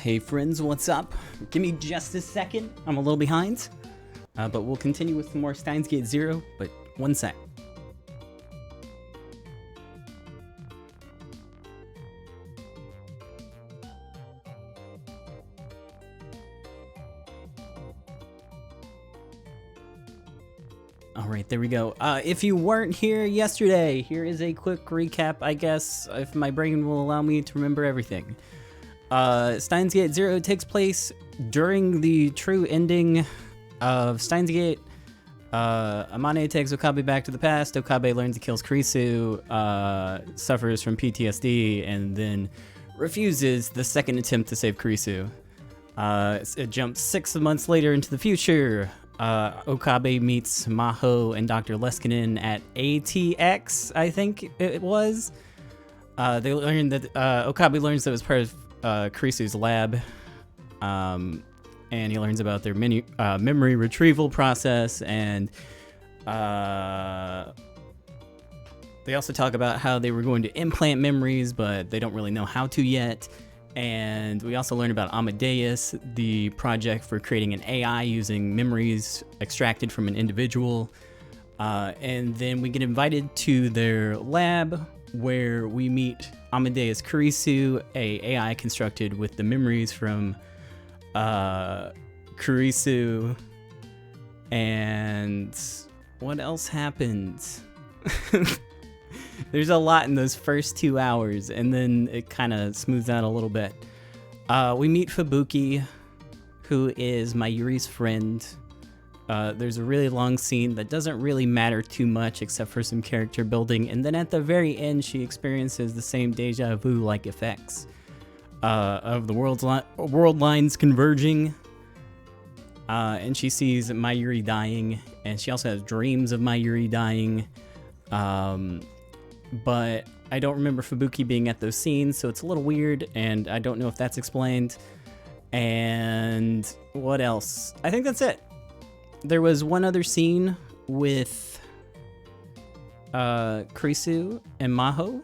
Hey friends, what's up? Give me just a second. I'm a little behind, but we'll continue with some more Steins Gate 0, but one sec. Alright, there we go. If you weren't here yesterday, here is a quick recap, I guess, if my brain will allow me to remember everything. Steins Gate 0 takes place during the true ending of Steins Gate. Amane takes Okabe back to the past. Okabe learns he kills Kurisu, suffers from PTSD, and then refuses the second attempt to save Kurisu. It jumps 6 months later into the future. Okabe meets Maho and Dr. Leskinen at ATX, I think it was. They learn that Okabe learns that it was part of Kurisu's lab, and he learns about their memory retrieval process, and they also talk about how they were going to implant memories, but they don't really know how to yet. And we also learn about Amadeus, the project for creating an AI using memories extracted from an individual. And then we get invited to their lab where we meet Amadeus Kurisu, a AI constructed with the memories from Kurisu. And what else happened? There's a lot in those first 2 hours, and then it kind of smooths out a little bit. We meet Fubuki, who is Mayuri's friend. There's a really long scene that doesn't really matter too much except for some character building, and then at the very end she experiences the same deja vu-like effects of the world lines converging, and she sees Mayuri dying, and she also has dreams of Mayuri dying. But I don't remember Fubuki being at those scenes, so it's a little weird, and I don't know if that's explained. And what else? I think that's it. There was one other scene with Kurisu and Maho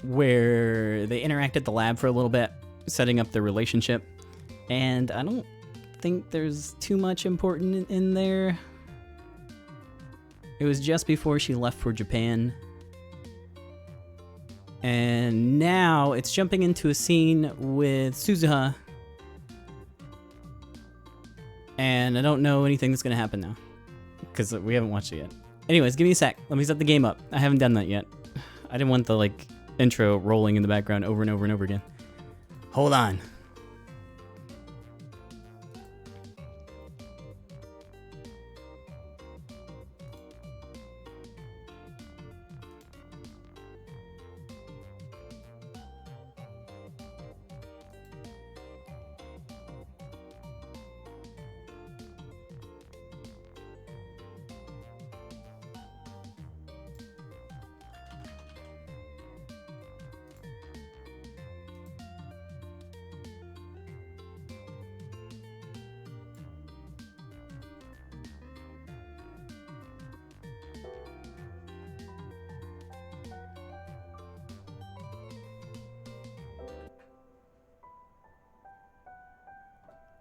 where they interact at the lab for a little bit, setting up their relationship. And I don't think there's too much important in there. It was just before she left for Japan. And now it's jumping into a scene with Suzuha. And I don't know anything that's going to happen now, because we haven't watched it yet. Anyways, give me a sec. Let me set the game up. I haven't done that yet. I didn't want the intro rolling in the background over and over and over again. Hold on.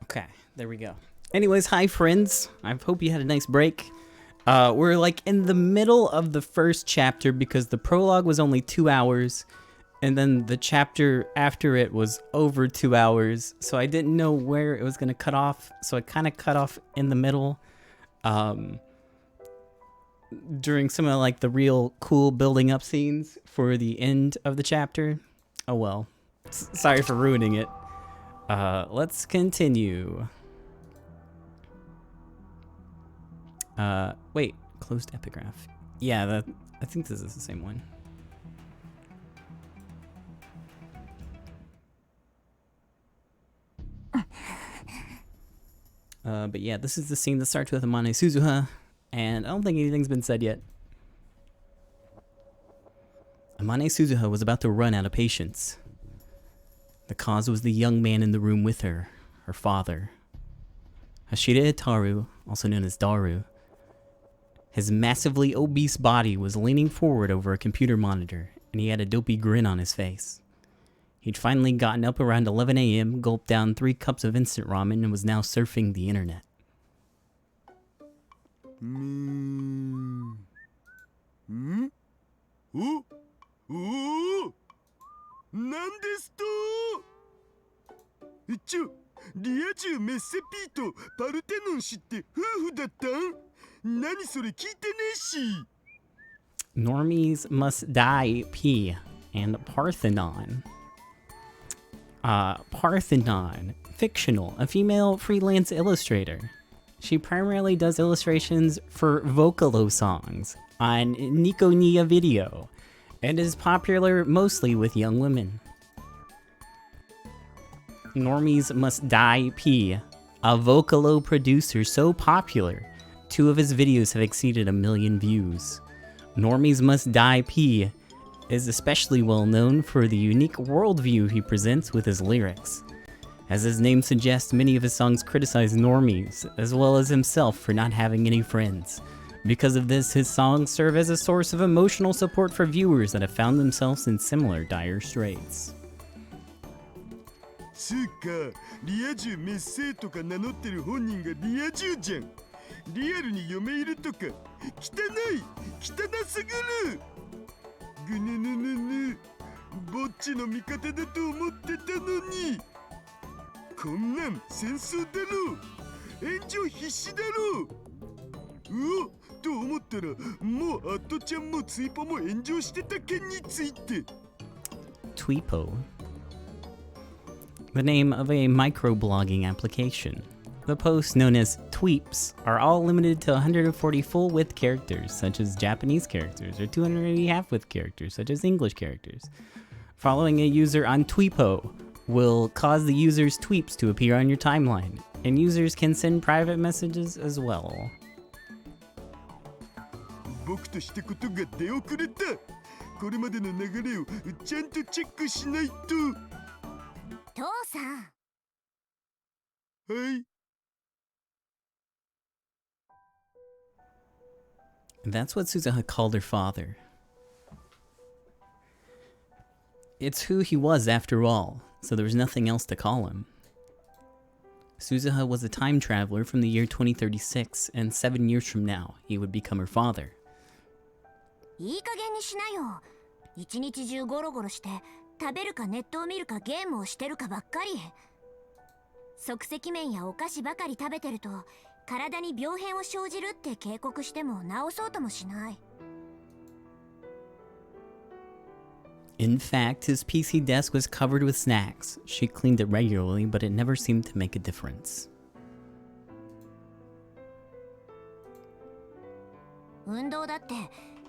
Okay, there we go. Anyways, hi friends. I hope you had a nice break. We're in the middle of the first chapter because the prologue was only 2 hours, and then the chapter after it was over 2 hours, so I didn't know where it was going to cut off, so I kind of cut off in the middle during some of the real cool building up scenes for the end of the chapter. Oh well. Sorry for ruining it. Let's continue. Wait, closed epigraph. Yeah, I think this is the same one. But yeah, this is the scene that starts with Amane Suzuha, and I don't think anything's been said yet. Amane Suzuha was about to run out of patience. The cause was the young man in the room with her, her father. Hashira Itaru, also known as Daru. His massively obese body was leaning forward over a computer monitor, and he had a dopey grin on his face. He'd finally gotten up around 11 a.m., gulped down 3 cups of instant ramen, and was now surfing the internet. Normies Must Die P and Parthenon. Parthenon, fictional, a female freelance illustrator. She primarily does illustrations for Vocalo songs on Nico Nia Video, and is popular mostly with young women. Normies Must Die P, a Vocalo producer so popular, 2 of his videos have exceeded 1 million views. Normies Must Die P is especially well known for the unique worldview he presents with his lyrics. As his name suggests, many of his songs criticize normies, as well as himself for not having any friends. Because of this, his songs serve as a source of emotional support for viewers that have found themselves in similar dire straits. つうか、リア充メッセーとか名乗ってる本人がリア充じゃん。リアルに嫁いるとか、汚すぎる。ぐぬぬぬぬ、ぼっちの味方だと思ってたのに。こんなん戦争だろ。炎上必至だろ。うお、と思ったら、もうアットちゃんもツイポも炎上してた件について。Tweepo, the name of a microblogging application. The posts, known as tweeps, are all limited to 140 full-width characters, such as Japanese characters, or 280 half-width characters, such as English characters. Following a user on Tweepo will cause the user's tweets to appear on your timeline, and users can send private messages as well. 僕としたことが出遅れた。これまでの流れをちゃんとチェックしないと。父さん。はい。That's what Suzuha called her father. It's who he was after all, so there was nothing else to call him. Suzuha was a time traveler from the year 2036, and 7 years from now, he would become her father. いい加減にしなよ。一日中ゴロゴロして食べるかネットを見るかゲームをしてるかばっかり。即席麺やお菓子ばかり食べてると体に病変を生じるって警告しても治そうともしない。In fact, his PC desk was covered with snacks. She cleaned it regularly, but it never seemed to make a difference. 運動だって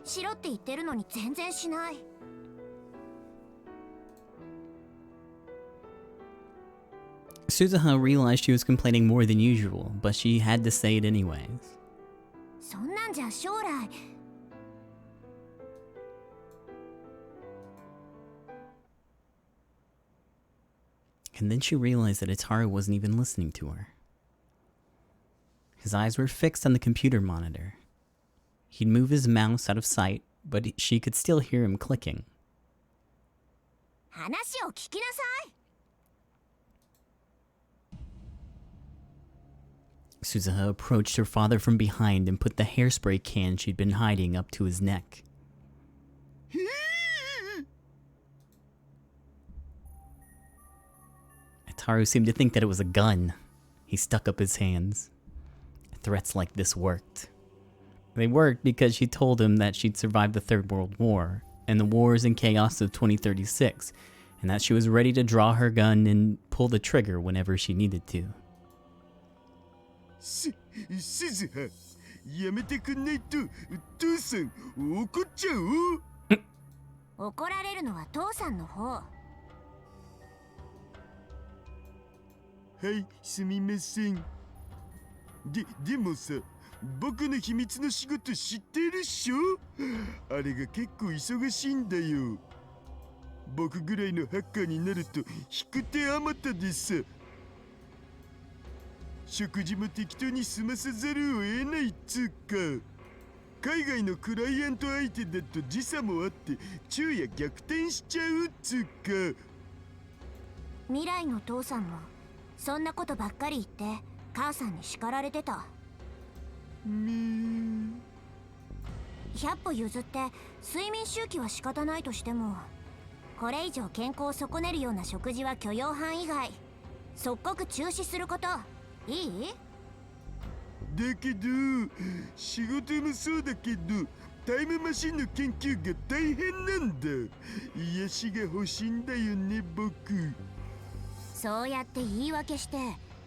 しろって言ってるのに全然しない。Suzuha realized she was complaining more than usual, but she had to say it anyways. そんなんじゃ将来。And then she realized that Ataru wasn't even listening to her. His eyes were fixed on the computer monitor. He'd move his mouse out of sight, but she could still hear him clicking. 話を聞きなさい。Suzuha approached her father from behind and put the hairspray can she'd been hiding up to his neck. Ataru seemed to think that it was a gun. He stuck up his hands. Threats like this worked. They worked because she told him that she'd survived the Third World War and the wars and chaos of 2036, and that she was ready to draw her gun and pull the trigger whenever she needed to. すずは、やめてくんないと父さん怒っちゃう。怒られるのは父さんの方。はい、すみません。でもさ、僕の秘密の仕事知ってるっしょ？あれが結構忙しいんだよ。僕ぐらいのハッカーになると引く手あまたでさ。食事も適当に済ませざるを得ないっつうか。海外のクライアント相手だと時差もあって昼夜逆転しちゃうっつうか。未来の父さんもそんなことばっかり言って母さんに叱られてた。100歩譲って睡眠周期は仕方ないとしても、これ以上健康を損ねるような食事は許容範囲外。即刻中止すること。いい？だけど仕事もそうだけどタイムマシンの研究が大変なんだ。癒しが欲しいんだよね僕。そうやって言い訳して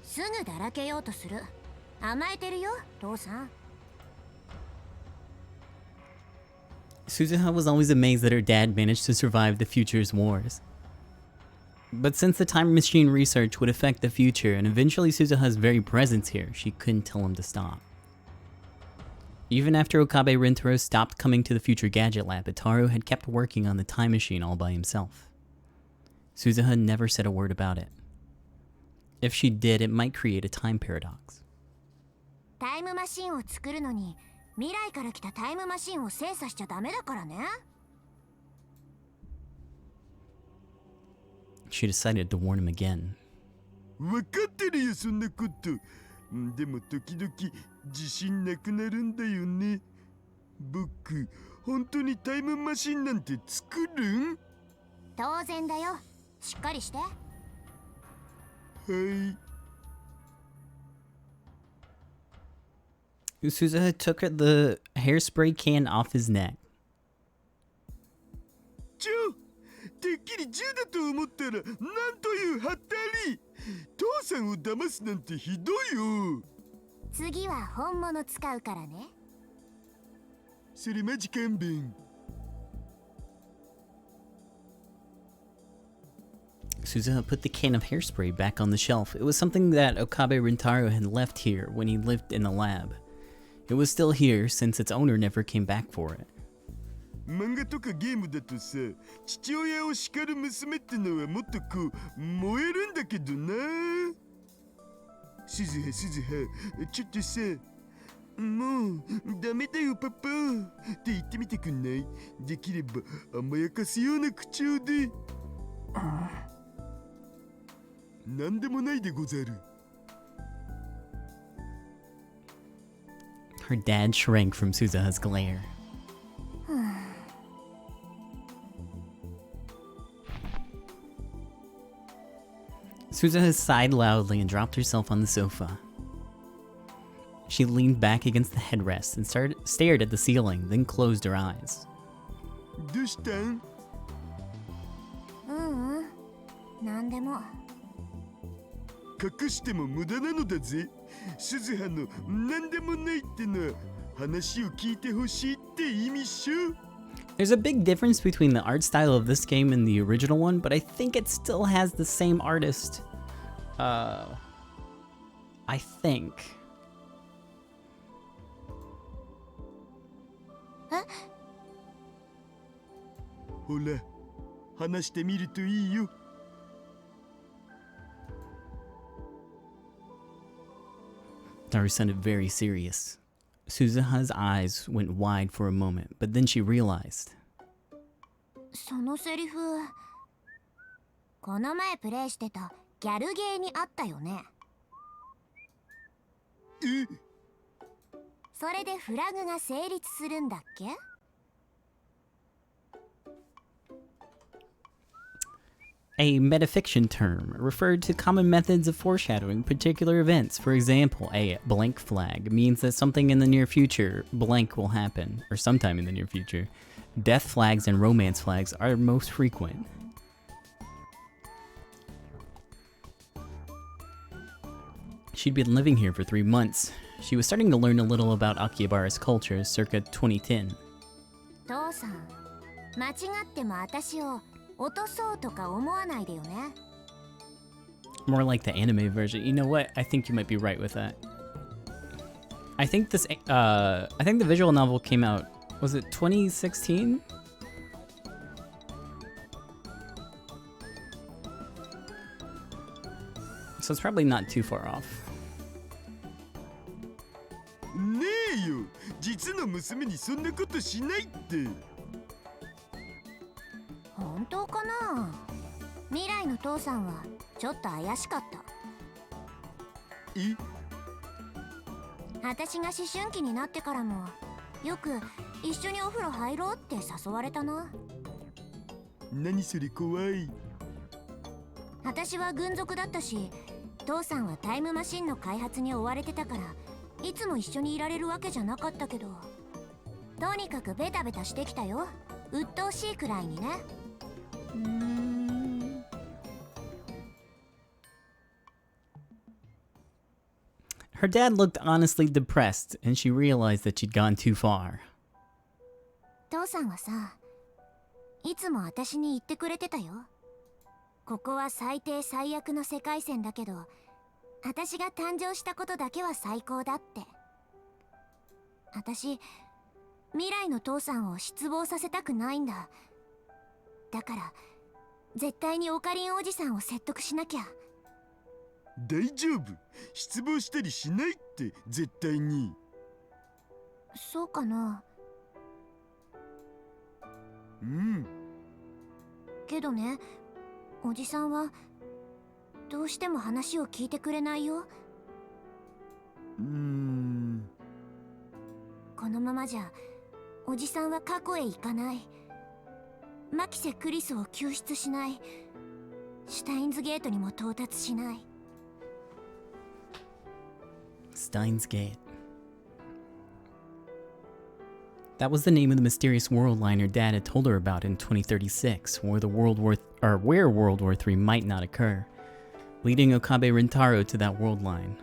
すぐだらけようとする。甘えてるよ父さん。Suzuha was always amazed that her dad managed to survive the future's wars. But since the time machine research would affect the future and eventually Suzuha's very presence here, she couldn't tell him to stop. Even after Okabe Rintaro stopped coming to the future gadget lab, Itaru had kept working on the time machine all by himself. Suzuha never said a word about it. If she did, it might create a time paradox. タイムマシンを作るのに未来から来たタイムマシンを精査しちゃダメだからね。She decided to warn him again. わかってるよそんなこと。でも時々自信なくなるんだよね。僕本当にタイムマシンなんて作るん？当然だよ。しっかりして。はい。Suzuha took the hairspray can off his neck. てっきり銃だと思ったらなんというはったり。父さんを騙すなんてひどいよ。次は本物使うからね。それマジ勘弁。Suzuha put the can of hairspray back on the shelf. It was something that Okabe Rintaro had left here when he lived in the lab. It was still here since its owner never came back for it. 漫画とかゲームだとさ、父親を叱る娘ってのはもっとこう燃えるんだけどな。鈴葉ちょっとさ、もうダメだよパパって言ってみてくんない？できれば甘やかすような口調で。なんでもないでござる。Her dad shrank from Suzuha's glare. Suzuha sighed loudly and dropped herself on the sofa. She leaned back against the headrest and stared at the ceiling, then closed her eyes. どうしたん？なんでも。隠しても無駄なのだぜ。鈴葉のなんでもないってのは話を聞いてほしいって意味っしょ。There's a big difference between the art style of this game and the original one, but I think it still has the same artist. I think. ほら、話してみるといいよ。Daru sounded very serious. Suzuha's eyes went wide for a moment, but then she realized. そのセリフ、この前プレイしてたギャルゲーにあったよね。それでフラグが成立するんだっけA metafiction term referred to common methods of foreshadowing particular events. For example, a blank flag means that something in the near future blank will happen, or sometime in the near future. Death flags and romance flags are most frequent. She'd been living here for 3 months. She was starting to learn a little about Akihabara's culture circa 2010. 父さん、間違っても私を落とそうとか思わないでよね。More like the anime version. You know what? I think you might be right with that. I think the visual novel came out, was it 2016? So it's probably not too far off. ねえよ、実の娘にそんなことしないって。本当かな？未来の父さんはちょっと怪しかった。え、私が思春期になってからもよく一緒にお風呂入ろうって誘われたな。何それ怖い。私は軍属だったし、父さんはタイムマシンの開発に追われてたからいつも一緒にいられるわけじゃなかったけど、とにかくベタベタしてきたよ。鬱陶しいくらいにね。Her dad looked honestly depressed, and she realized that she'd gone too far. 父さんはさ、いつも私に言ってくれてたよ。ここは最低最悪の世界線だけど、私が誕生したことだけは最高だって。私、未来の父さんを失望させたくないんだ。だから絶対にオカリンおじさんを説得しなきゃ。大丈夫、失望したりしないって絶対に。そうかな。うん。けどね、おじさんはどうしても話を聞いてくれないよ。このままじゃおじさんは過去へ行かない。マキセ・クリスを救出しない。シュタインズゲートにも到達しない。Steins Gate. That was the name of the mysterious world line her dad had told her about in 2036, where World War III might not occur, leading Okabe Rintaro to that world line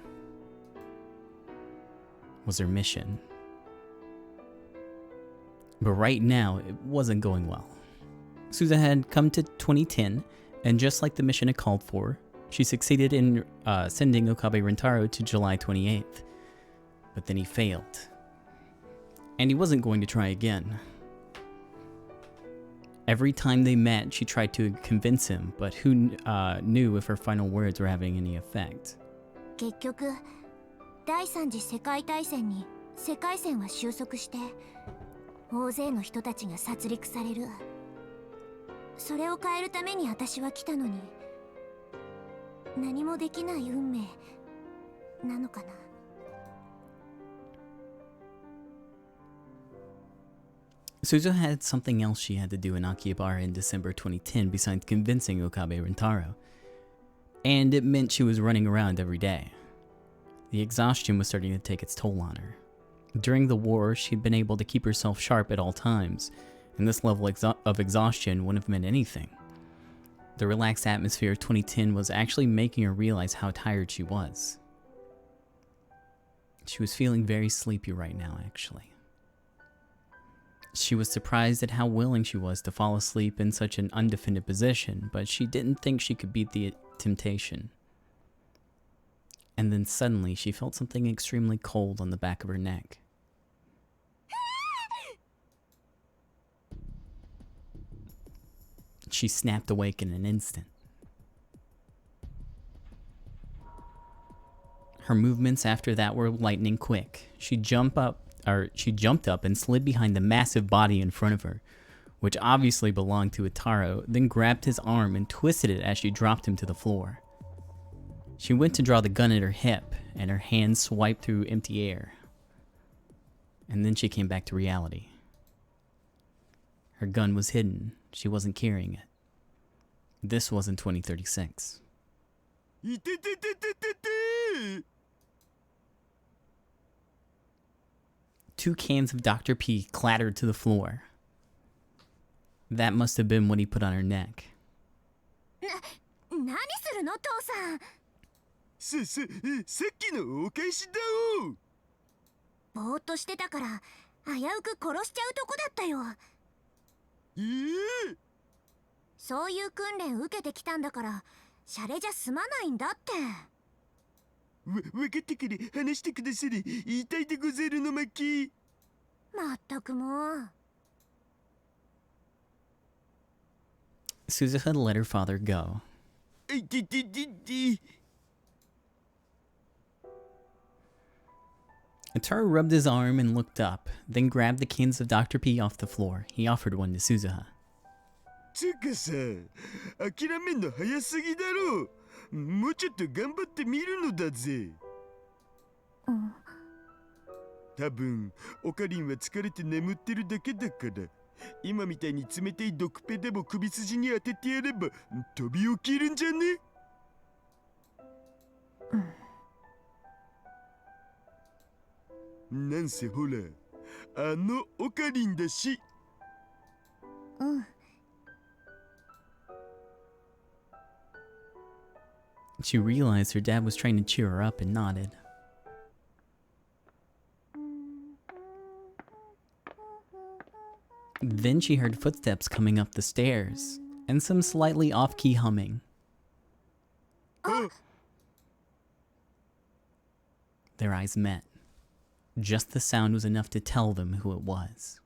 was her mission. But right now, it wasn't going well. Suza had come to 2010, and just like the mission had called for, she succeeded in sending Okabe Rintaro to July 28th. But then he failed. And he wasn't going to try again. Every time they met, she tried to convince him, but who knew if her final words were having any effect. 結局、第三次世界大戦に世界線は収束して、大勢の人たちが殺戮される。それを変えるために私は来たのに、何もできない運命なのかな。Suzu had something else she had to do in Akihabara in December 2010 besides convincing Okabe Rintaro. And it meant she was running around every day. The exhaustion was starting to take its toll on her. During the war, she'd been able to keep herself sharp at all times, and this level of exhaustion wouldn't have meant anything. The relaxed atmosphere of 2010 was actually making her realize how tired she was. She was feeling very sleepy right now, actually. She was surprised at how willing she was to fall asleep in such an undefended position, but she didn't think she could beat the temptation. And then suddenly she felt something extremely cold on the back of her neck. She snapped awake in an instant. Her movements after that were lightning quick. She jumped up and slid behind the massive body in front of her, which obviously belonged to Itaro, then grabbed his arm and twisted it as she dropped him to the floor. She went to draw the gun at her hip, and her hand swiped through empty air. And then she came back to reality. Her gun was hidden. She wasn't carrying it. This was in 2036. Two cans of Dr. P clattered to the floor. That must have been what he put on her neck. 何するの父さん。さっきのお返しだお。ぼーっとしてたから危うく殺しちゃうとこだったよ。そういう訓練受けてきたんだからシャレじゃ済まないんだって。わかったから話してくださり。言いたいでござるの巻。まったくもう。Suzuha let her father go. Ataro rubbed his arm and looked up, then grabbed the cans of Dr. P off the floor. He offered one to Suzuha. つうかさ、諦めんの早すぎだろ。もうちょっと頑張ってみるのだぜ。多分オカリンは疲れて眠ってるだけだから、今みたいに冷たい毒ペでも首筋に当ててやれば飛び起きるんじゃね？なんせほら、あのオカリンだし。She realized her dad was trying to cheer her up and nodded. Then she heard footsteps coming up the stairs and some slightly off-key humming. Their eyes met. Just the sound was enough to tell them who it was.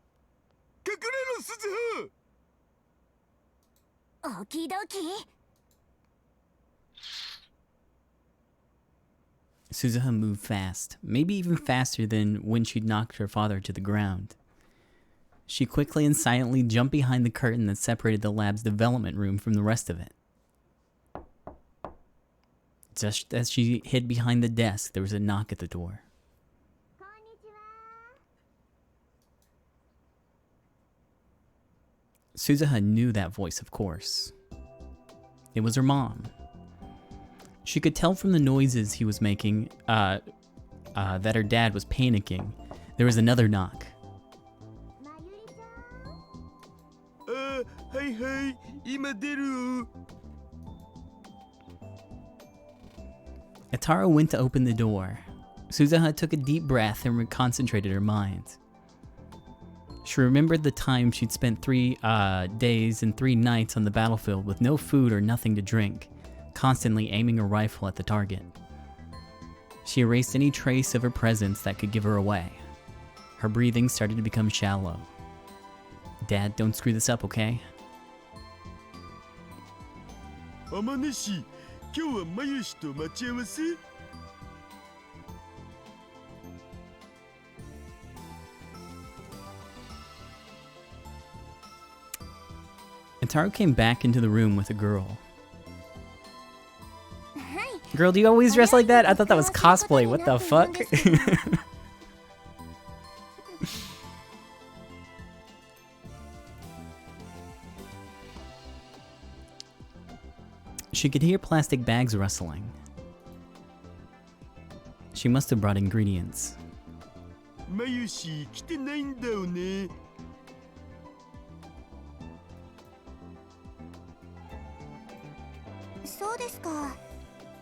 隠れろ、鈴葉。オキドキ。Suzuha moved fast, maybe even faster than when she'd knocked her father to the ground. She quickly and silently jumped behind the curtain that separated the lab's development room from the rest of it. Just as she hid behind the desk, there was a knock at the door. Suzuha knew that voice, of course. It was her mom. She could tell from the noises he was making that her dad was panicking. There was another knock. はいはい、今出る。Ataro went to open the door. Suzuha took a deep breath and concentrated her mind. She remembered the time she'd spent 3 days and 3 nights on the battlefield with no food or nothing to drink, constantly aiming a rifle at the target. She erased any trace of her presence that could give her away. Her breathing started to become shallow. Dad, don't screw this up, okay? 天音氏、今日はまゆしと待ち合わせ？ Ataro came back into the room with a girl. Girl, do you always dress like that? I thought that was cosplay. What the fuck? She could hear plastic bags rustling. She must have brought ingredients. まゆし、来てないんだよね。そうですか。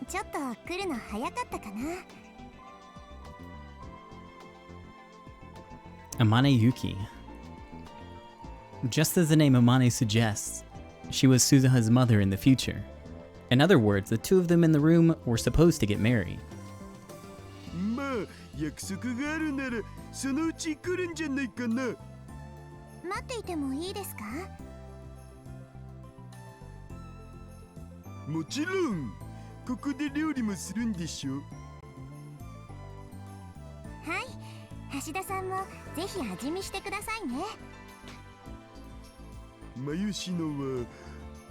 ちょっと来るの早かったかな。Amane Yuki. Just as the name Amane suggests, she was Suzuha's mother in the future. In other words, the two of them in the room were supposed to get married. まあ、約束があるなら、そのうち来るんじゃないかな。待っていてもいいですか？もちろん。ここで料理もするんでしょ？はい、橋田さんもぜひ味見してくださいね。まゆしのは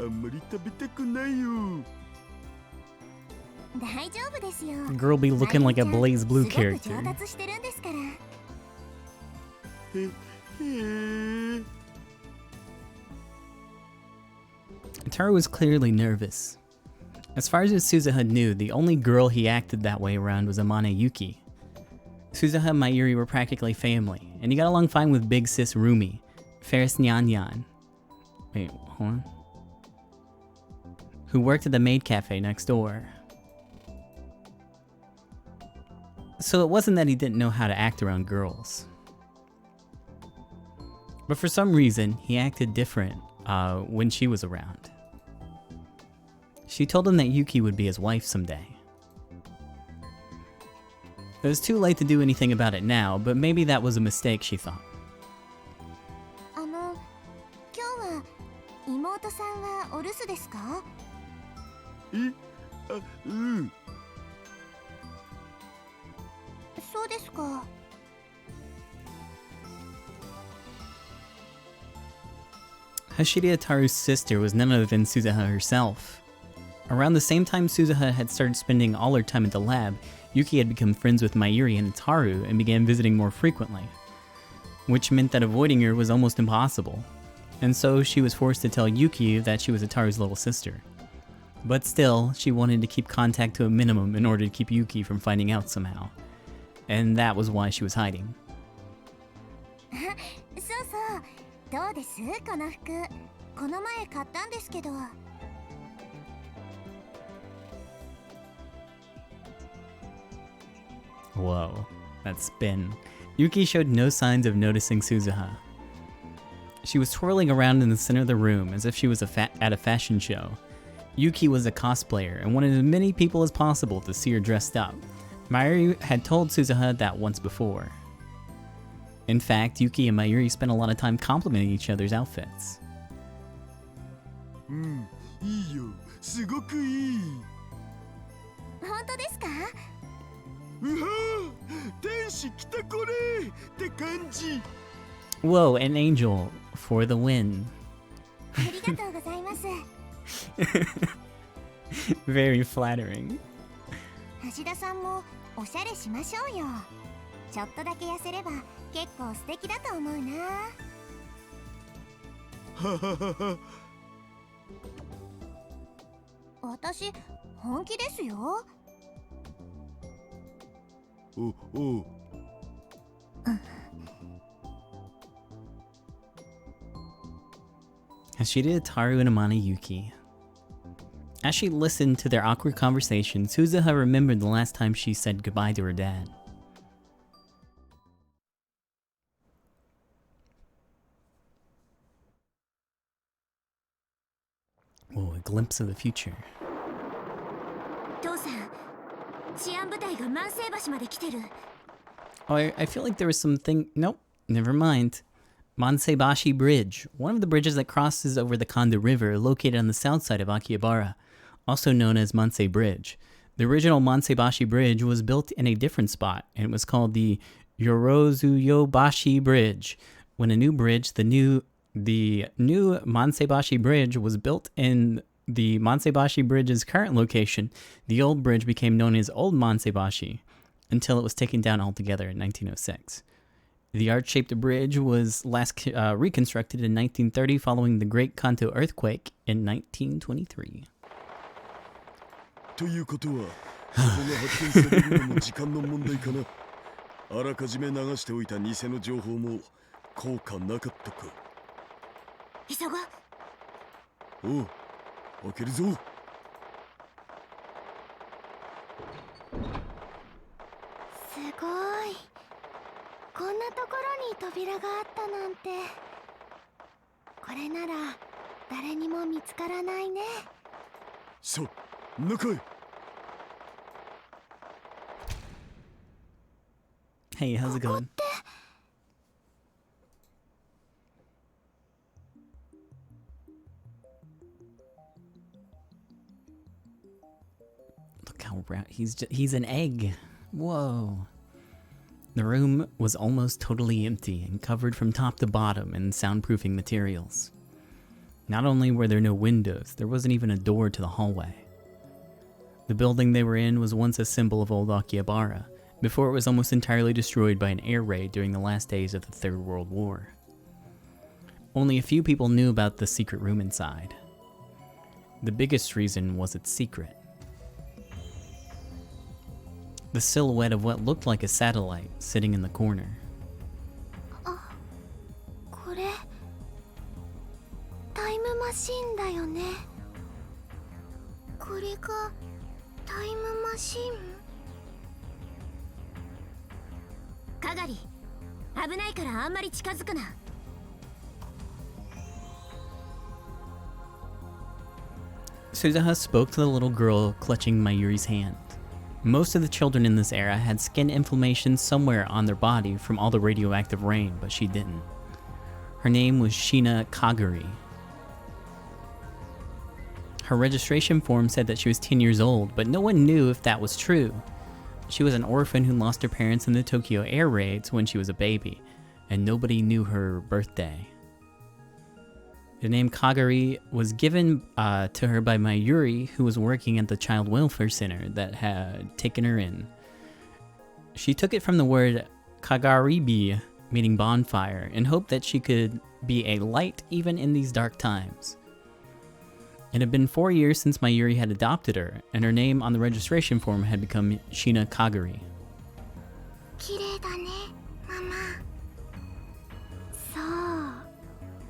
あんまり食べたくないよ。大丈夫ですよ。 Girl be looking like a Blaze Blue character. すごく上達してるんですから。へへ。Ataro was clearly nervous. As far as Suzuha knew, the only girl he acted that way around was Amane Yuki. Suzuha and Mayuri were practically family, and he got along fine with big sis Rumi, Ferris Nyan. Wait, hold on. Who worked at the maid cafe next door. So it wasn't that he didn't know how to act around girls. But for some reason, he acted different when she was around. She told him that Yuki would be his wife someday. It was too late to do anything about it now, but maybe that was a mistake, she thought. 今日は妹さんはお留守ですか？あ、うん。そうですか。Hashida Ataru's sister was none other than Suzuha herself. Around the same time Suzuha had started spending all her time at the lab, Yuki had become friends with Mayuri and Ataru and began visiting more frequently, which meant that avoiding her was almost impossible. And so she was forced to tell Yuki that she was Ataru's little sister. But still, she wanted to keep contact to a minimum in order to keep Yuki from finding out somehow. And that was why she was hiding. そうそうどうですこの服この前買ったんですけど Whoa, that spin. Yuki showed no signs of noticing Suzuha. She was twirling around in the center of the room as if she was at a fashion show. Yuki was a cosplayer and wanted as many people as possible to see her dressed up. Mayuri had told Suzuha that once before. In fact, Yuki and Mayuri spent a lot of time complimenting each other's outfits. いいよすごくいい本当ですかうわ天使来たこれって感じ Whoa, an angel for the win. ありがとうございます Very flattering. 橋田さんもおしゃれしましょうよちょっとだけ痩せれば結構素敵だと思うなはははは私本気ですよおお Hashida, Ataru, and Amane Yuki. As she listened to their awkward conversation, Suzuha remembered the last time she said goodbye to her dad. Whoa, a glimpse of the future. 父さん治安部隊が万世橋まで来てる Oh, I feel like there was something... Nope, never mind. Mansebashi Bridge, one of the bridges that crosses over the Kondo River, located on the south side of Akihabara, also known as Mansei Bridge. The original Mansebashi Bridge was built in a different spot, and it was called the Yorozuyobashi Bridge. When a new bridge, the new Mansebashi Bridge was built in the Mansebashi Bridge's current location, the old bridge became known as Old Mansebashi, until it was taken down altogether in 1906. The arch-shaped bridge was last reconstructed in 1930 following the Great Kanto earthquake in 1923. ということはそこが発見されるのも時間の問題かなあらかじめ流しておいた偽の情報も効果なかったか急ごうおう開けるぞすごいこんなところに扉があったなんてこれなら誰にも見つからないねさあ中へ Hey, how's it going? Look how round he's an egg. Whoa. The room was almost totally empty and covered from top to bottom in soundproofing materials. Not only were there no windows, there wasn't even a door to the hallway. The building they were in was once a symbol of old Akihabara, before it was almost entirely destroyed by an air raid during the last days of the Third World War. Only a few people knew about the secret room inside. The biggest reason was its secret. The silhouette of what looked like a satellite sitting in the corner. これタイムマシンだよねこれがタイムマシンかがり危ないからあんまり近づくな Suzuha spoke to the little girl clutching Mayuri's hand. Most of the children in this era had skin inflammation somewhere on their body from all the radioactive rain, but she didn't. Her name was Shina Kaguri. Her registration form said that she was 10 years old, but no one knew if that was true. She was an orphan who lost her parents in the Tokyo air raids when she was a baby, and nobody knew her birthday. The name Kagari was given to her by Mayuri, who was working at the child welfare center that had taken her in. She took it from the word Kagaribi, meaning bonfire, and hoped that she could be a light even in these dark times. It had been 4 years since Mayuri had adopted her, and her name on the registration form had become Shina Kagari. 綺麗だね、ママ。そ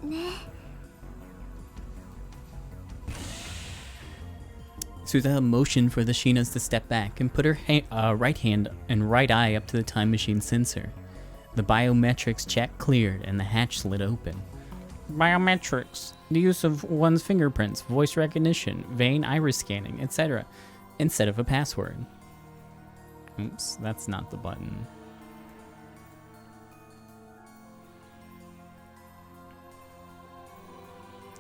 うね。 Suzuha motioned for the Shinas to step back and put her right hand and right eye up to the time machine sensor. The biometrics check cleared and the hatch slid open. Biometrics, the use of one's fingerprints, voice recognition, vein iris scanning, etc., instead of a password. Oops, that's not the button.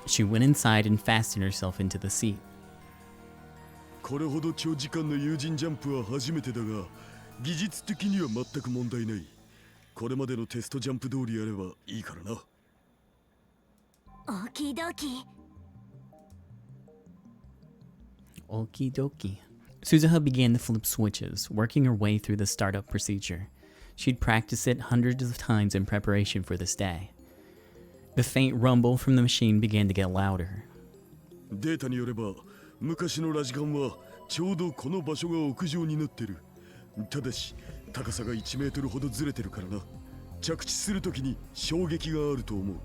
She went inside and fastened herself into the seat. これほど長時間の有人ジャンプは初めてだが、技術的には全く問題ない。これまでのテストジャンプ通りやればいいからな。Okie dokie. Okie dokie. Suzuha began to flip switches, working her way through the startup procedure. She'd practiced it hundreds of times in preparation for this day. The faint rumble from the machine began to get louder. データによれば、昔のラジカンはちょうどこの場所が屋上になってる。ただし、高さが1メートルほどずれてるからな。着地するときに衝撃があると思う。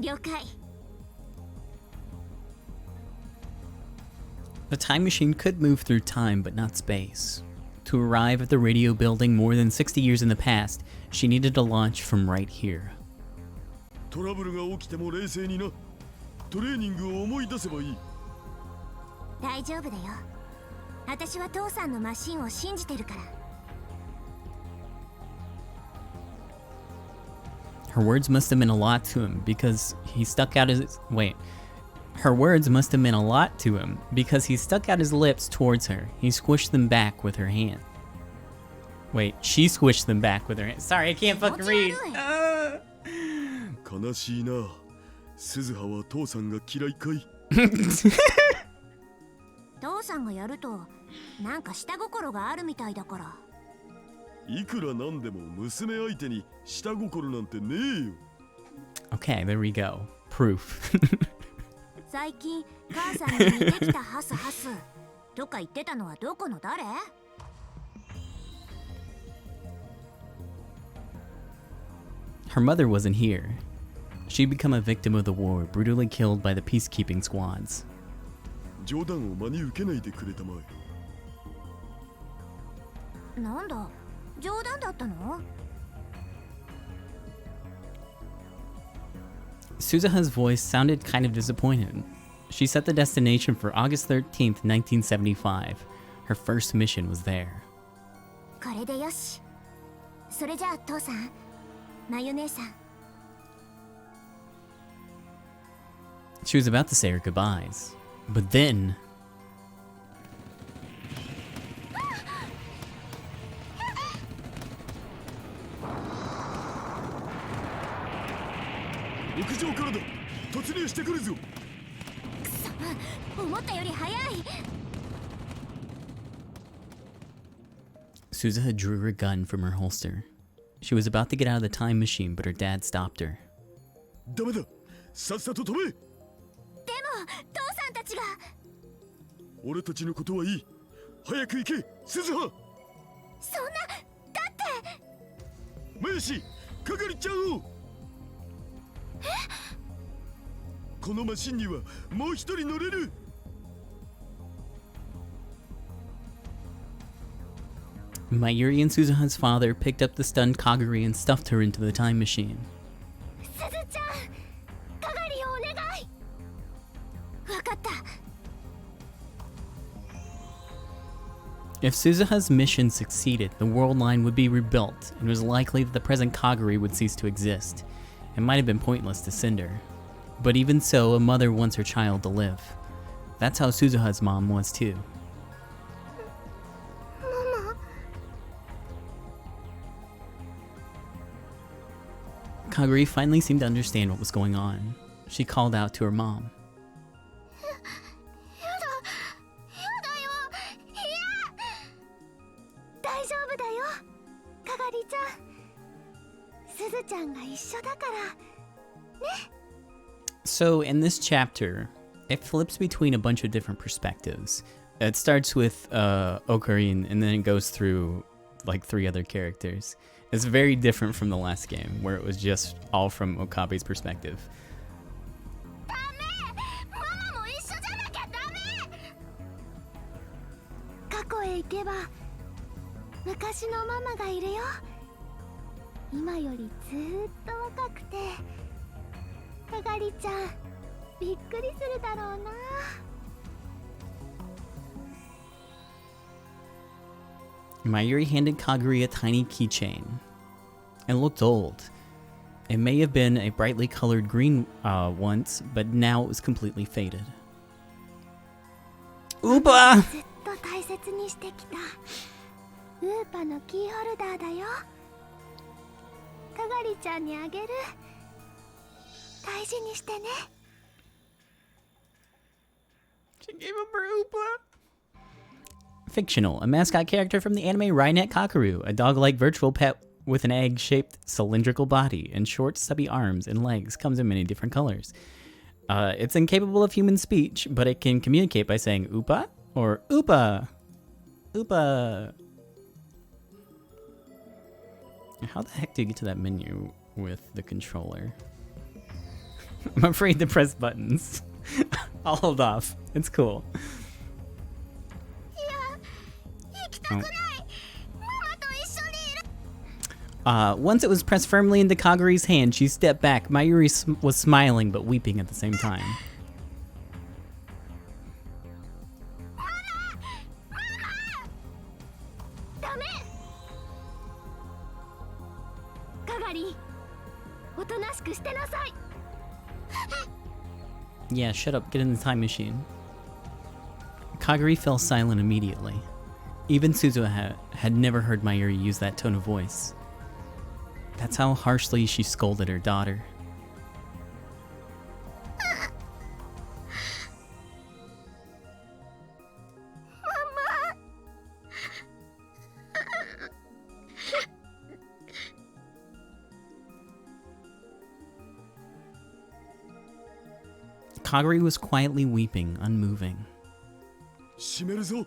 了解。The time machine could move through time, but not space. To arrive at the radio building more than 60 years in the past, she needed to launch from right here. トラブルが起きても冷静にな。トレーニングを思い出せばいい。大丈夫だよ。私は父さんのマシンを信じてるから。Her words must have meant a lot to him because he stuck out his... Wait. Her words must have meant a lot to him because he stuck out his lips towards her. He squished them back with her hand. Wait, she squished them back with her hand. Sorry, I can't fucking read. 悲しいな。鈴葉は父さんが嫌いかい。父さんがやるとなんか下心があるみたいだから。いくらなんでも娘相手に下心なんてねえよ。Okay, there we go. Proof. 最近母さんに似てきたハスハスとか言ってたのはどこの誰？ Her mother wasn't here. She'd become a victim of the war, brutally killed by the peacekeeping squads. 冗談を真に受けないでくれたまえ。なんだ、冗談だったの？ Suzuha's voice sounded kind of disappointed. She set the destination for August 13th, 1975. Her first mission was there. これでよし。それじゃあ父さん、マヨ姉さん。 She was about to say her goodbyes, but then... Suzuha drew her gun from her holster. She was about to get out of the time machine, but her dad stopped her. ダメだ。さっさと飛べ。でも父さんたちが。俺たちのことはいい。早く行け、鈴葉。そんな、だって。マシ、係ちゃんを。このマシンにはもう一人乗れる。Mayuri and Suzuha's father picked up the stunned Kagari and stuffed her into the time machine. すずちゃん、係をお願い。わかった。 If Suzuha's mission succeeded, the world line would be rebuilt, and it was likely that the present Kagari would cease to exist. It might have been pointless to send her. But even so, a mother wants her child to live. That's how Suzuha's mom was too. Kaguri finally seemed to understand what was going on. She called out to her mom. 大丈夫だよ、かがりちゃん。すずちゃんが一緒だから。 So in this chapter, it flips between a bunch of different perspectives. It starts with Ocarina, and then it goes through like 3 other characters. It's very different from the last game, where it was just all from Okabe's perspective. ダメ、ママも一緒じゃなきゃダメ。過去へ行けば昔のママがいるよ。今よりずーっと若くて。 かがりちゃん、びっくりするだろうな。Mayuri handed Kaguri a tiny keychain. It looked old. It may have been a brightly colored green once, but now it was completely faded. Oopa! ずっと大切にしてきたウーパのキーホルダーだよ。かがりちゃんにあげる。 大事にしてね。 She gave him her Oopa. Fictional, a mascot character from the anime Rainet Kakaru, a dog-like virtual pet with an egg-shaped cylindrical body and short, stubby arms and legs, comes in many different colors. It's incapable of human speech, but it can communicate by saying Oopa or Oopa. Oopa. How the heck do you get to that menu with the controller? I'm afraid to press buttons. I'll hold off. It's cool. Once it was pressed firmly into Kaguri's hand, she stepped back. Mayuri was smiling but weeping at the same time. Yeah, shut up. Get in the time machine. Kaguri fell silent immediately. Even Suzuha had never heard Mayuri use that tone of voice. That's how harshly she scolded her daughter. Kaguri was quietly weeping, unmoving. 閉めるぞ。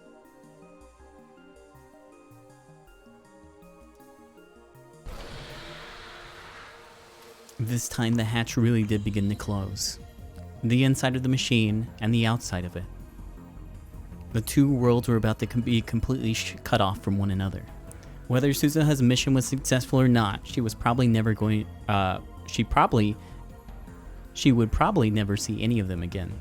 This time the hatch really did begin to close. The inside of the machine and the outside of it. The 2 worlds were about to be completely cut off from one another. Whether Suzuha's mission was successful or not, she was probably never going. She would probably never see any of them again.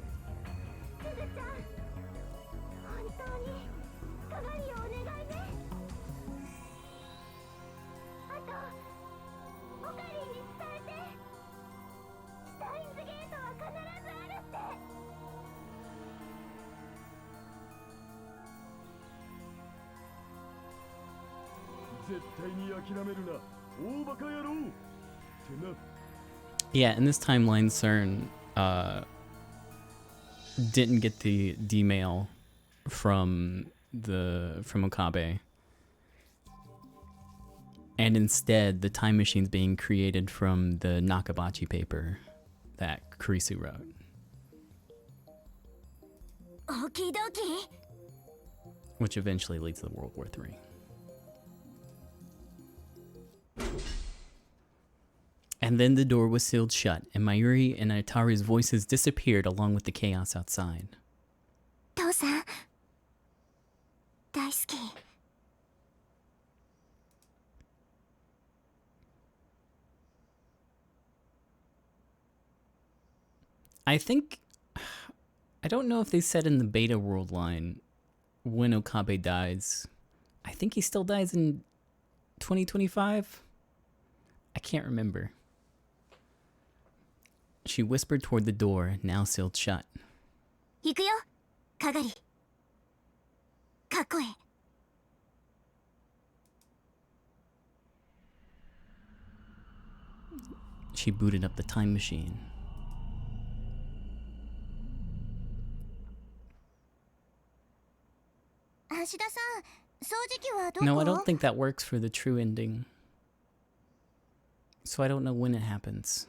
Yeah, in this timeline, CERN didn't get the D-mail from Okabe, and instead the time machine's being created from the Nakabachi paper that Kurisu wrote. Okie dokie. Which eventually leads to World War III. And then the door was sealed shut, and Mayuri and Ataru's voices disappeared along with the chaos outside. 父さん、大好き。I think, I don't know if they said in the beta world line when Okabe dies. I think he still dies in 2025? I can't remember. She whispered toward the door, now sealed shut. 行くよ、かがり。過去へ。She booted up the time machine. No, I don't think that works for the true ending. So I don't know when it happens.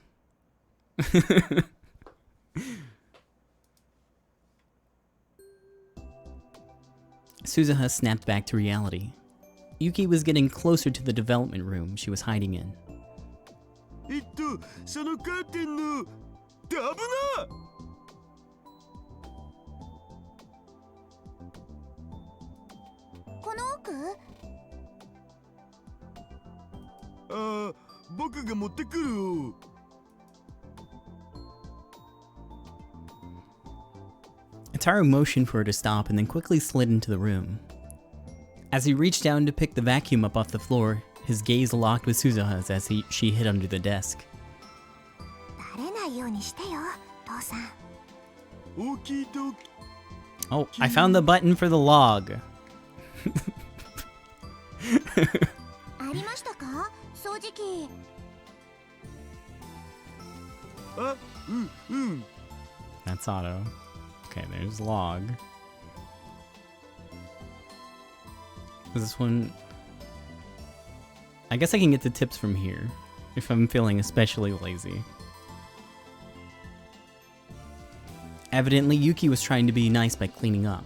Suzuha snapped back to reality. Yuki was getting closer to the development room she was hiding in. そのカーテンの危なこの奥？あ、僕が持ってくるよ。Ataru motioned for her to stop and then quickly slid into the room. As he reached down to pick the vacuum up off the floor, his gaze locked with Suzuha's as she hid under the desk. Oh, I found the button for the log. That's auto. Okay, there's log. This one... I guess I can get the tips from here, if I'm feeling especially lazy. Evidently, Yuki was trying to be nice by cleaning up.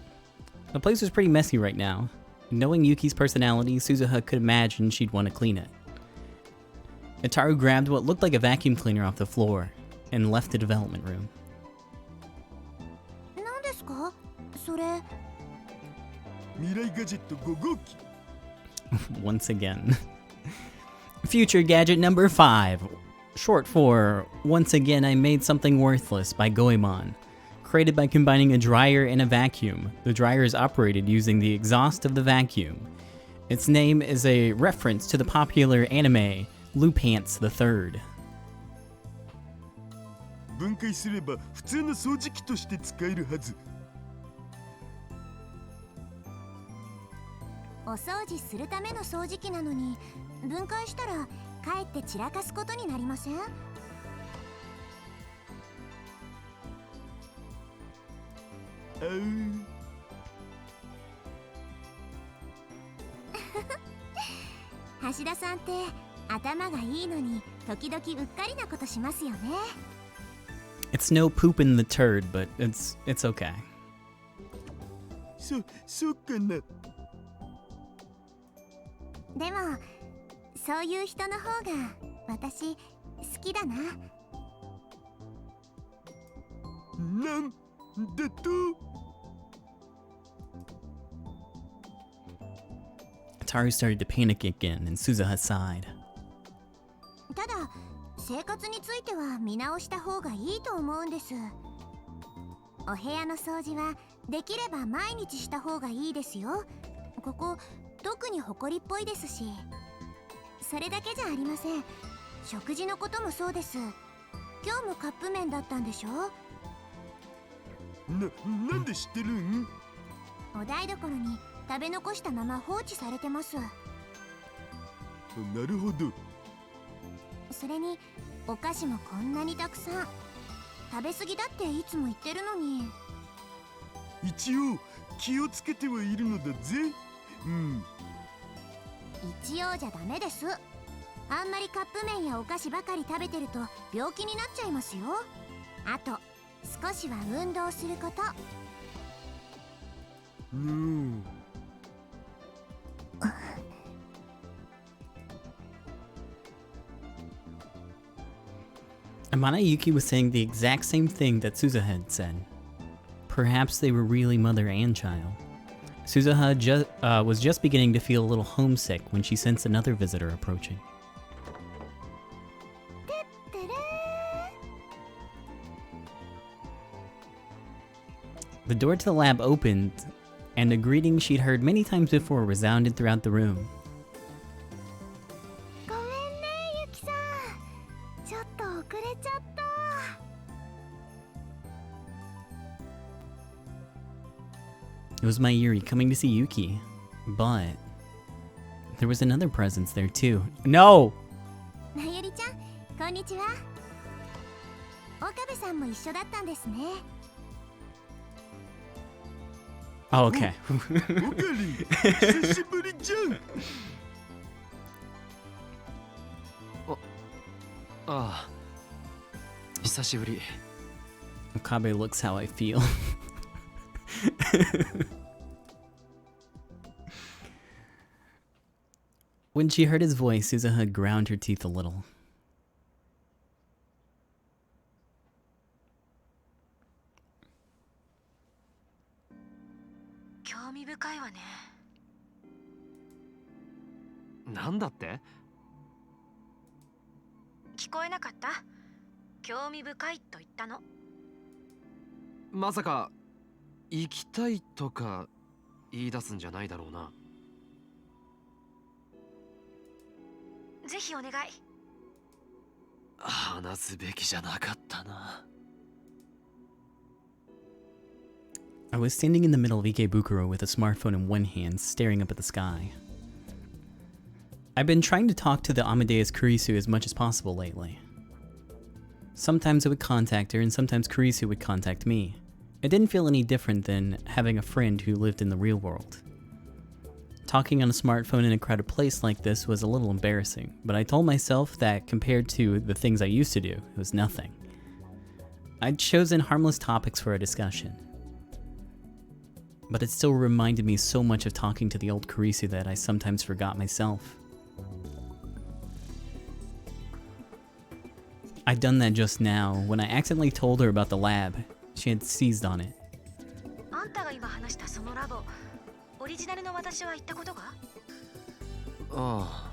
The place was pretty messy right now. Knowing Yuki's personality, Suzuha could imagine she'd want to clean it. Ataru grabbed what looked like a vacuum cleaner off the floor and left the development room. Once again. Future gadget number 5. Short for Once Again I Made Something Worthless by Goemon. Created by combining a dryer and a vacuum. The dryer is operated using the exhaust of the vacuum. Its name is a reference to the popular anime Lupants III. 分解すれば普通の掃除機として使えるはず。お掃除するための掃除機なのに分解したらかえって散らかすことになりません？橋田さんって頭がいいのに時々うっかりなことしますよね。It's no poop in the turd, but it's okay. そうかな。でもそういう人の方が私好きだな。なんだと？Ataru started to panic again, and Suzuha sighed. ただ生活については見直した方がいいと思うんです。お部屋の掃除はできれば毎日した方がいいですよ。ここ特にホコリっぽいですし。それだけじゃありません。食事のこともそうです。今日もカップ麺だったんでしょ？なんで知ってるん？お台所に食べ残したまま放置されてます。なるほど。それにお菓子もこんなにたくさん。食べ過ぎだっていつも言ってるのに。一応気をつけてはいるのだぜ。一応じゃダメです。あんまりカップ麺やお菓子ばかり食べてると病気になっちゃいますよ。あと少しは運動すること。Amana Yuki was saying the exact same thing that Suzuha had said. Perhaps they were really mother and child. Suzuha was just beginning to feel a little homesick when she sensed another visitor approaching. The door to the lab opened, and a greeting she'd heard many times before resounded throughout the room. It was Mayuri coming to see Yuki, but there was another presence there too. No! まゆりちゃん、こんにちは。岡部さんも一緒だったんですね。Oh, okay. オカリ久しぶりじゃん。ああ、久しぶり。Okabe looks how I feel. When she heard his voice, Suzuha ground her teeth a little. 興味深いわね。なんだって？聞こえなかった？興味深いと言ったの。まさか行きたいとか言い出すんじゃないだろうな。ぜひお願い。話すべきじゃなかったな。I was standing in the middle of Ikebukuro with a smartphone in one hand, staring up at the sky. I've been trying to talk to the Amadeus Kurisu as much as possible lately. Sometimes I would contact her, and sometimes Kurisu would contact me. It didn't feel any different than having a friend who lived in the real world. Talking on a smartphone in a crowded place like this was a little embarrassing, but I told myself that compared to the things I used to do, it was nothing. I'd chosen harmless topics for a discussion. But it still reminded me so much of talking to the old Kurisu that I sometimes forgot myself. I'd done that just now when I accidentally told her about the lab. She had seized on it. あんたが今話したそのラボ、オリジナルの私は行ったことが？ああ、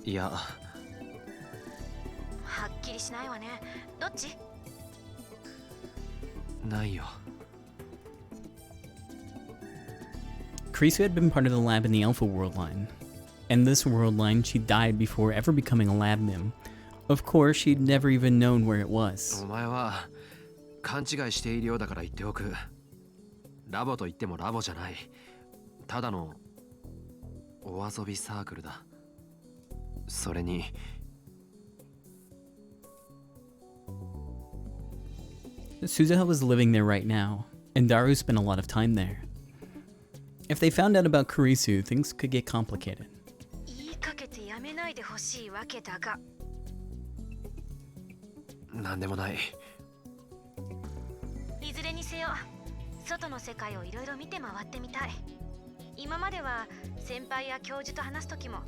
いや。はっきりしないわね。どっち？ないよ。Kurisu had been part of the lab in the Alpha World Line. In this world line, she died before ever becoming a lab mim. Of course, she'd never even known where it was. お前は勘違いしているようだから言っておく。ラボと言ってもラボじゃない。ただのお遊びサークルだ。それにSuzuha was living there right now, and Daru spent a lot of time there. If they found out about Kurisu, things could get complicated. 言いかけてやめないでほしいわけだが。なんでもない。いずれにせよ、外の世界をいろいろ見て回ってみたい。今までは先輩や教授と話す時も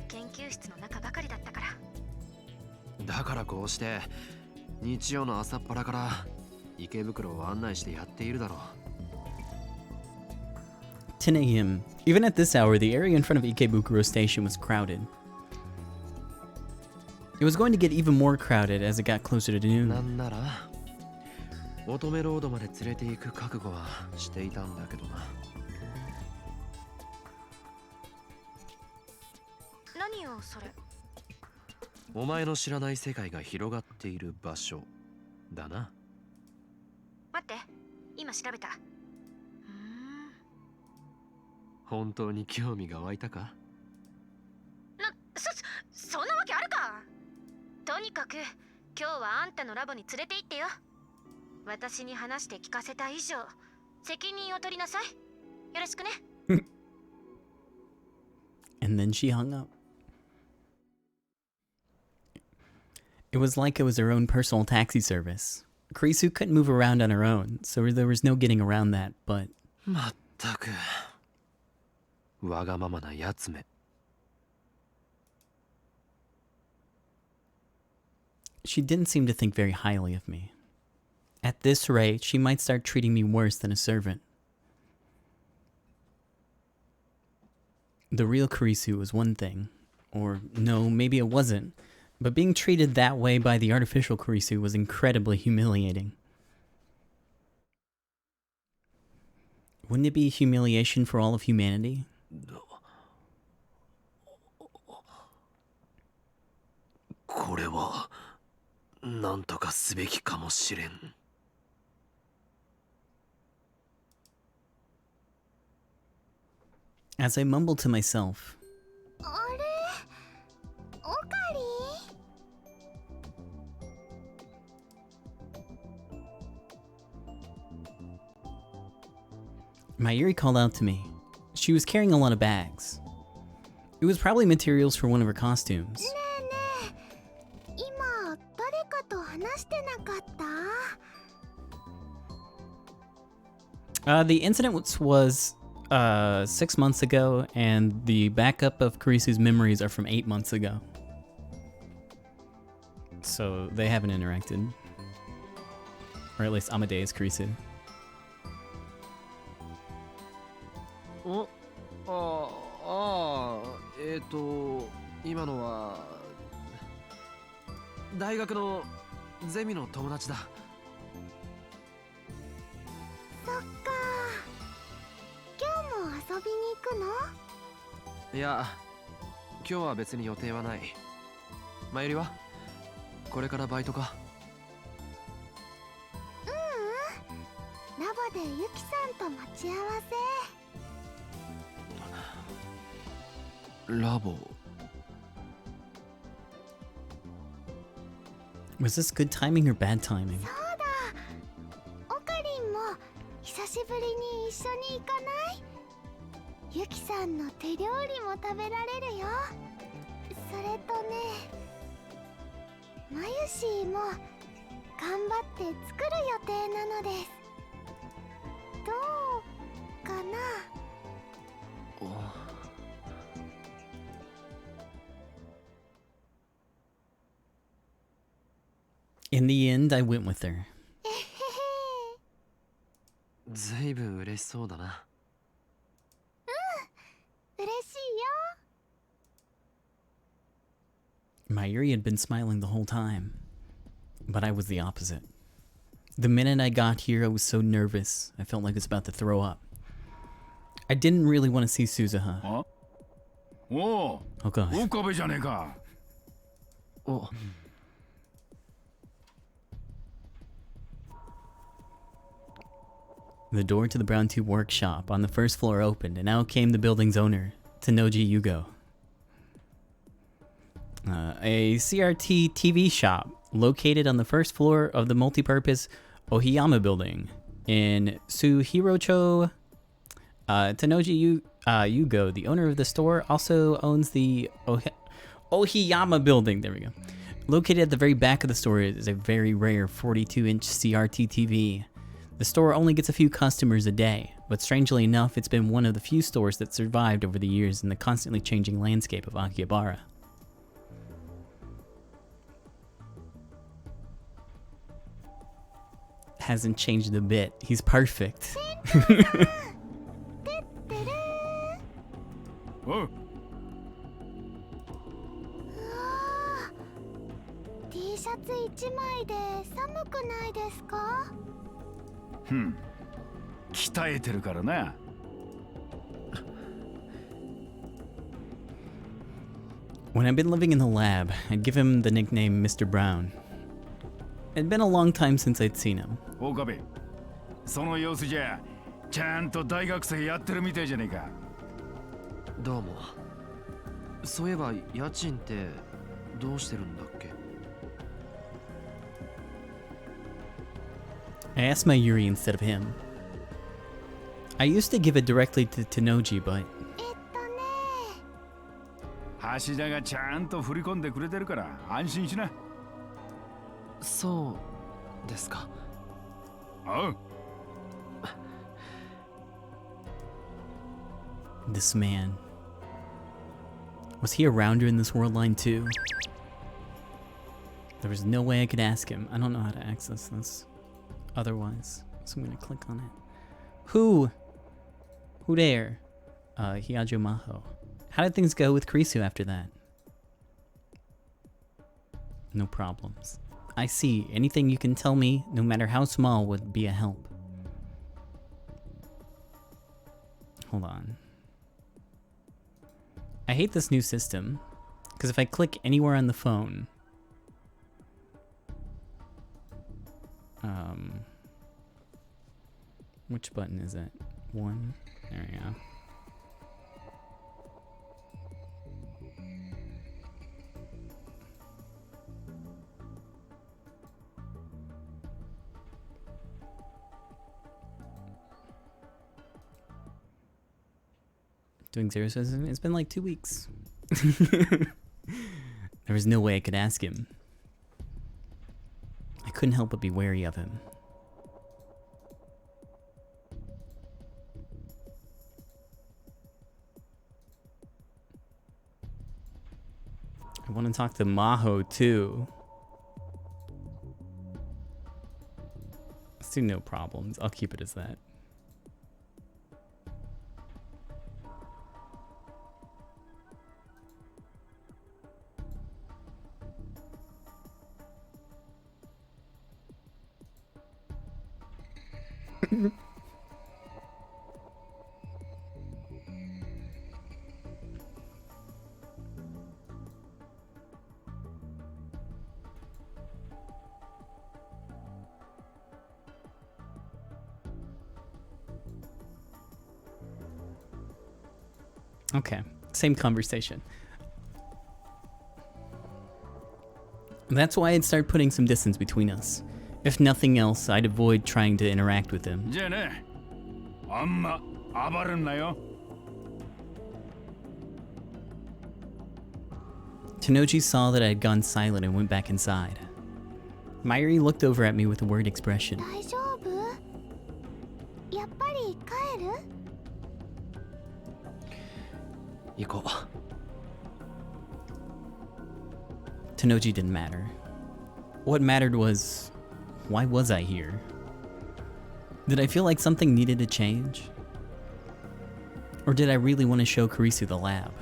研究室の中ばかりだったから。だからこうして日曜の朝っぱらから池袋を案内してやっているだろう。10 a.m. Even at this hour, the area in front of Ikebukuro Station was crowded. It was going to get even more crowded as it got closer to な noon. んなら乙女ロードまで連れて行く覚悟はしていたんだけどな。何よそれ？お前の知らない世界が広がっている場所だな。待って、今調べた。本当に興味が湧いたか？そんなわけあるか。とにかく今日はあんたのラボに連れて行ってよ。私に話して聞かせた以上、責任を取りなさい。よろしくね。And then she hung up. It was like it was her own personal taxi service. Kurisu couldn't move around on her own, so there was no getting around that, but... まったくわがままなやつめ。She didn't seem to think very highly of me. At this rate, she might start treating me worse than a servant. The real Kurisu was one thing. Or, no, maybe it wasn't. But being treated that way by the artificial Kurisu was incredibly humiliating. Wouldn't it be humiliation for all of humanity? これはなんとかすべきかもしれん。As I mumbled to myself, あれ、オカリ Mayuri called out to me. She was carrying a lot of bags. It was probably materials for one of her costumes. ねえねえ、今誰かと話してなかった？ The incident was 6 months ago, and the backup of Karisu's memories are from 8 months ago. So they haven't interacted. Or at least Amadeus Karisu. 今のは大学のゼミの友達だ。そっか。今日も遊びに行くの？いや、今日は別に予定はない。まゆりはこれからバイトか？ラボでユキさんと待ち合わせ。ラボ。Was this good timing or bad timing? そうだ。オカリンも久しぶりに一緒に行かない？ユキさんの手料理も食べられるよ。それとね、マユシーも頑張って作る予定なのです。どうかな？ In the end, I went with her. ずいぶん嬉しそうだな。嬉しいよ。 Mayuri had been smiling the whole time, but I was the opposite. The minute I got here, I was so nervous. I felt like I was about to throw up. I didn't really want to see Suzuha. あ、おお、 Oh god. 岡部じゃねえか。お、 The door to the Brown Tube workshop on the first floor opened, and out came the building's owner, Tanoji Yugo. A CRT TV shop located on the first floor of the multi-purpose Ohiyama building in Suhirocho. Tanoji Yugo, the owner of the store, also owns the Ohiyama building. There we go. Located at the very back of the store is a very rare 42-inch CRT TV. The store only gets a few customers a day, but strangely enough, it's been one of the few stores that survived over the years in the constantly changing landscape of Akihabara. Hasn't changed a bit. He's perfect. おう、うわー、T シャツ1枚で寒くないですか？鍛えてるからな。When I've been living in the lab, I'd give him the nickname Mr. Brown. It'd been a long time since I'd seen him. 岡部、その様子じゃちゃんと大学生やってるみたいじゃねえか。どうも。そういえば家賃ってどうしてるんだっけ？ I asked Mayuri instead of him. I used to give it directly to Tanoji, but 橋田がちゃんと振り込んでくれてるから安心しな。そうですか。おう。 this man. Was he a rounder in this world line too? There was no way I could ask him. I don't know how to access this otherwise. So I'm gonna click on it. Who there? Hiajo Maho. How did things go with Karisu after that? No problems. I see. Anything you can tell me, no matter how small, would be a help. Hold on. I hate this new system, because if I click anywhere on the phone, which button is it? 1. There we go. Doing zero says it's been like 2 weeks. There was no way I could ask him. I couldn't help but be wary of him. I want to talk to Maho too. Let's do no problems. I'll keep it as that. Okay, same conversation. That's why I'd start putting some distance between us. If nothing else, I'd avoid trying to interact with him. Tanoji saw that I had gone silent and went back inside. Mayuri looked over at me with a worried expression. Tanoji didn't matter. What mattered was, why was I here? Did I feel like something needed to change? Or did I really want to show Kurisu the lab?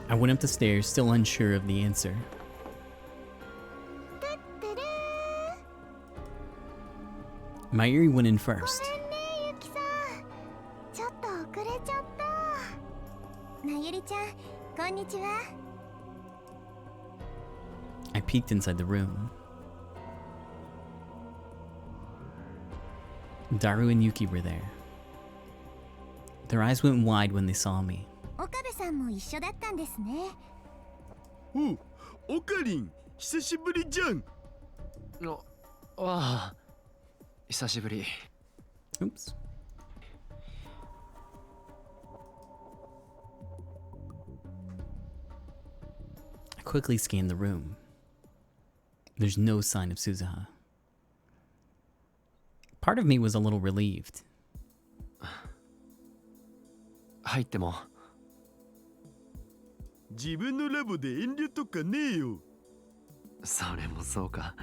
I went up the stairs, still unsure of the answer. Mayuri went in first. I peeked inside the room. Daru and Yuki were there. Their eyes went wide when they saw me. Oh, Okarin, 久しぶりじゃん。久しぶり。 Oops. I quickly scanned the room. There's no sign of Suzuha. Part of me was a little relieved. 入っても。自分のラボで遠慮とかねえよ。それもそうか。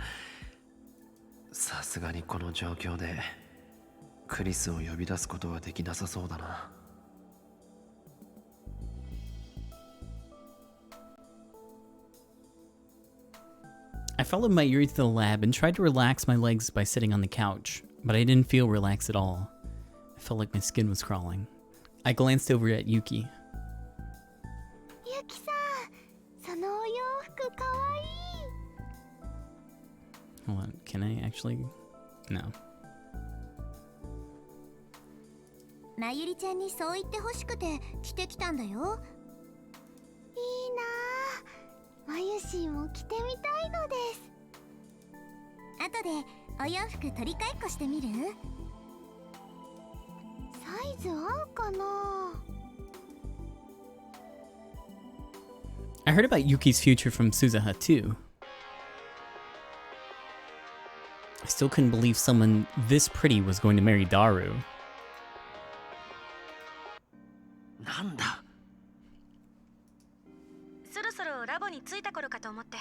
さすがにこの状況でクリスを呼び出すことはできなさそうだな。I followed Mayuri to the lab and tried to relax my legs by sitting on the couch, but I didn't feel relaxed at all. I felt like my skin was crawling. I glanced over at Yuki. Hold on, can I actually? No. まゆりちゃんにそう言ってほしくて着てきたんだよ。いいなあ。まゆしーも着てみたいのです。後でお洋服取り替えっこしてみる？サイズ合うかな？ I heard about Yuki's future from Suzuha too. I still couldn't believe someone this pretty was going to marry Daru. なんだ。そろそろラボに着いた頃かと思って。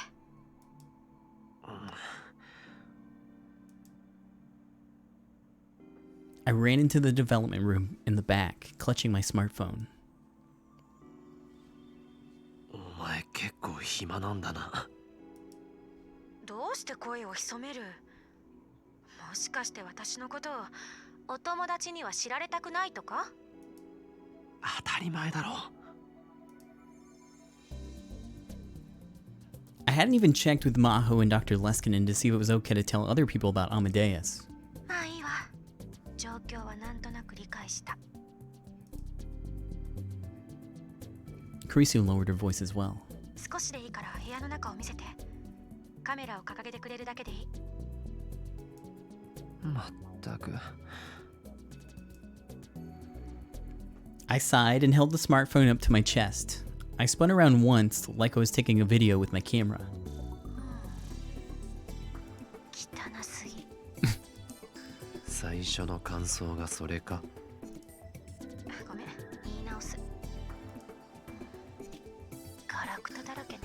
I ran into the development room in the back, clutching my smartphone. お前結構暇なんだな。どうして声を潜める？もしかして私のことをお友達には知られたくないとか？当たり前だろ。I hadn't even checked with Maho and Dr. Leskinen to see if it was okay to tell other people about Amadeus. まあいいわ。状況はなんとなく理解した。Kurisu lowered her voice as well. 少しでいいから部屋の中を見せて。カメラを掲げてくれるだけでいい。まったく。I sighed and held the smartphone up to my chest. I spun around once, like I was taking a video with my camera. 汚すぎ。最初の感想がそれか。ごめん、言い直す。ガラクタだらけね。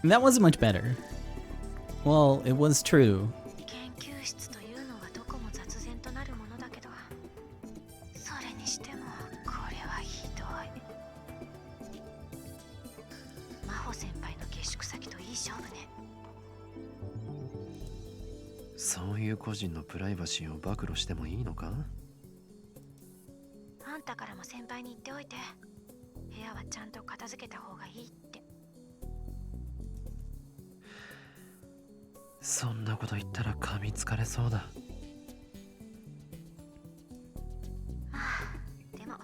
That wasn't much better. Well, it was true. 研究室というのはどこも雑然となるものだけど、それにしてもこれはひどい。真帆先輩の下宿先といい勝負ね。そういう個人のプライバシーを暴露してもいいのか？あんたからも先輩に言っておいて、部屋はちゃんと片付けた方がいいって。そんなこと言ったら噛みつかれそうだ。まあでも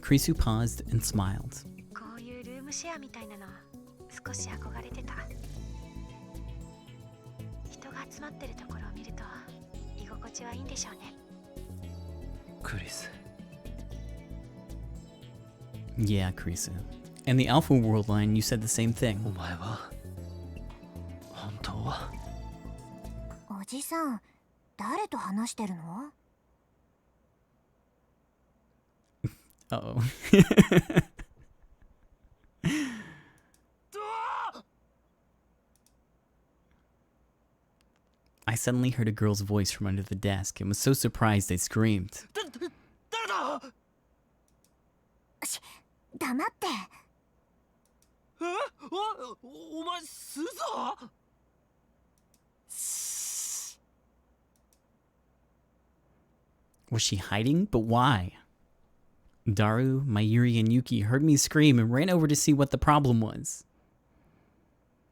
Krisu paused and smiled. こういうルームシェアみたいなの少し憧れてた。人が集まってるところを見ると居心地はいいんでしょうね。クリス。Yeah, Krisu. And the Alpha World line, you said the same お thing. 前は本当はおじさん、誰と話してるの？ Uh-oh. I suddenly heard a girl's voice from under the desk and was so surprised I screamed. 黙って。お前スザ？ Was she hiding? But why? Daru, Mayuri, and Yuki heard me scream and ran over to see what the problem was.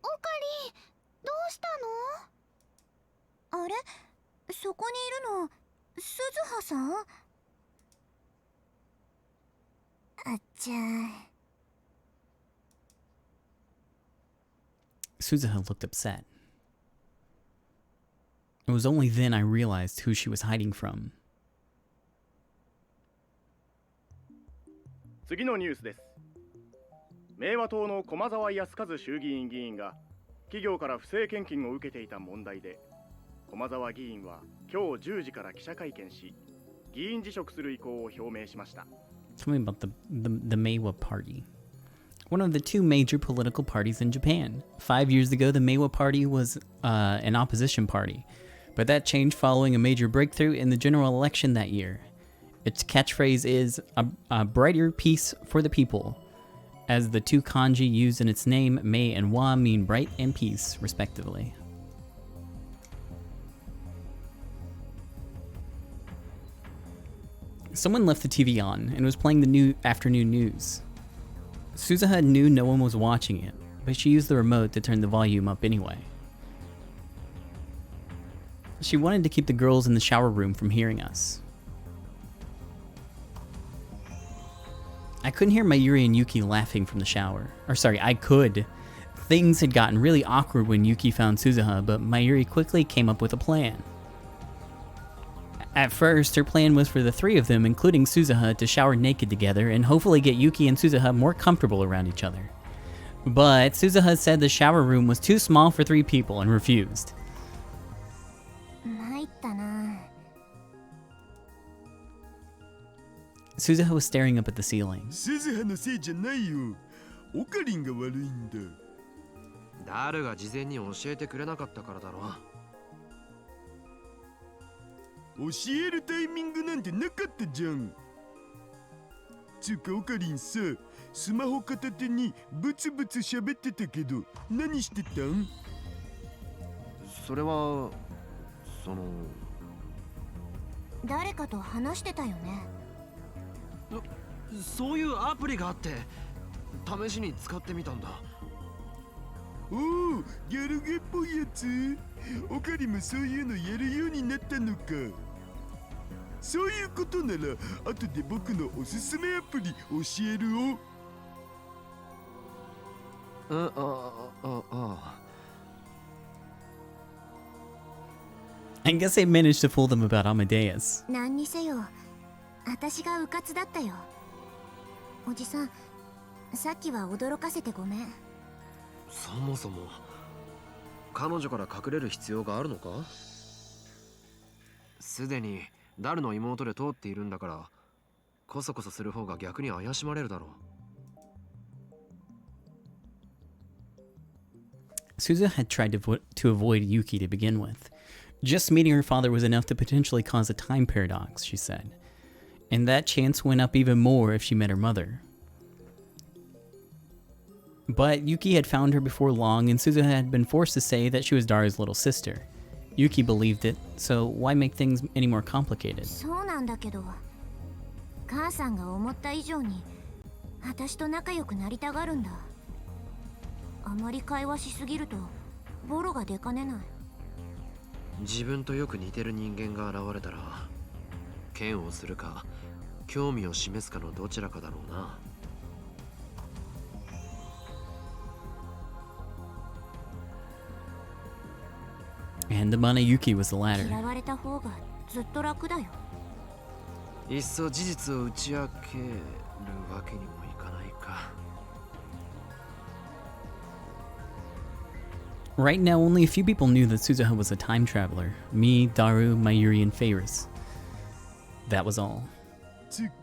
おかり、どうしたの？あれ、そこにいるの、鈴葉さん？あっちゃー。Suzuha looked upset. It was only then I realized who she was hiding from. 次のニュースです。明和党の駒沢康和衆議院議員が企業から不正献金を受けていた問題で、駒沢議員は今日10時から記者会見し、議員辞職する意向を表明しました。Tell me about the Meiwa Party. One of the two major political parties in Japan. 5 years ago, the Meiwa Party was an opposition party, but that changed following a major breakthrough in the general election that year. Its catchphrase is a brighter peace for the people, as the two kanji used in its name, Mei and Wa, mean bright and peace, respectively. Someone left the TV on and was playing the new afternoon news. Suzuha knew no one was watching it, but she used the remote to turn the volume up anyway. She wanted to keep the girls in the shower room from hearing us. I couldn't hear Mayuri and Yuki laughing from the shower. Or sorry, I could. Things had gotten really awkward when Yuki found Suzuha, but Mayuri quickly came up with a plan. At first, her plan was for the three of them, including Suzuha, to shower naked together and hopefully get Yuki and Suzuha more comfortable around each other. But Suzuha said the shower room was too small for 3 people and refused. 参ったな。 Suzuha was staring up at the ceiling. 鈴葉のせいじゃないよ。オカリンが悪いんだ。ダルが事前に教えてくれなかったからだろ。教えるタイミングなんてなかったじゃん。つうかオカリンさ、スマホ片手にブツブツ喋ってたけど、何してたん？それはその誰かと話してたよね。そういうアプリがあって試しに使ってみたんだ。おお、ギャルゲっぽいやつ。オカリンもそういうのやるようになったのか。そういうことなら後で僕のおすすめアプリ教える I guess they managed to fool them about Amadeus. 何にせよ私が迂闊だったよ。おじさん、さっきは驚かせてごめん。そもそも彼女から隠れる必要があるのか？すでにダルの妹で通っているんだから、こそこそする方が逆に怪しまれるだろう。Suzu had tried to avoid Yuki to begin with. Just meeting her father was enough to potentially cause a time paradox, she said. And that chance went up even more if she met her mother. But Yuki had found her before long, and Suzu had been forced to say that she was Daru's little sister. Yuki believed it, so why make things any more complicated? そうなんだけど、母さんが思った以上に私と仲良くなりたがるんだ。あまり会話しすぎるとボロが出かねない。自分とよく似てる人間が現れたら嫌悪するか興味を示すかのどちらかだろうな。And Amane Yuki was the latter. 嫌われた方がずっと楽だよ。いっそ事実を打ち明けるわけにもいかないか。Right now, only a few people knew that Suzuha was a time traveler. Me, Daru, Mayuri, and Faris. That was all. つうか、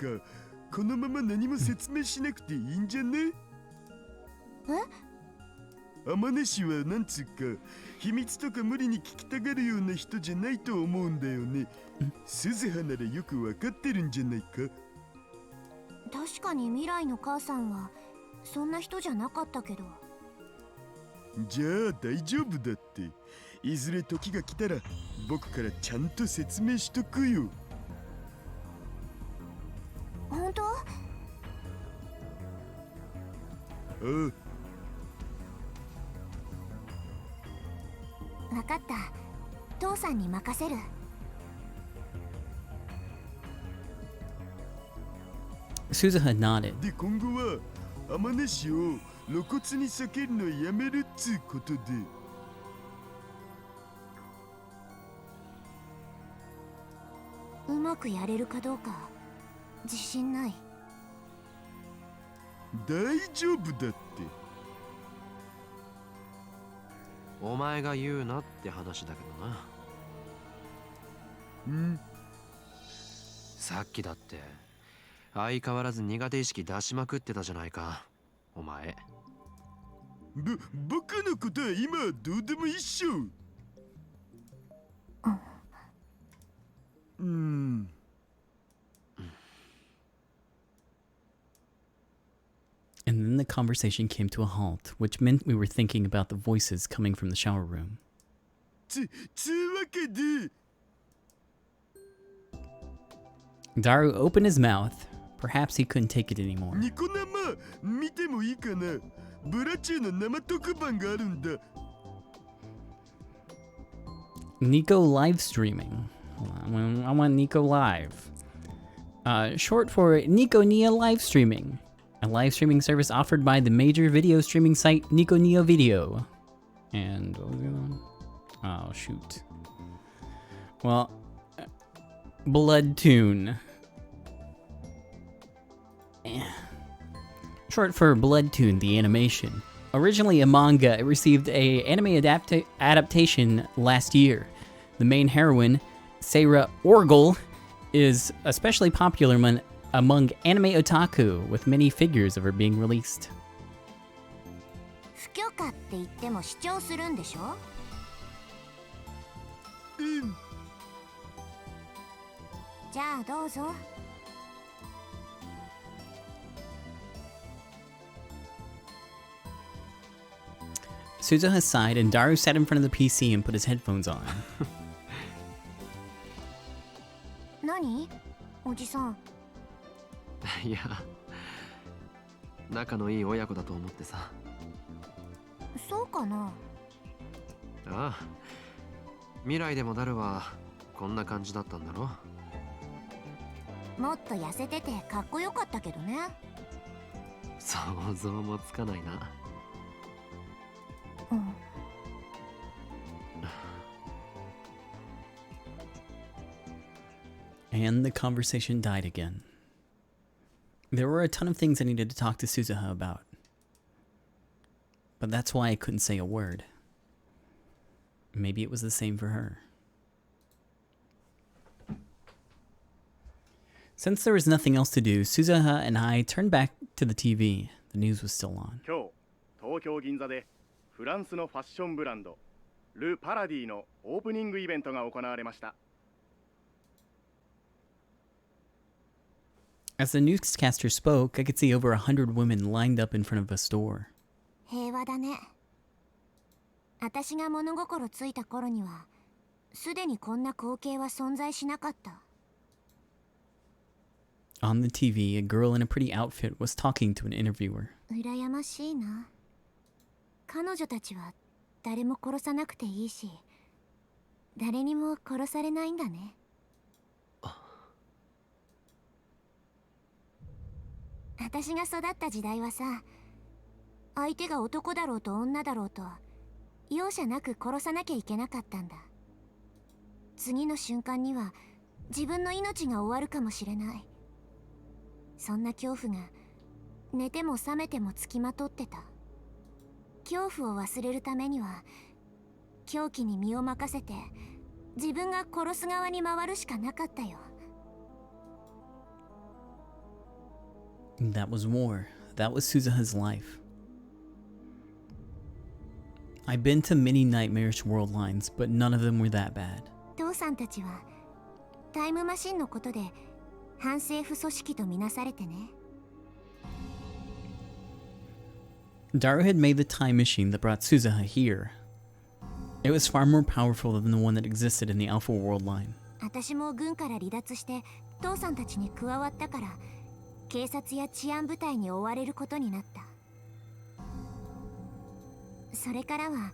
このまま何も説明しなくていいんじゃね？え？天音氏はなんつうか、秘密とか無理に聞きたがるような人じゃないと思うんだよね。鈴葉ならよくわかってるんじゃないか？確かに未来の母さんはそんな人じゃなかったけど。じゃあ大丈夫だって。いずれ時が来たら僕からちゃんと説明しとくよ。本当？ああ。分かった。父さんに任せる。Suzuha nodded. で今後は天音氏を露骨に避けるのやめるっつうことで。うまくやれるかどうか自信ない。大丈夫だって。お前が言うなって話だけどな。さっきだって相変わらず苦手意識出しまくってたじゃないか、お前。僕のことは今はどうでもいいっしょ。And then the conversation came to a halt, which meant we were thinking about the voices coming from the shower room. つうわけで。Daru opened his mouth. Perhaps he couldn't take it anymore. ニコ生見てもいいかな？ブラチューの生特番があるんだ。Nico live streaming. I want Nico live. Short for Nico Nia live streaming. A live streaming service offered by the major video streaming site Nico Neo Video. And what was the other one? Oh, shoot. Well, Blood Tune. Short for Blood Tune, the animation. Originally a manga, it received an anime adaptation last year. The main heroine, Seira Orgel, is especially popular among anime otaku, with many figures of her being released. 不許可って言っても主張するんでしょ？じゃあどうぞ。Suzuha sighed, and Daru sat in front of the PC and put his headphones on. 何？おじさん。いや、仲のいい親子だと思ってさ。そうかな？ああ、未来でもダルはこんな感じだったんだろ？もっと痩せててかっこよかったけどね。想像もつかないな。And the conversation died again. There were a ton of things I needed to talk to Suzuha about. But that's why I couldn't say a word. Maybe it was the same for her. Since there was nothing else to do, Suzuha and I turned back to the TV. The news was still on. 今日東京銀座でフランスのファッションブランドル・パラディのオープニングイベントが行われました。 As the newscaster spoke, I could see over 100 women lined up in front of a store. 平和だね。私が物心ついた頃にはすでにこんな光景は存在しなかった。 On the TV, a girl in a pretty outfit was talking to an interviewer. 羨ましいな。彼女たちは誰も殺さなくていいし、誰にも殺されないんだね。私が育った時代はさ、相手が男だろうと女だろうと容赦なく殺さなきゃいけなかったんだ。次の瞬間には自分の命が終わるかもしれない。そんな恐怖が寝ても覚めてもつきまとってた。恐怖を忘れるためには狂気に身を任せて自分が殺す側に回るしかなかったよ。 That was war. That was Suzuha's life. I've been to many nightmarish world lines, but none of them were that bad. 父さんたちはタイムマシンのことで反政府組織とみなされてね。 Daru had made the time machine that brought Suzuha here. It was far more powerful than the one that existed in the Alpha World line. 私も軍から離脱して父さんたちに加わったから警察や治安部隊に追われることになった。それからは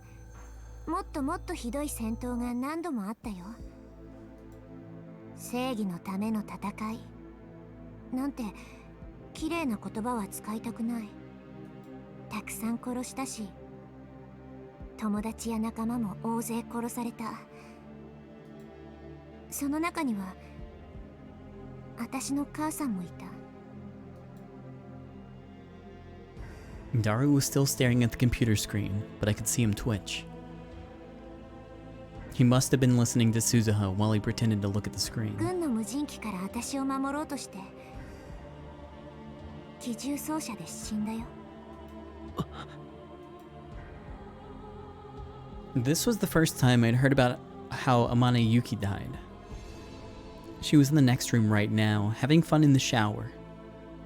もっともっとひどい戦闘が何度もあったよ。正義のための戦いなんて綺麗な言葉は使いたくない。たくさん殺したし、友達や仲間も大勢殺された。その中には私の母さんもいた。 Daru was still staring at the computer screen, but I could see him twitch. He must have been listening to Suzuha while he pretended to look at the screen. 軍の無人機から私を守ろうとして機銃掃射で死んだよ。 This was the first time I'd heard about how Amane Yuki died. She was in the next room right now, having fun in the shower.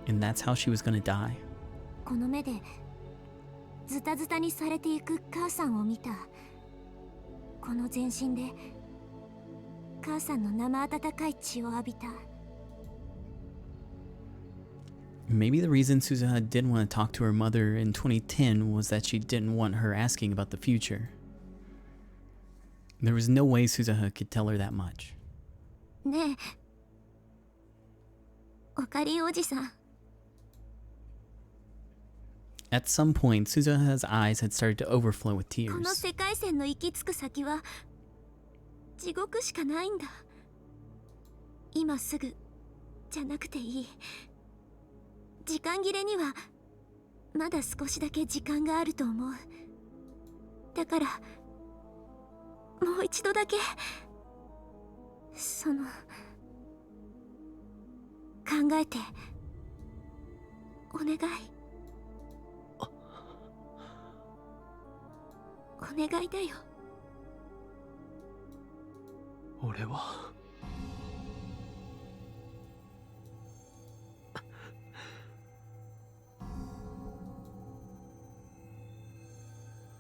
And that's how she was gonna die. この目でズタズタにされていく母さんを見た。この全身で母さんの生温かい血を浴びた。 Maybe the reason Suzuha didn't want to talk to her mother in 2010 was that she didn't want her asking about the future. There was no way Suzuha could tell her that much. ねえ、おかりおじさん。 At some point, Suzuha's eyes had started to overflow with この tears. 世界線の行き着く先は地獄しかないんだ。今すぐじゃなくていい。時間切れにはまだ少しだけ時間があると思う。だからもう一度だけその考えてお願い。お願いだよ。俺は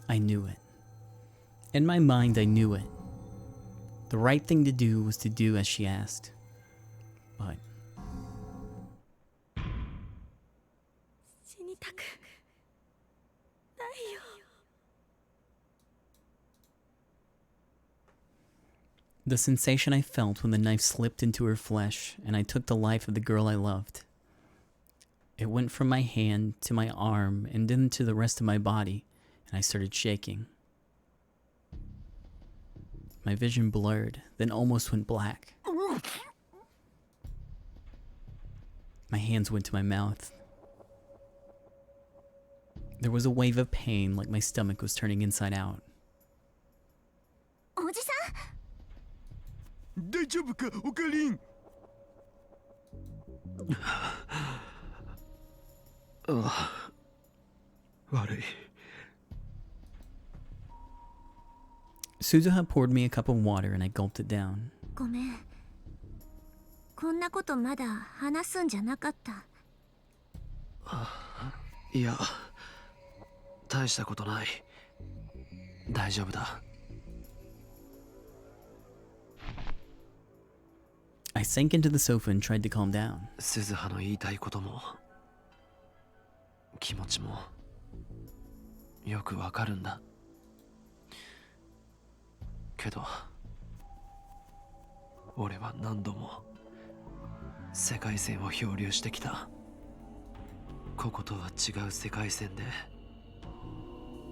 I knew it. In my mind, I knew it. The right thing to do was to do as she asked. But 死にたくないよ。 the sensation I felt when the knife slipped into her flesh and I took the life of the girl I loved. It went from my hand to my arm and then to the rest of my body, and I started shaking. My vision blurred, then almost went black. My hands went to my mouth. There was a wave of pain, like my stomach was turning inside out. おじさん、大丈夫か、オカリン。悪い。 Suzuha poured me a cup of water and I gulped it down. ごめん。こんなことまだ話すんじゃなかった。いや、大したことない。大丈夫だ。I sank into the sofa and tried to calm down. 鈴葉の言いたいことも気持ちもよくわかるんだ。けど俺は何度も世界線を漂流してきた。こことは違う世界線で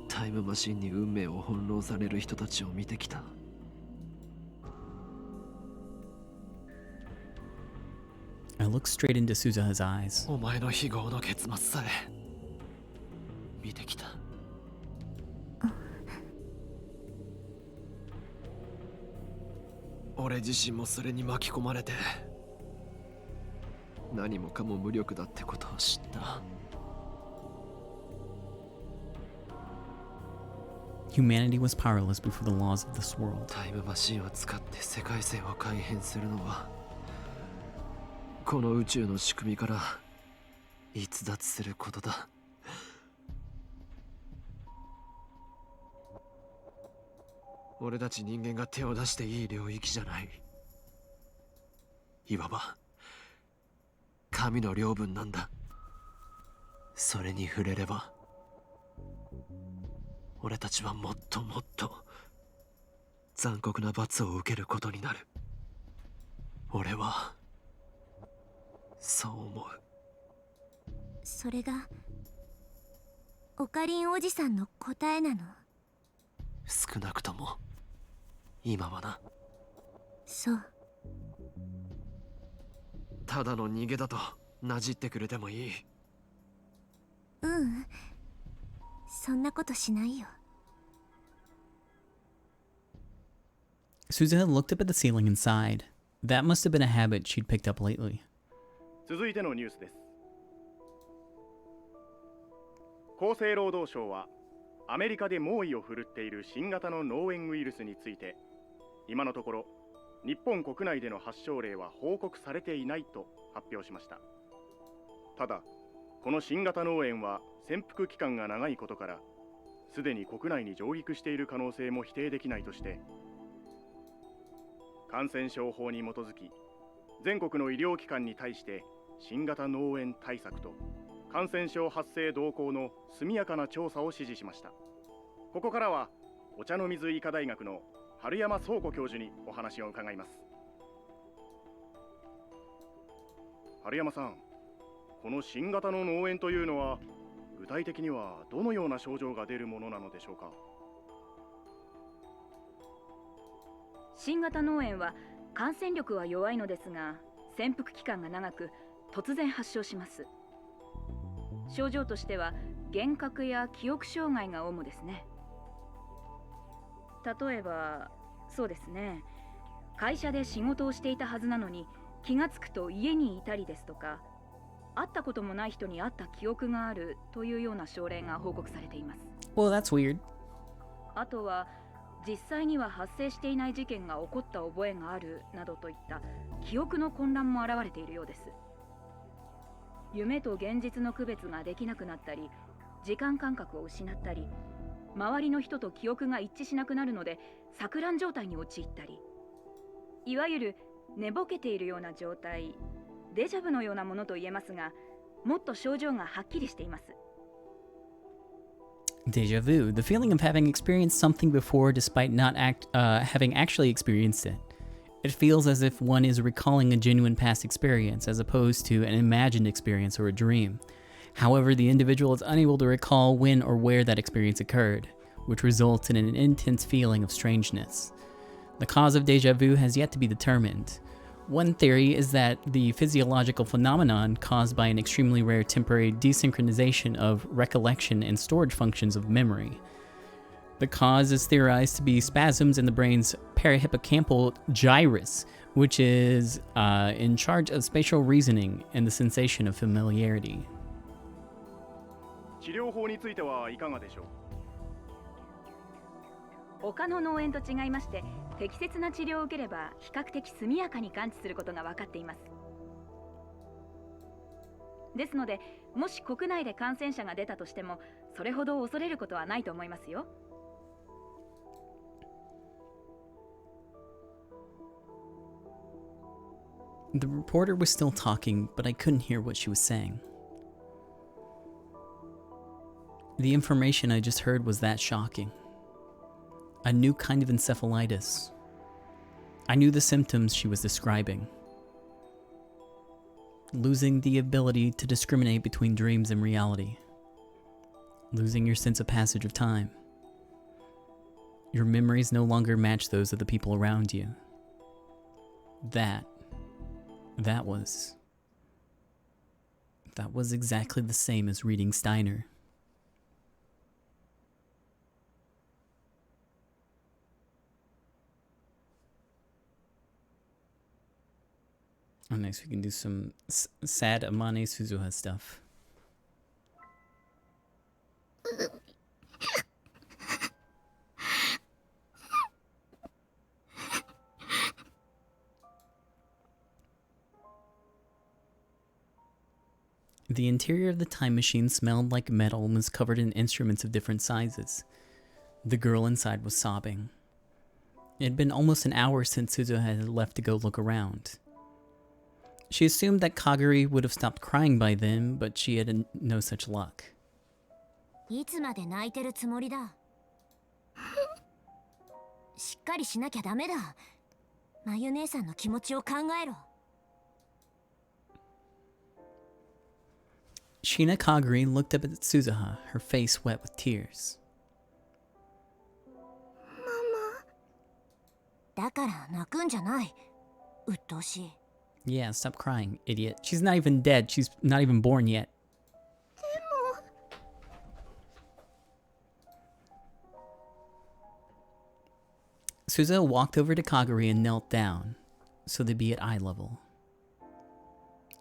タイムマシンに運命を翻弄される人たちを見てきた。I looked straight into Suzuha's eyes. お前の非業の結末さえ見てきた。俺自身もそれに巻き込まれて何もかも無力だってことを知った。Humanity was powerless before the laws of this world. タイムマシンを使って世界線を改変するのはこの宇宙の仕組みから逸脱することだ。俺たち人間が手を出していい領域じゃない。いわば神の領分なんだ。それに触れれば俺たちはもっともっと残酷な罰を受けることになる。俺はそう思う。それがオカリンおじさんの答えなの？少なくとも今はな。そう。ただの逃げだとなじってくれてもいい。うん、そんなことしないよ。Suzuha looked up at the ceiling and sighed. That must have been a habit she'd picked up lately. 続いてのニュースです。厚生労働省はアメリカで猛威を振るっている新型の脳炎ウイルスについて、今のところ日本国内での発症例は報告されていないと発表しました。ただこの新型脳炎は潜伏期間が長いことから、すでに国内に上陸している可能性も否定できないとして、感染症法に基づき全国の医療機関に対して新型脳炎対策と感染症発生動向の速やかな調査を指示しました。ここからはお茶の水医科大学の春山壮子教授にお話を伺います。春山さん、この新型の脳炎というのは具体的にはどのような症状が出るものなのでしょうか？新型脳炎は感染力は弱いのですが、潜伏期間が長く突然発症します。症状としては幻覚や記憶障害が主ですね。例えばそうですね、会社で仕事をしていたはずなのに気がつくと家にいたりですとか、会ったこともない人に会った記憶があるというような症例が報告されています。Well, that's weird. あとは実際には発生していない事件が起こった覚えがあるなどといった記憶の混乱も現れているようです。夢と現実の区別ができなくなったり、時間感覚を失ったり、周りの人と記憶が一致しなくなるので錯乱状態に陥ったり、いわゆる寝ぼけているような状態、デジャブのようなものと言えますが、もっと症状がはっきりしています。Deja vu, the feeling of having experienced something before despite not having actually experienced it. It feels as if one is recalling a genuine past experience as opposed to an imagined experience or a dream. However, the individual is unable to recall when or where that experience occurred, which results in an intense feeling of strangeness. The cause of deja vu has yet to be determined. One theory is that the physiological phenomenon caused by an extremely rare temporary desynchronization of recollection and storage functions of memory. The cause is theorized to be spasms in the brain's parahippocampal gyrus, which is in charge of spatial reasoning and the sensation of familiarity. 治療法についてはいかがでしょう。他の脳炎と違いまして、適切な治療を受ければ比較的速やかに完治することが分かっています。ですので、もし国内で感染者が出たとしても、それほど恐れることはないと思いますよ。The reporter was still talking, but I couldn't hear what she was saying. The information I just heard was that shocking. A new kind of encephalitis. I knew the symptoms she was describing. Losing the ability to discriminate between dreams and reality. Losing your sense of passage of time. Your memories no longer match those of the people around you. That was exactly the same as reading Steiner. Oh, nice. We can do some sad Amane Suzuha stuff. The interior of the time machine smelled like metal and was covered in instruments of different sizes. The girl inside was sobbing. It had been almost an hour since Suzuha had left to go look around. She assumed that Kaguri would have stopped crying by then, but she had no such luck. いつまで泣いてるつもりだ。しっかりしなきゃダメだ。まゆ姉さんの気持ちを考えろ。Shina Kaguri looked up at Suzuha, her face wet with tears. だから泣くんじゃない。鬱陶しい。Yeah, stop crying, idiot. She's not even dead. She's not even born yet. Suzuha walked over to Kaguri and knelt down, so they'd be at eye level.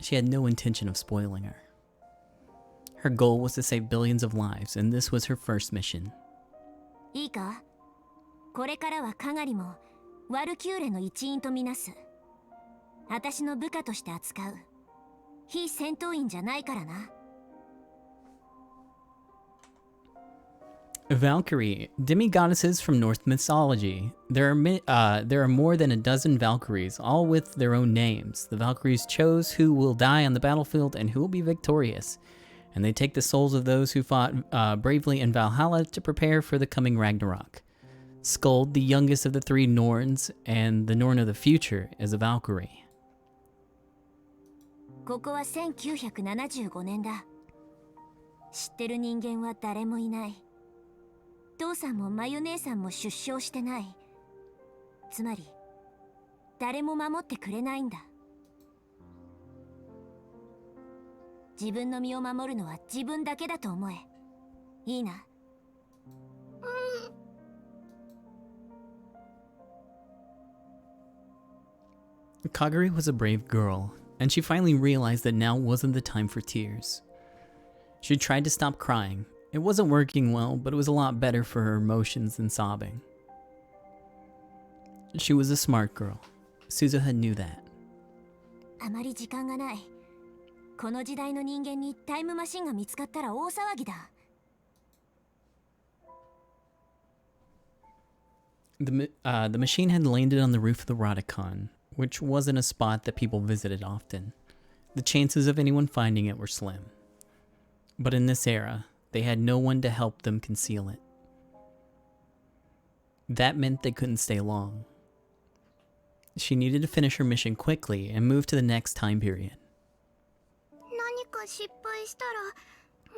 She had no intention of spoiling her. Her goal was to save billions of lives, and this was her first mission. いいか、これからはカガリもワルキューレの一員とみなす。私の部下として扱う。非戦闘員じゃないからな。Valkyrie, demigoddesses from Norse mythology. There are more than a dozen Valkyries, all with their own names. The Valkyries chose who will die on the battlefield and who will be victorious, and they take the souls of those who fought bravely in Valhalla to prepare for the coming Ragnarok. Skuld, the youngest of the three Norns, and the Norn of the future, is a Valkyrie. ここは1975年だ。知ってる人間は誰もいない。父さんもマユ姉さんも出生してない。つまり誰も守ってくれないんだ。自分の身を守るのは自分だけだと思え。いいな。Kaguri was a brave girl, and she finally realized that now wasn't the time for tears. She tried to stop crying. It wasn't working well, but it was a lot better for her emotions than sobbing. She was a smart girl. Suzuha knew that. あまり時間がない。この時代の人間にタイムマシンが見つかったら大騒ぎだ。The machine had landed on the roof of the Radicon, which wasn't a spot that people visited often. The chances of anyone finding it were slim. But in this era, they had no one to help them conceal it. That meant they couldn't stay long. She needed to finish her mission quickly and move to the next time period. 何か失敗したら、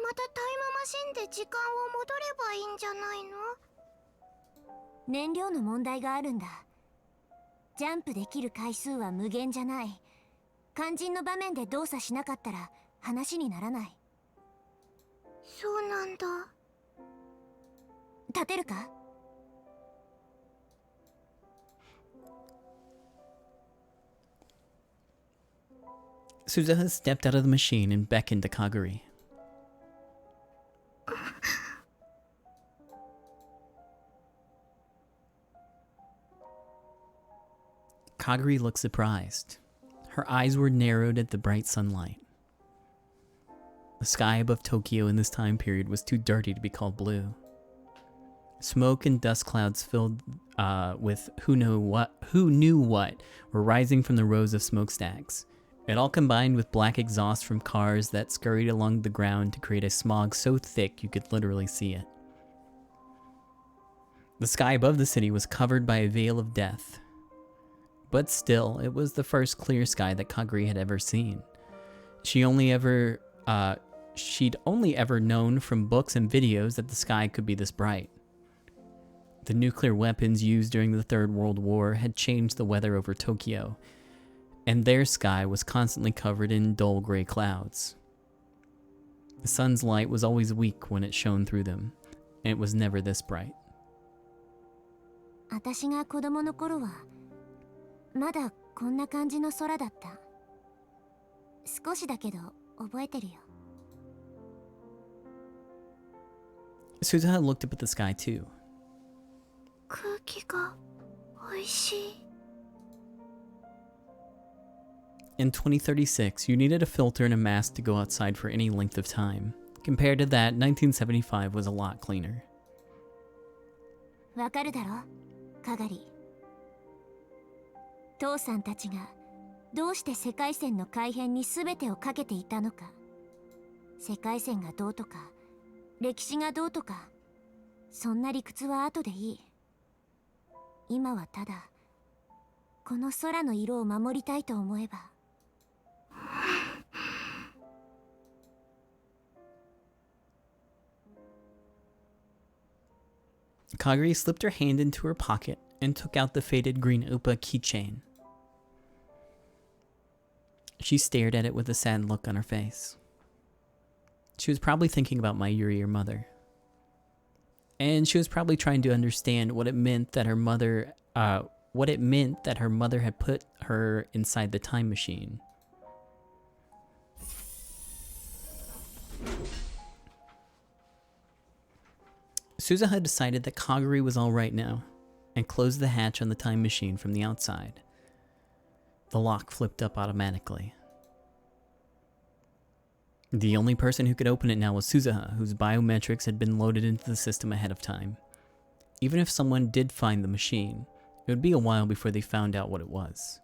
またタイムマシンで時間を戻ればいいんじゃないの？燃料の問題があるんだ。ジャンプできる回数は無限じゃない。肝心の場面で動作しなかったら話にならない。そうなんだ。立てるか？ Suzuha stepped out of the machine and beckoned to Kaguri. Kaguri looked surprised. Her eyes were narrowed at the bright sunlight. The sky above Tokyo in this time period was too dirty to be called blue. Smoke and dust clouds filled with who knew what were rising from the rows of smokestacks. It all combined with black exhaust from cars that scurried along the ground to create a smog so thick you could literally see it. The sky above the city was covered by a veil of death. But still, it was the first clear sky that Kaguri had ever seen. She'd only ever known from books and videos that the sky could be this bright. The nuclear weapons used during the Third World War had changed the weather over Tokyo, and their sky was constantly covered in dull gray clouds. The sun's light was always weak when it shone through them, and it was never this bright. 私が子供の頃はまだこんな感じの空だった。少しだけど覚えてるよ。Suzuha looked up at the sky too. 空気が美味しい。In 2036, you needed a filter and a mask to go outside for any length of time. Compared to that, 1975 was a lot cleaner. わかるだろ、かがり。父さんたちがどうして世界線の改変に全てをかけていたのか。世界線がどうとか、歴史がどうとか、そんな理屈は後でいい。今はただこの空の色を守りたいと思えば。Kaguri slipped her hand into her pocket and took out the faded green Oppa keychain. She stared at it with a sad look on her face. She was probably thinking about Mayuri, her mother. And she was probably trying to understand what it meant that her mother had put her inside the time machine. Suzuha decided that Kaguri was all right now and closed the hatch on the time machine from the outside. The lock flipped up automatically. The only person who could open it now was Suzuha, whose biometrics had been loaded into the system ahead of time. Even if someone did find the machine, it would be a while before they found out what it was.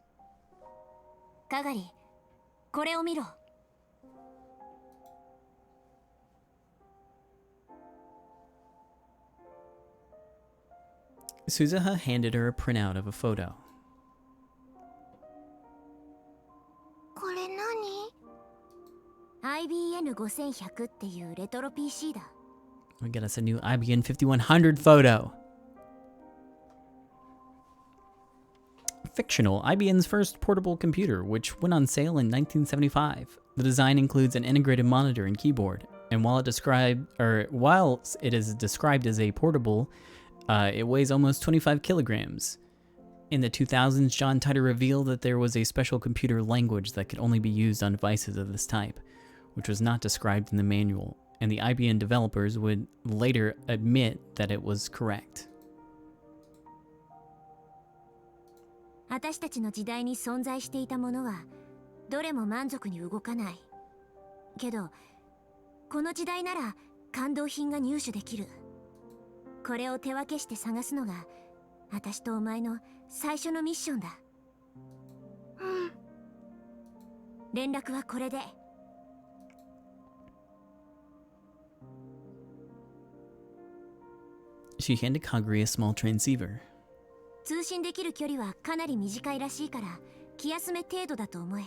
かがり、これを見ろ。Suzuha handed her a printout of a photo. これ何？ IBN5100 っていうレトロ PC だ。We got us a new IBN 5100 photo. Fictional, IBM's first portable computer, which went on sale in 1975. The design includes an integrated monitor and keyboard, and while it is described as a portable, it weighs almost 25 kilograms. In the 2000s, John Titor revealed that there was a special computer language that could only be used on devices of this type, which was not described in the manual, and the IBM developers would later admit that it was correct. 私たちの時代に存在していたものはどれも満足に動かない。けどこの時代なら感動品が入手できる。これを手分けして探すのが私とお前の最初のミッションだ。うん。連絡はこれで。She handed Kaguri a small transceiver. 通信できる距離はかなり短いらしいから気休め程度だと思え。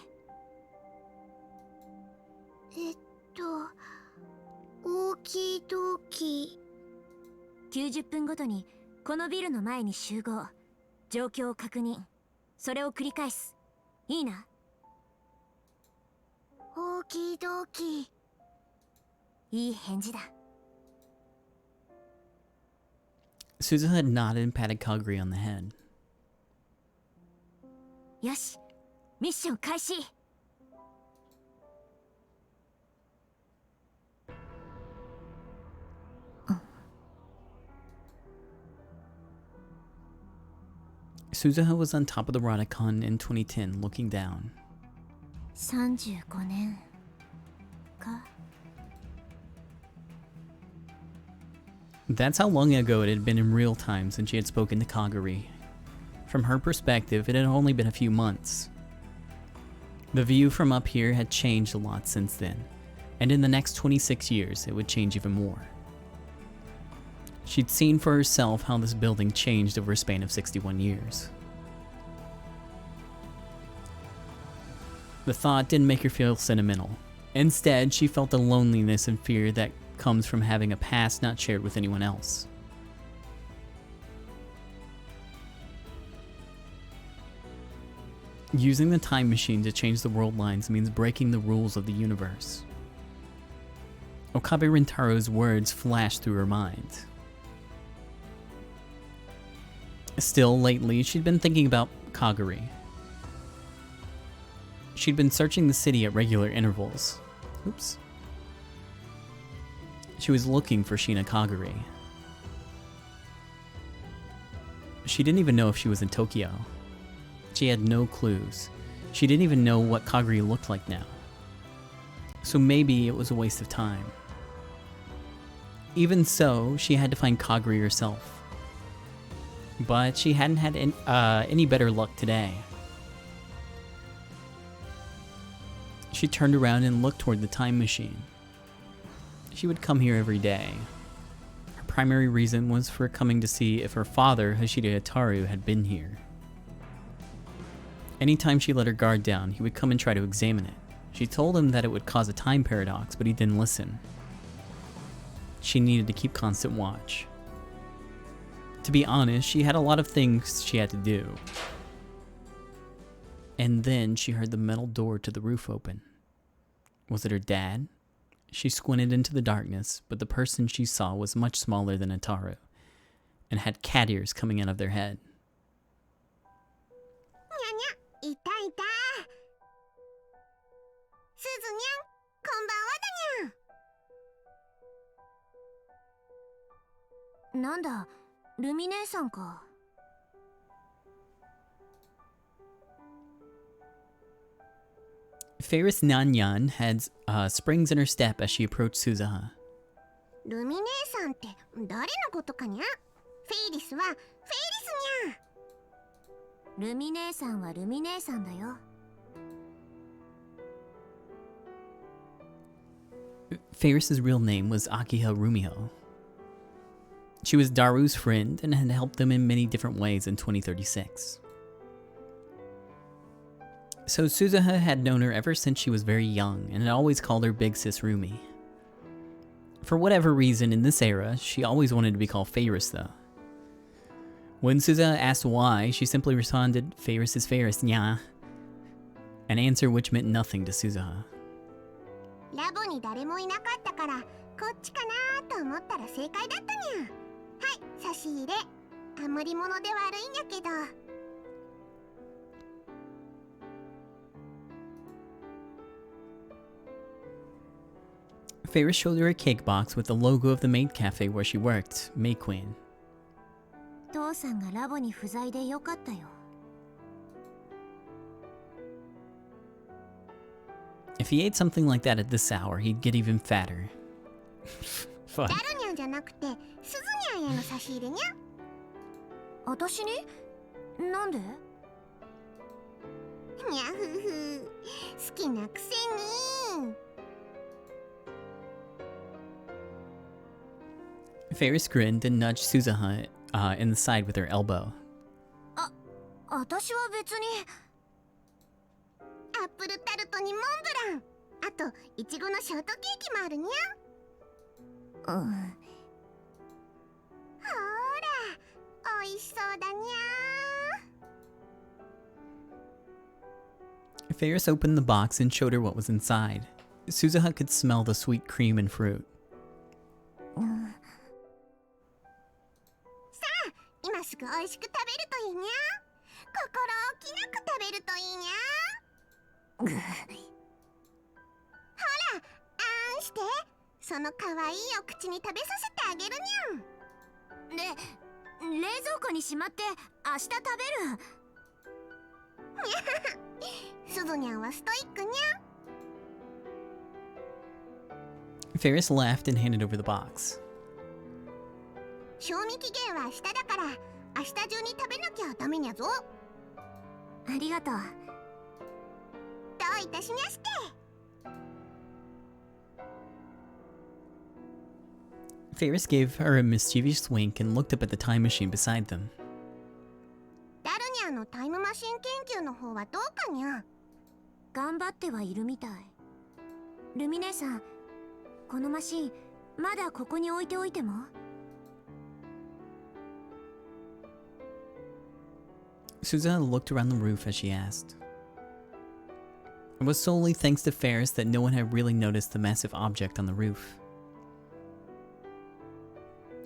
オーキードーキー。90分ごとにこのビルの前に集合。状況を確認。それを繰り返す。いいな。オーキードーキー。いい返事だ。 Suzuha had nodded and patted Kaguri on the head. よし、ミッション開始。Suzuha was on top of the Radicon in 2010, looking down. 35年か。 That's how long ago it had been in real time since she had spoken to Kaguri. From her perspective, it had only been a few months. The view from up here had changed a lot since then, and in the next 26 years, it would change even more. She'd seen for herself how this building changed over a span of 61 years. The thought didn't make her feel sentimental. Instead, she felt the loneliness and fear that comes from having a past not shared with anyone else. Using the time machine to change the world lines means breaking the rules of the universe. Okabe Rintaro's words flashed through her mind. Still, lately, she'd been thinking about Kaguri. She'd been searching the city at regular intervals. Oops. She was looking for Shina Kaguri. She didn't even know if she was in Tokyo. She had no clues. She didn't even know what Kaguri looked like now. So maybe it was a waste of time. Even so, she had to find Kaguri herself. But she hadn't had any better luck today. She turned around and looked toward the time machine. She would come here every day. Her primary reason was for coming to see if her father, Hashida Ataru, had been here. Anytime she let her guard down, he would come and try to examine it. She told him that it would cause a time paradox, but he didn't listen. She needed to keep constant watch. To be honest, she had a lot of things she had to do. And then she heard the metal door to the roof open. Was it her dad? She squinted into the darkness, but the person she saw was much smaller than Ataru, and had cat ears coming out of their head. いたいた。すずにゃん、こんばんはだにゃん。なんだ、ルミ姉さんか。Ferris Nanyan had springs in her step as she approached Suzuha. ルミ姉さんって誰のことかにゃ？フェイリスはフェイリスにゃ。ルミ姉さんはルミ姉さんだよ。Ferris's real name was Akiha Rumio. She was Daru's friend and had helped them in many different ways in 2036. So Suzuha had known her ever since she was very young and had always called her Big Sis Rumi. For whatever reason in this era, she always wanted to be called Ferris though. When Suzuha asked why, she simply responded, Ferris is Ferris, nya. An answer which meant nothing to Suzuha. ラボに誰もいなかったからこっちかなと思ったら正解だったにゃ。はい、差し入れ。余り物で悪いんやけど。Ferris showed her a cake box with the logo of the maid cafe where she worked, May Queen. 父さんがラボに不在でよかったよ。If he ate something like that at this hour, he'd get even fatter. Fun. ダルニャンじゃなくてスズニャンへの差し入れにゃ。私に？なんで？にゃふふ。好きなくせに。Ferris grinned and nudged Suzuha in the side with her elbow. 私は別に。アップルタルトにモンブラン。あとイチゴのショートケーキもあるにゃ。うん。ほーら、おいしそうだにゃ。Ferris opened the box and showed her what was inside. Suzuha could smell the sweet cream and fruit. さあ、今すぐ美味しく食べるといいにゃ。心置きなく食べるといいにゃ。ほら、あんして。その可愛いお口に食べさせてあげるにゃ。冷蔵庫にしまって明日食べる。すずにゃんはストイックにゃ。 Ferris laughed and handed over the box. 賞味期限は明日だから明日中に食べなきゃダメにゃぞ。ありがとう。どういたしまして。Ferris gave her a mischievous wink and looked up at the time machine beside them. ダルニャンのタイムマシン研究の方はどうかにゃ。頑張ってはいるみたい。ルミ姉さん、このマシンまだここに置いておいても。Suzuha looked around the roof as she asked. It was solely thanks to Ferris that no one had really noticed the massive object on the roof.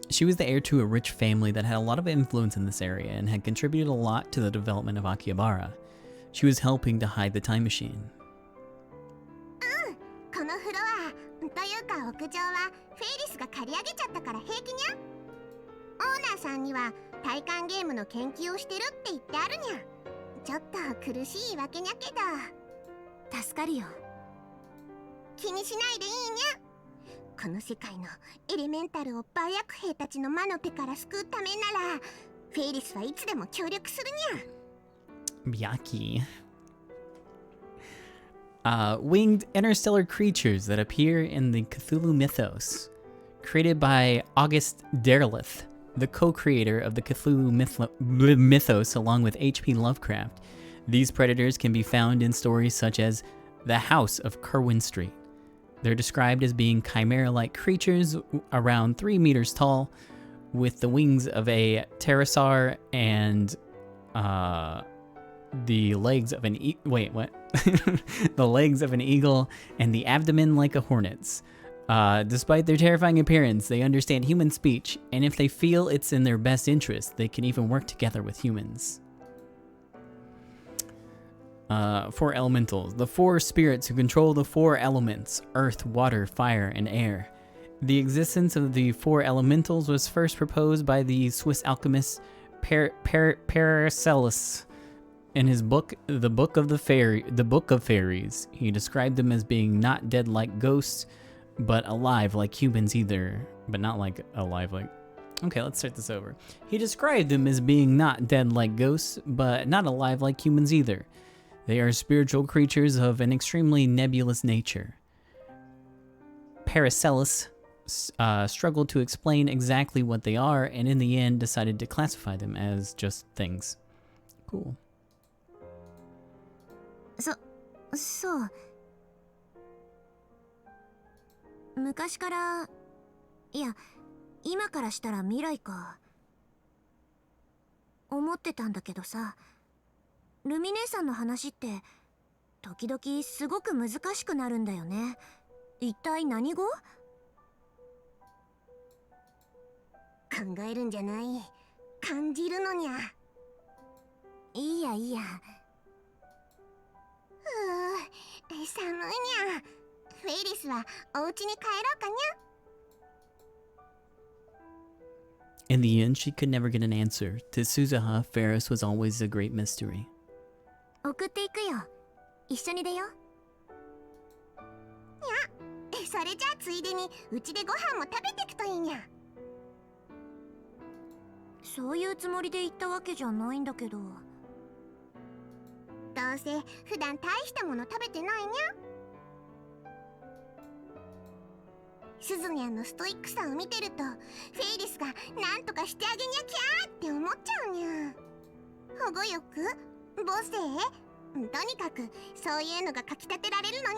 She was the heir to a rich family that had a lot of influence in this area and had contributed a lot to the development of Akihabara. She was helping to hide the time machine. このフロアというか屋上はフェイリスが借り上げちゃったから平気にゃ。オーナーさんには体感ゲームの研究をしてるって言ってあるにゃ。ちょっと苦しいわけにゃけど助かるよ。気にしないでいいにゃ。この世界のエレメンタルを売薬兵たちの魔の手から救うためならフェイリスはいつでも協力するにゃ。 Miyaki. Winged interstellar creatures that appear in the Cthulhu mythos, created by August Derleth, the co-creator of the Cthulhu mythos along with H.P. Lovecraft. These predators can be found in stories such as The House of Kerwin Street. They're described as being chimera-like creatures around 3 meters tall, with the wings of a pterosaur and the legs of an the legs of an eagle and the abdomen like a hornet's. Despite their terrifying appearance, they understand human speech, and if they feel it's in their best interest, they can even work together with humans. 4 elementals. The 4 spirits who control the 4 elements: earth, water, fire, and air. The existence of the 4 elementals was first proposed by the Swiss alchemist Paracelsus. In his book, The Book of Fairies, he described them as being not dead like ghosts, but alive like humans either. But not like alive like... Okay, let's start this over. He described them as being not dead like ghosts, but not alive like humans either. They are spiritual creatures of an extremely nebulous nature. Paracelsus struggled to explain exactly what they are, and in the end decided to classify them as just things. Cool. そう。昔から、いや、今からしたら未来か。思ってたんだけどさ、ルミ姉さんの話って時々すごく難しくなるんだよね。一体何語？考えるんじゃない。感じるのにゃ。いいやいいや。寒いにゃ。フェイリスはお家に帰ろうかにゃ。 In the end, she could never get an answer. To Suzuha, Ferris was always a great mystery. 送っていくよ。一緒に出よ。にゃ、それじゃあついでにうちでご飯も食べてくといいにゃ。そういうつもりで言ったわけじゃないんだけど。どうせ普段大したもの食べてないにゃ。すずにゃんのストイックさを見てるとフェイリスがなんとかしてあげにゃきゃーって思っちゃうにゃ。保護欲、母性、とにかくそういうのがかきたてられるのに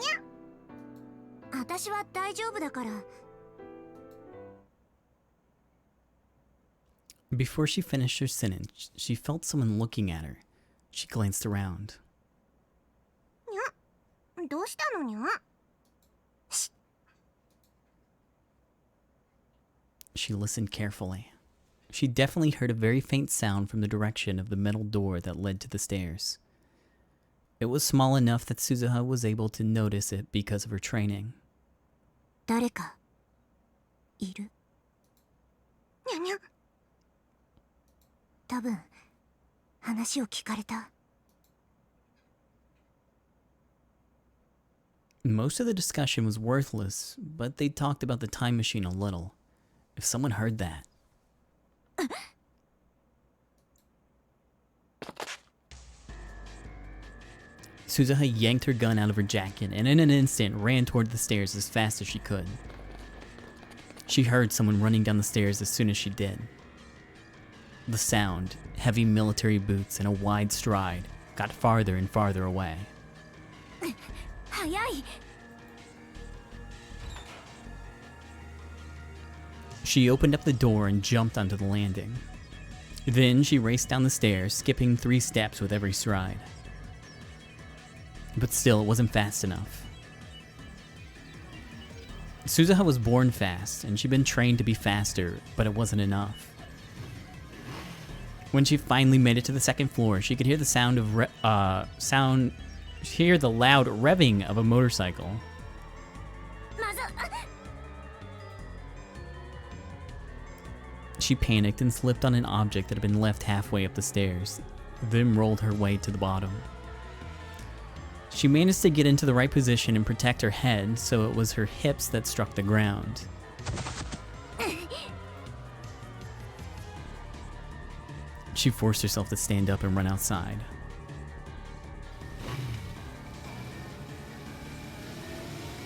ゃ。私は大丈夫だから。Before she finished her sentence, she felt someone looking at her. She glanced around. にゃ、どうしたのにゃ。 She listened carefully. She definitely heard a very faint sound from the direction of the metal door that led to the stairs. It was small enough that Suzuha was able to notice it because of her training. 誰かいる。にゃにゃ。多分話を聞かれた。 Most of the discussion was worthless, but they talked about the time machine a little. If someone heard that. Suzuha yanked her gun out of her jacket and in an instant ran toward the stairs as fast as she could. She heard someone running down the stairs as soon as she did. The sound, heavy military boots and a wide stride, got farther and farther away. 早い。 She opened up the door and jumped onto the landing. Then she raced down the stairs, skipping 3 steps with every stride. But still, it wasn't fast enough. Suzuha was born fast, and she'd been trained to be faster, but it wasn't enough. When she finally made it to the 2nd floor, she could hear the hear the loud revving of a motorcycle. まず。 She panicked and slipped on an object that had been left halfway up the stairs, then rolled her way to the bottom. She managed to get into the right position and protect her head, so it was her hips that struck the ground. She forced herself to stand up and run outside.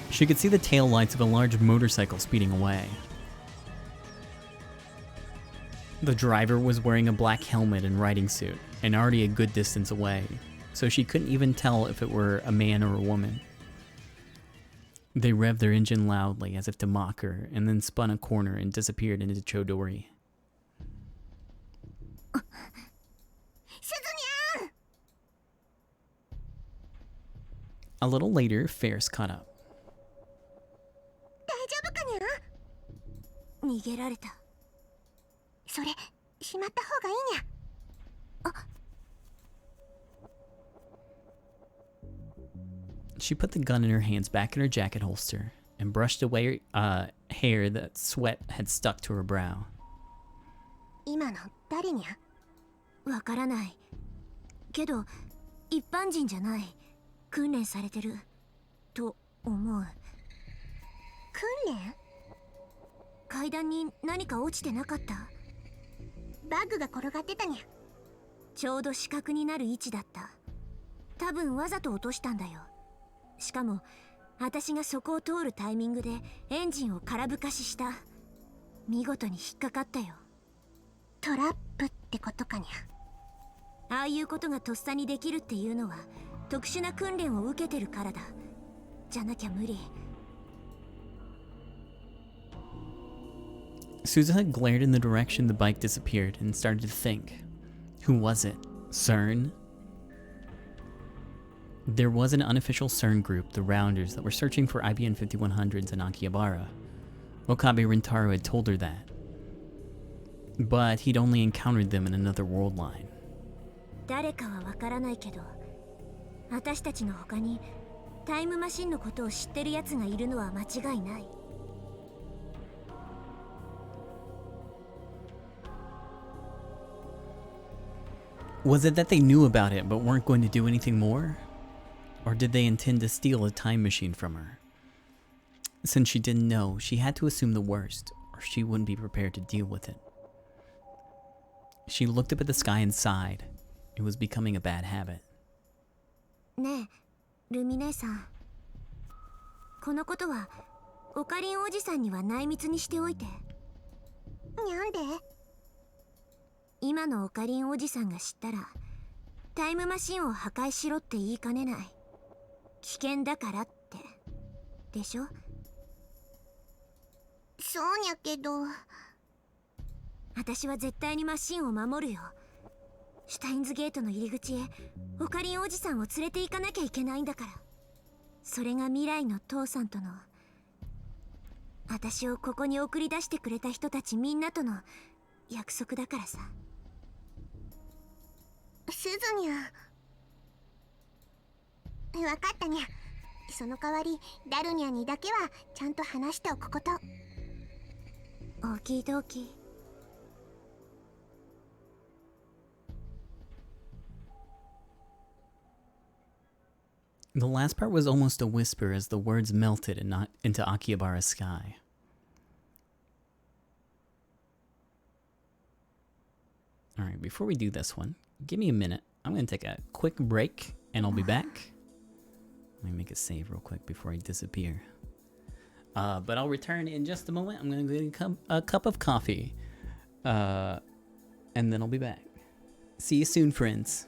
She could see the taillights of a large motorcycle speeding away. The driver was wearing a black helmet and riding suit, and already a good distance away, so she couldn't even tell if it were a man or a woman. They revved their engine loudly as if to mock her, and then spun a corner and disappeared into Chodori. A little later, Ferris caught up. 大丈夫かにゃ。逃げられた。 それしまった方がいいにゃ。 She put the gun in her hands back in her jacket holster and brushed away hair that sweat had stuck to her brow. 今の誰にゃ。 わからない。けど一般人じゃない。訓練されてると思う。訓練。階段に何か落ちてなかった。 バッグが転がってたにゃ。ちょうど死角になる位置だった。多分わざと落としたんだよ。しかも私がそこを通るタイミングでエンジンを空ぶかしした。見事に引っかかったよ。トラップってことかにゃ。ああいうことがとっさにできるっていうのは特殊な訓練を受けてるからだ。じゃなきゃ無理。 Suzuha glared in the direction the bike disappeared and started to think. Who was it? CERN? There was an unofficial CERN group, the Rounders, that were searching for IBM 5100s in Akihabara. Okabe Rintaro had told her that. But he'd only encountered them in another world line. 誰かはわからないけど、私たちの他にタイムマシンのことを知ってる奴がいるのは間違いない。 Was it that they knew about it but weren't going to do anything more? Or did they intend to steal a time machine from her? Since she didn't know, she had to assume the worst, or she wouldn't be prepared to deal with it. She looked up at the sky and sighed. It was becoming a bad habit. ねえ、ルミ姉さん。このことはオカリンおじさんには内密にしておいて。なんで？今のオカリンおじさんが知ったらタイムマシンを破壊しろって言いかねない。危険だからってでしょ。そうにゃけど。私は絶対にマシンを守るよ。シュタインズゲートの入り口へオカリンおじさんを連れて行かなきゃいけないんだから。それが未来の父さんとの、私をここに送り出してくれた人たちみんなとの約束だからさ。すずにゃ。わかったにゃ。その代わりダルニャにだけはちゃんと話しておくこと。オーキードーキー。The last part was almost a whisper as the words melted and not into Akihabara's sky. Alright, before we do this one, give me a minute. I'm going to take a quick break and I'll be back. Let me make a save real quick before I disappear. But I'll return in just a moment. I'm going to get a cup of coffee. And then I'll be back. See you soon, friends.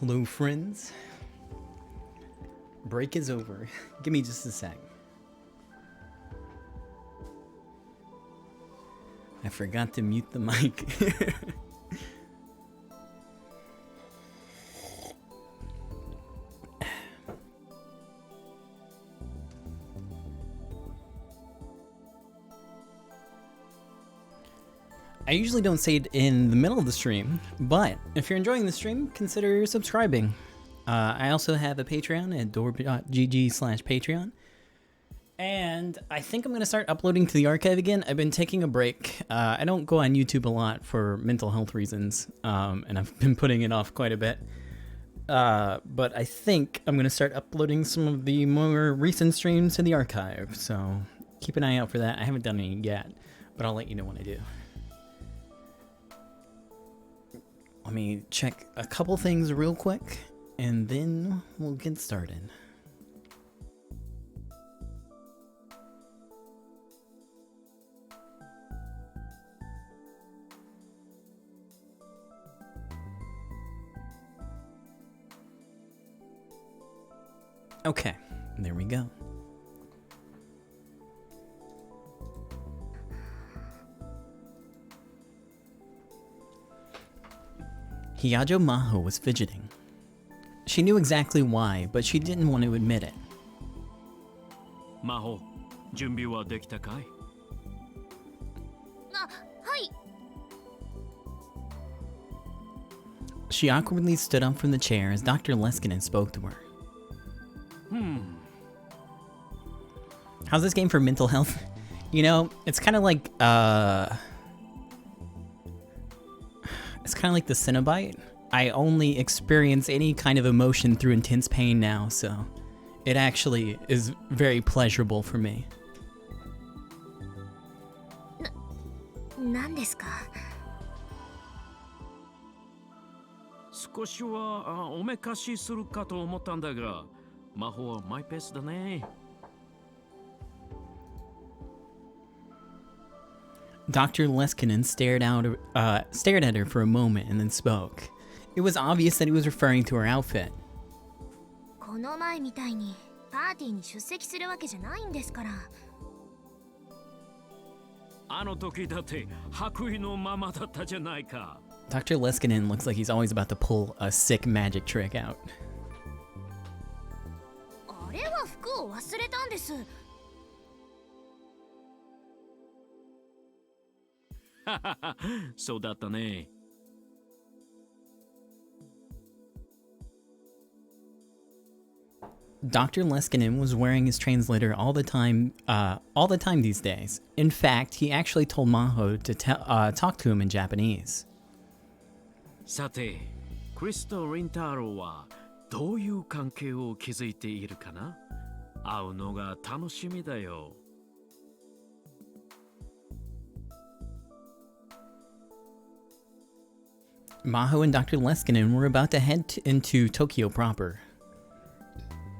Hello, friends. Break is over. Give me just a sec. I forgot to mute the mic. I usually don't say it in the middle of the stream, but if you're enjoying the stream, consider subscribing. I also have a Patreon at dorb.gg/Patreon. And I think I'm going to start uploading to the archive again. I've been taking a break. I don't go on YouTube a lot for mental health reasons, and I've been putting it off quite a bit. But I think I'm going to start uploading some of the more recent streams to the archive, so keep an eye out for that. I haven't done any yet, but I'll let you know when I do. Let me check a couple things real quick, and then we'll get started. Okay, there we go. Hiyajo Maho was fidgeting. She knew exactly why, but she didn't want to admit it. Maho, 準備はできたかい? はい。 She awkwardly stood up from the chair as Dr. Leskinen spoke to her. How's this game for mental health? You know, it's kind of like it's kind of like the Cenobite. I only experience any kind of emotion through intense pain now, so it actually is very pleasurable for me. なんですか? 少しはおめかしするかと思ったんだが、魔法はマイペースだね。 Dr. Leskinen stared at her for a moment and then spoke. It was obvious that he was referring to her outfit. この前みたいにパーティーに出席するわけじゃないんですから。あの時だって白衣のままだったじゃないか。 Dr. Leskinen looks like he's always about to pull a sick magic trick out. あれは服を忘れたんです。 そうだったね。 Dr. Leskinen was wearing his translator all the time these days. In fact, he actually told Maho to talk to him in Japanese. さて、クリスとリンタロウはどういう関係を築いているかな? 会うのが楽しみだよ。 Maho and Dr. Leskinen were about to head into Tokyo proper.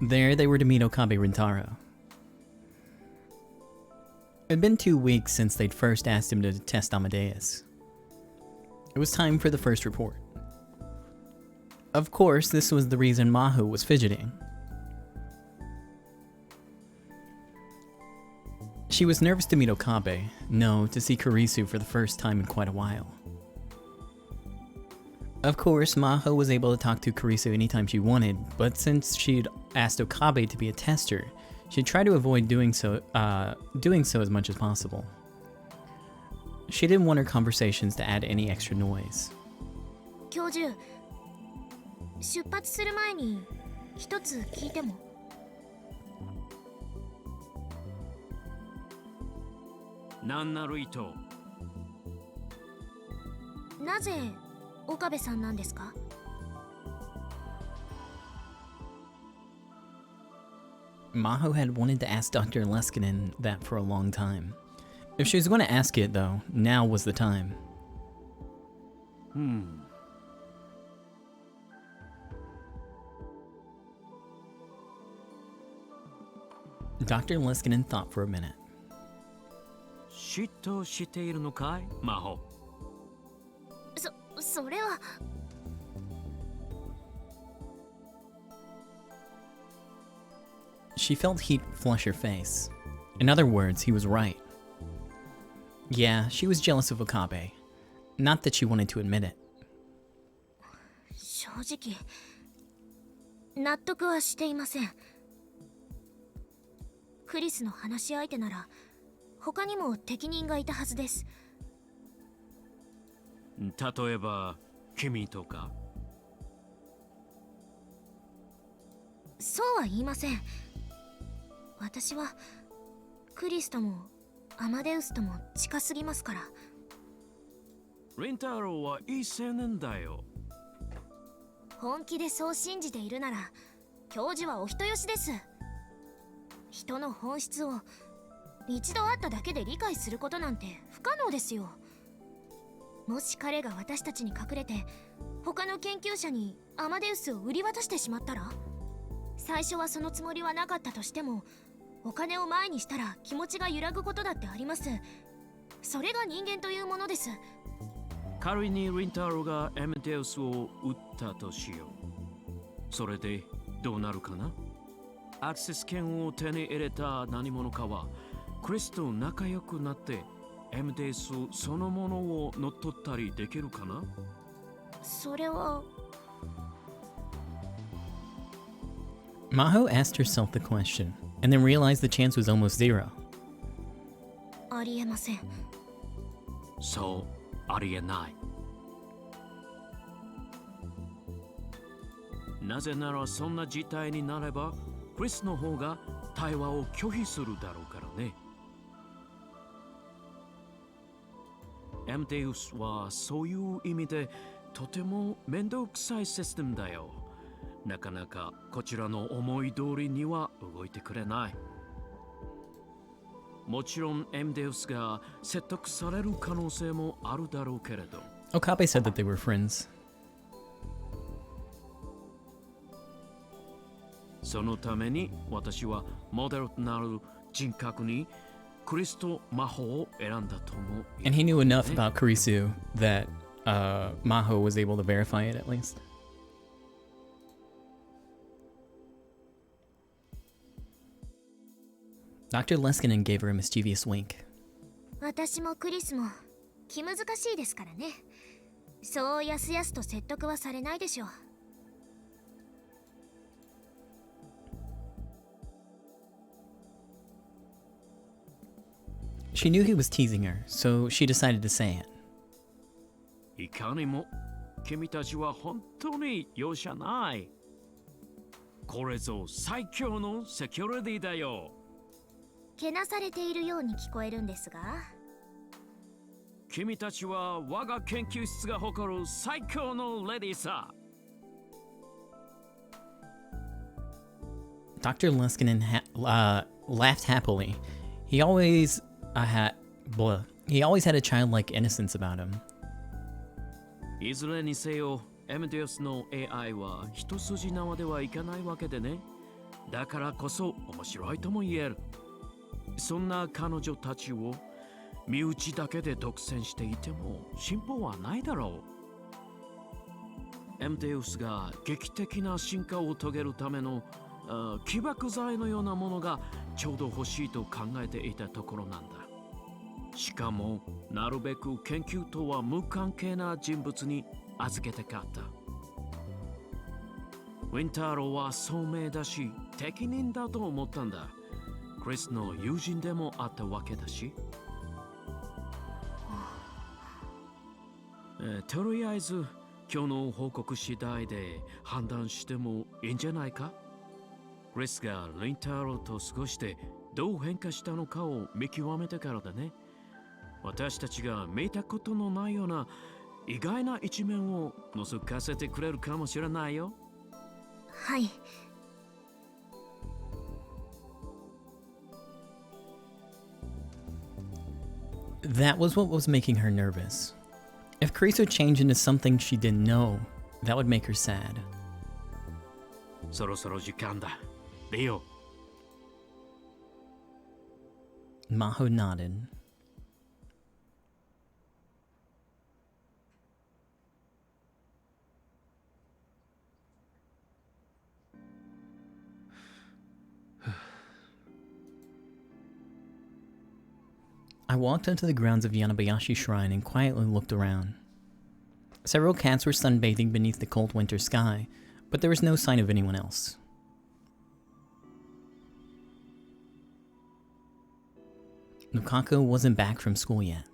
There they were to meet Okabe Rintaro. It had been 2 weeks since they'd first asked him to test Amadeus. It was time for the first report. Of course, this was the reason Maho was fidgeting. She was nervous to meet Okabe, no, to see Kurisu for the first time in quite a while. Of course, Maho was able to talk to Kurisu anytime she wanted, but since she'd asked Okabe to be a tester, she'd try to avoid doing so as much as possible. She didn't want her conversations to add any extra noise. 教授、出発する前に一つ聞いても? なんなる意図? なぜ岡部さんなんですか? Maho had wanted to ask Dr. Leskinen that for a long time. If she was going to ask it, though, now was the time. Dr. Leskinen thought for a minute. 嫉妬しているのかい、魔法? それは She felt heat flush her face. In other words, he was right. Yeah, she was jealous of Okabe. Not that she wanted to admit it. 正直納得はしていません。クリスの話し相手なら他にも適任がいたはずです。例えば君とか。そうは言いません。私はクリスともアマデウスとも近すぎますから。リンタロウはいい青年だよ。本気でそう信じているなら教授はお人よしです。人の本質を一度会っただけで理解することなんて不可能ですよ。もし彼が私たちに隠れて他の研究者にアマデウスを売り渡してしまったら、最初はそのつもりはなかったとしてもお金を前にしたら気持ちが揺らぐことだってあります。それが人間というものです。仮にリンタロウがエメデウスを撃ったとしよう。それでどうなるかな。アクセス権を手に入れた何者かはクリスと仲良くなってエメデウスそのものを乗っ取ったりできるかな。それは。Maho asked herself the question, and then realized the chance was almost zero. ありえません。そう、ありえない。なぜならそんな事態になれば、クリスの方が対話を拒否するだろうからね。エムテウスはそういう意味でとても面倒くさいシステムだよ。なかなかこちらの思い通りには動いてくれない。もちろんエムデウスが説得される可能性もあるだろうけれど。Okabe said that they were friends. そのために私はモデルとなる人格にクリスとマホを選んだと思う。And he knew enough about Kurisu that Maho was able to verify it at least. Dr. Leskinen gave her a mischievous wink. 私もクリスも気難しいですからね。そうやすやすと説得はされないでしょう。She knew he was teasing her, so she decided to say it. いかにも君たちは本当に容赦ない。これぞ最強のセキュリティだよ。けなされているように聞こえるんですが。君たちは我が研究室が誇る最強のレディーさ。Dr. Leskinen laughed happily. He always had a childlike innocence about him. いずれにせよ、エムデウスの AI は一筋縄ではいかないわけでね。だからこそ面白いとも言える。そんな彼女たちを身内だけで独占していても進歩はないだろう。エムデウスが劇的な進化を遂げるための起爆剤のようなものがちょうど欲しいと考えていたところなんだ。しかもなるべく研究とは無関係な人物に預けたかった。ウィンターローは聡明だし適任だと思ったんだ。クリスの友人でもあったわけだし。とりあえず今日の報告次第で判断してもいいんじゃないか。クリスがリンターローと過ごしてどう変化したのかを見極めてからだね。私たちが見たことのないような意外な一面を覗かせてくれるかもしれないよ。はい。That was what was making her nervous. If Kurisu changed into something she didn't know, that would make her sad. そろそろ時間だ。レオ。Maho nodded. I walked onto the grounds of Yanabayashi Shrine and quietly looked around. Several cats were sunbathing beneath the cold winter sky, but there was no sign of anyone else. Nukako wasn't back from school yet.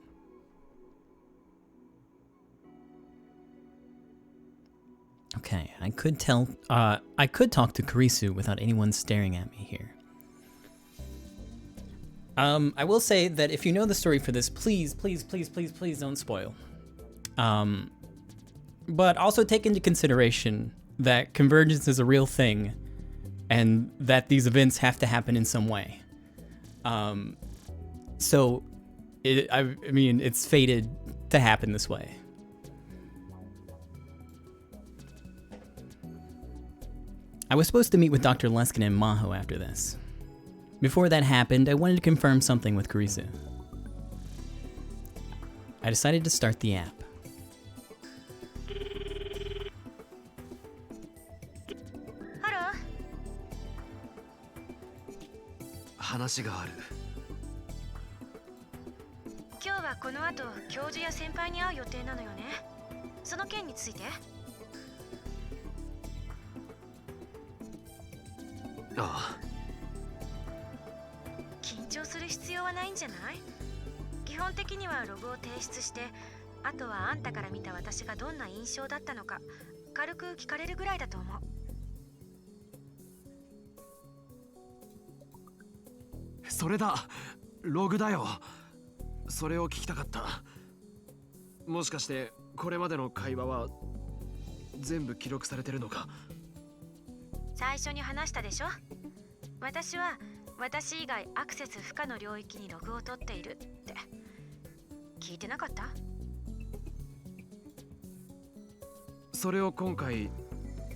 Okay, I could talk to Kurisu without anyone staring at me here. I will say that if you know the story for this, please don't spoil. But also take into consideration that convergence is a real thing and that these events have to happen in some way. So, I mean, it's fated to happen this way. I was supposed to meet with Dr. Leskin and Maho after this. Before that happened, I wanted to confirm something with Kurisu. I decided to start the app. Hello. 話がある。今日はこの後教授や先輩に会う予定なのよね。その件について。ああ。緊張する必要はないんじゃない？基本的にはログを提出して、あとはあんたから見た私がどんな印象だったのか軽く聞かれるぐらいだと思う。それだ、ログだよ。それを聞きたかった。もしかしてこれまでの会話は全部記録されてるのか？最初に話したでしょ。私は私以外アクセス不可の領域にログを取っているって聞いてなかった？それを今回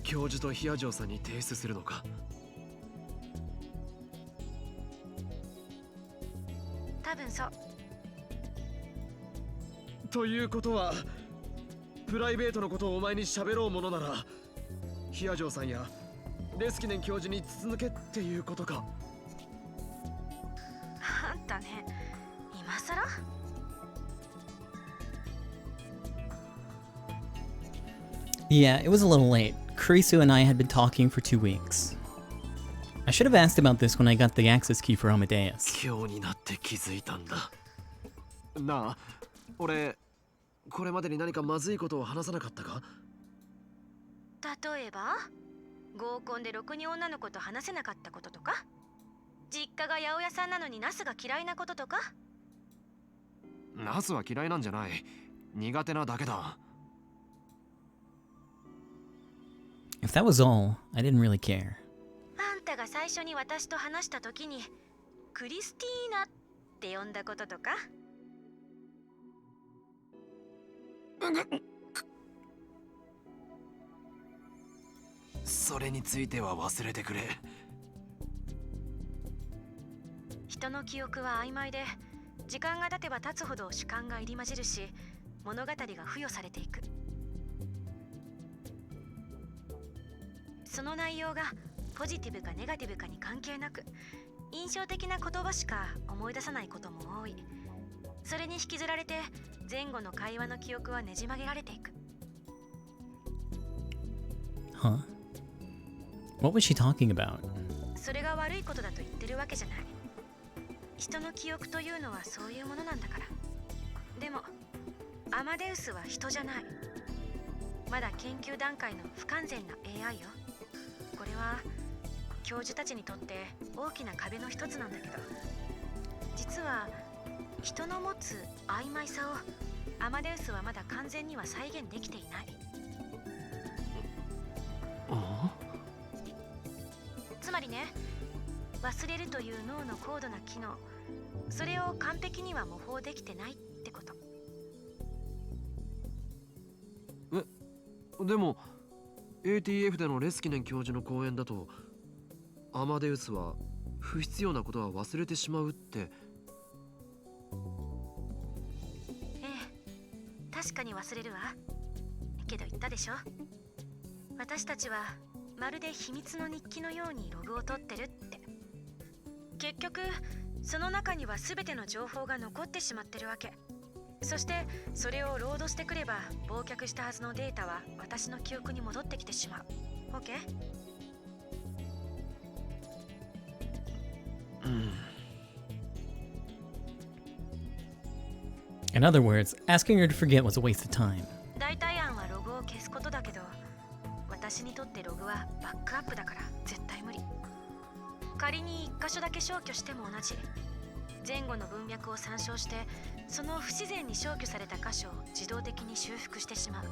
教授とヒアジョーさんに提出するのか？多分そう。ということはプライベートのことをお前に喋ろうものならヒアジョーさんやレスキネン教授に筒抜けっていうことか？あんたね、今さらYeah, it was a little late. Kurisu and I had been talking for 2 weeks. I should have asked about this when I got the access key for Amadeus. 今日になって気づいたんだ。なあ、俺これまでに何かまずいことを話さなかったか？例えば合コンでろくに女の子と話せなかったこととか、実家が八百屋さんなのにナスが嫌いなこととか。ナスは嫌いなんじゃない。苦手なだけだ。If that was all, I didn't really care. あんたが最初に私と話した時にクリスティーナって呼んだこととか。それについては忘れてくれ。人の記憶は曖昧で、時間が経てば経つほど主観が入り混じるし、物語が付与されていく。その内容がポジティブかネガティブかに関係なく、印象的な言葉しか思い出さないことも多い。それに引きずられて前後の会話の記憶はねじ曲げられていく。Huh? What was she talking about? それが悪いことだと言ってるわけじゃない。人の記憶というのはそういうものなんだから。でもアマデウスは人じゃない。まだ研究段階の不完全な AI よ。これは教授たちにとって大きな壁の一つなんだけど、実は人の持つ曖昧さをアマデウスはまだ完全には再現できていない。つまりね、忘れるという脳の高度な機能、それを完璧には模倣できてないってこと。でも ATF でのレスキネン教授の講演だと、アマデウスは不必要なことは忘れてしまうって。ええ、確かに忘れるわ。けど言ったでしょ、私たちはまるで秘密の日記のようにログを取ってるって。結局その中には全ての情報が残ってしまってるわけ。そしてそれをロードしてくれば忘却したはずのデータは私の記憶に戻ってきてしまう。 OK？ In other words, asking her to forget was a waste of time. 代替案はログを消すことだけど、私にとってログはバックアップだから絶対無理。仮に1箇所だけ消去しても同じ。前後の文脈を参照してその不自然に消去された箇所を自動的に修復してしまう。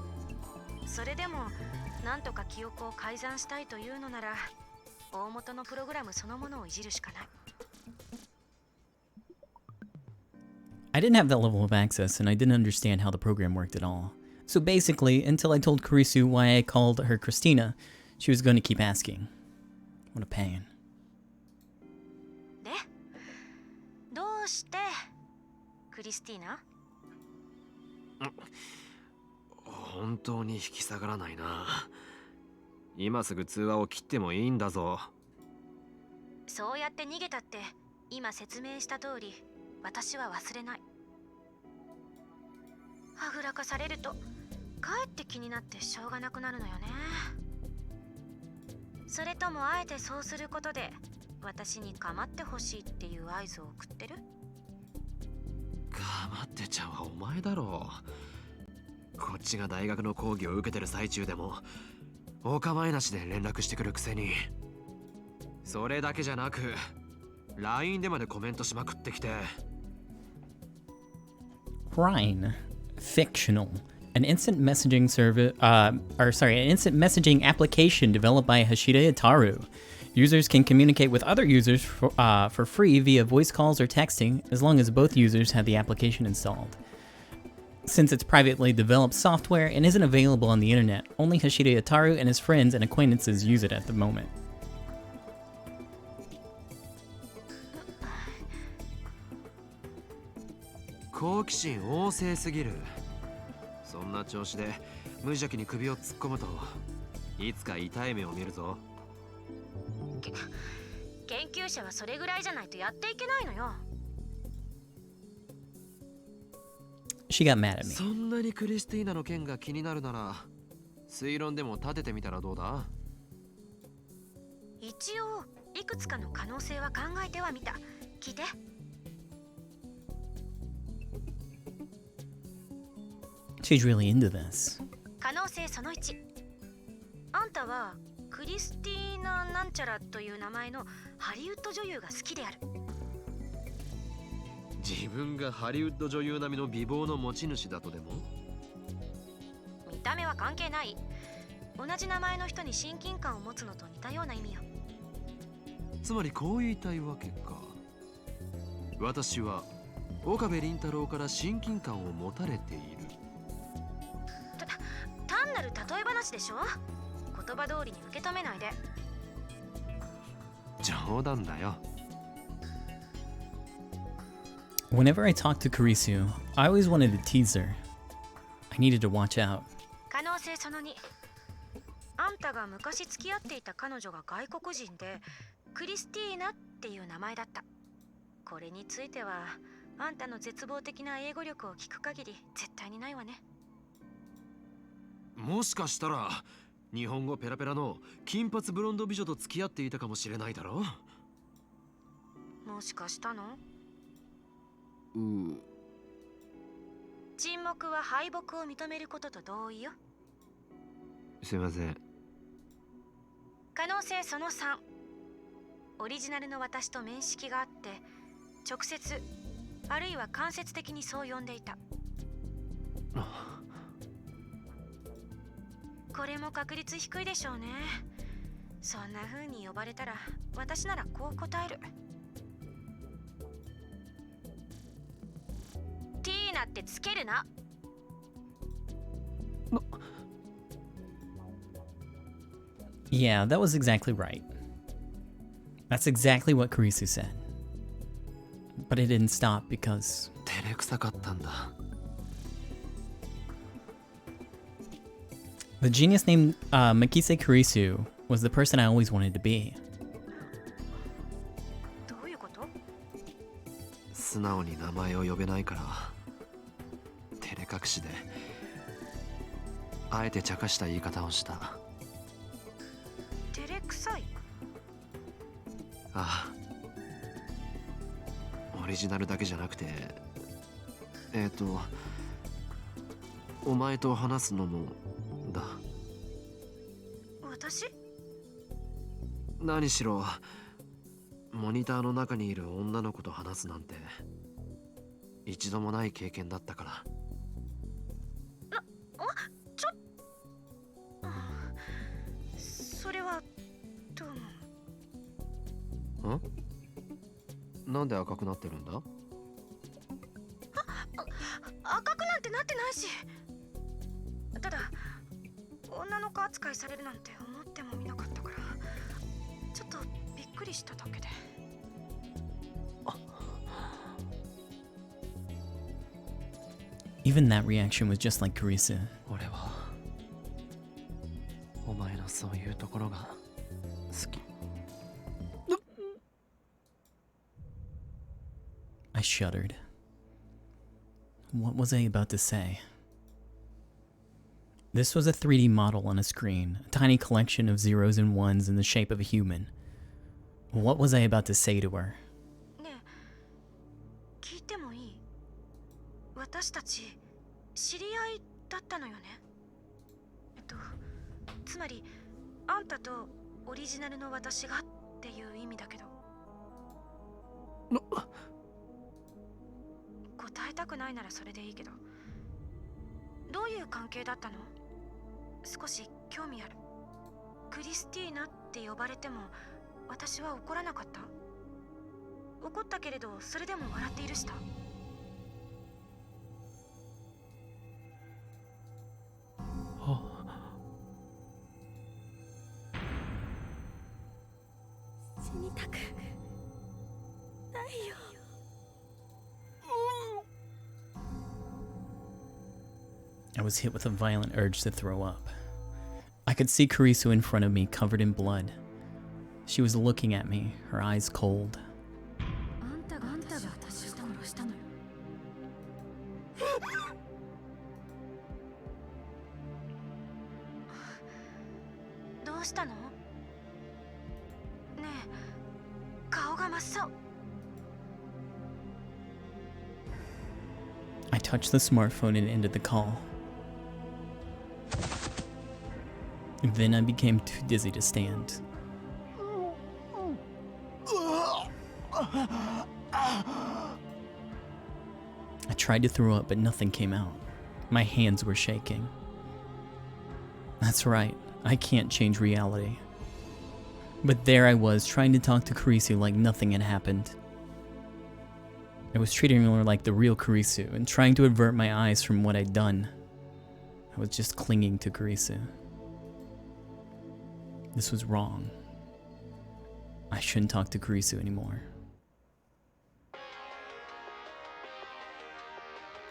それでもなんとか記憶を改ざんしたいというのなら大元のプログラムそのものをいじるしかない。 I didn't have that level of access, and I didn't understand how the program worked at all. So basically, until I told Kurisu why I called her Christina, she was going to keep asking. What a pain. で、どうしてクリスティーナ？本当に引き下がらないな。今すぐ通話を切ってもいいんだぞ。そうやって逃げたって今説明した通り私は忘れない。はぐらかされるとかえって気になってしょうがなくなるのよね。それともあえてそうすることで私に構ってほしいっていう合図を送ってる？構ってちゃんはお前だろう。こっちが大学の講義を受けてる最中でもお構いなしで連絡してくるくせに。それだけじゃなく LINE でまでコメントしまくってきて。Rhine, fictional, an instant messaging an instant messaging application developed by Hashida Itaru. Users can communicate with other users for free via voice calls or texting, as long as both users have the application installed. Since it's privately developed software and isn't available on the internet, only Hashida Itaru and his friends and acquaintances use it at the moment. 好奇心旺盛すぎる。そんな調子で無邪気に首を突っ込むといつか痛い目を見るぞ。研究者はそれぐらいじゃないとやっていけないのよ。She got mad at me. そんなにクリスティーナの件が気になるなら推論でも立ててみたらどうだ？一応いくつかの可能性は考えてはみた。聞いて。She's really into this. 可能性その1。あんたはクリスティーナなんちゃらという名前のハリウッド女優が好きである。自分がハリウッド女優並みの美貌の持ち主だとでも？見た目は関係ない。同じ名前の人に親近感を持つのと似たような意味よ。つまりこう言いたいわけか。私は岡部倫太郎から親近感を持たれている。単なる例え話でしょ。言葉通りに受け止めないで。冗談だよ。Whenever I talked to Kurisu, I always wanted to tease her. I needed to watch out. 可能性その2。あんたが昔付き合っていた彼女が外国人でクリスティーナっていう名前だった。これについてはあんたの絶望的な英語力を聞く限り絶対にないわね。もしかしたら日本語ペラペラの金髪ブロンド美女と付き合っていたかもしれないだろう。もしかしたの？沈黙は敗北を認めることと同意よ。すいません。可能性その3。オリジナルの私と面識があって直接あるいは間接的にそう呼んでいた。これも確率低いでしょうね。そんな風に呼ばれたら私ならこう答える。ティーナってつけるな。Yeah, that was exactly right. That's exactly what Kurisu said. But it didn't stop because... 照れくさかったんだ。The genius named Makise Kurisu was the person I always wanted to be. どういうこと？素直に名前を呼べないから照れ隠しであえて茶化した言い方をした。照れくさい。ああ、オリジナルだけじゃなくてお前と話すのもだ。私？何しろモニターの中にいる女の子と話すなんて一度もない経験だったから。それはどうも。なんで赤くなってるんだ？赤くなんてなってないし。ただ女の子扱いされるなんて思ってもみなかったからちょっとびっくりしただけで。Even that reaction was just like Carissa. 俺はお前のそういうところが好き。I shuddered. What was I about to say? This was a 3D model on a screen, a tiny collection of zeros and ones in the shape of a human. What was I about to say to her? ねえ、聞いてもいい？私たち知り合いだったのよね。つまりあんたとオリジナルの私がっていう意味だけど。答えたくないならそれでいいけど、どういう関係だったの？少し興味ある。クリスティーナって呼ばれても私は怒らなかった。怒ったけれどそれでも笑って許した。死にたくないよ。I was hit with a violent urge to throw up. I could see Carissa in front of me, covered in blood. She was looking at me, her eyes cold. あんたが私を殺したのよ。どうしたの？ねえ、顔が真っ青。I touched the smartphone and ended the call. Then I became too dizzy to stand. I tried to throw up, but nothing came out. My hands were shaking. That's right, I can't change reality. But there I was, trying to talk to Carissa like nothing had happened. I was treating her like the real Carissa and trying to avert my eyes from what I'd done. I was just clinging to Carissa. This was wrong. I shouldn't talk to Carissa anymore.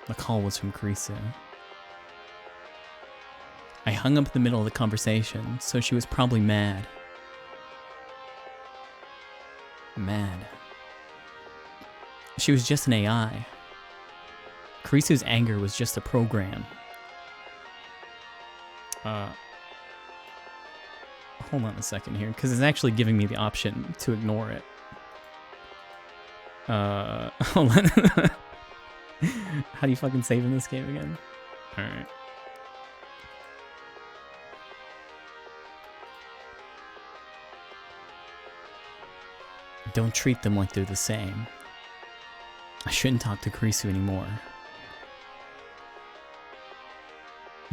The call was from Carissa. I hung up in the middle of the conversation, so she was probably mad. Mad. She was just an AI. Carissa's anger was just a program. Hold on a second here, because it's actually giving me the option to ignore it. Hold on. How do you fucking save in this game again? Alright. Don't treat them like they're the same. I shouldn't talk to Carissa anymore.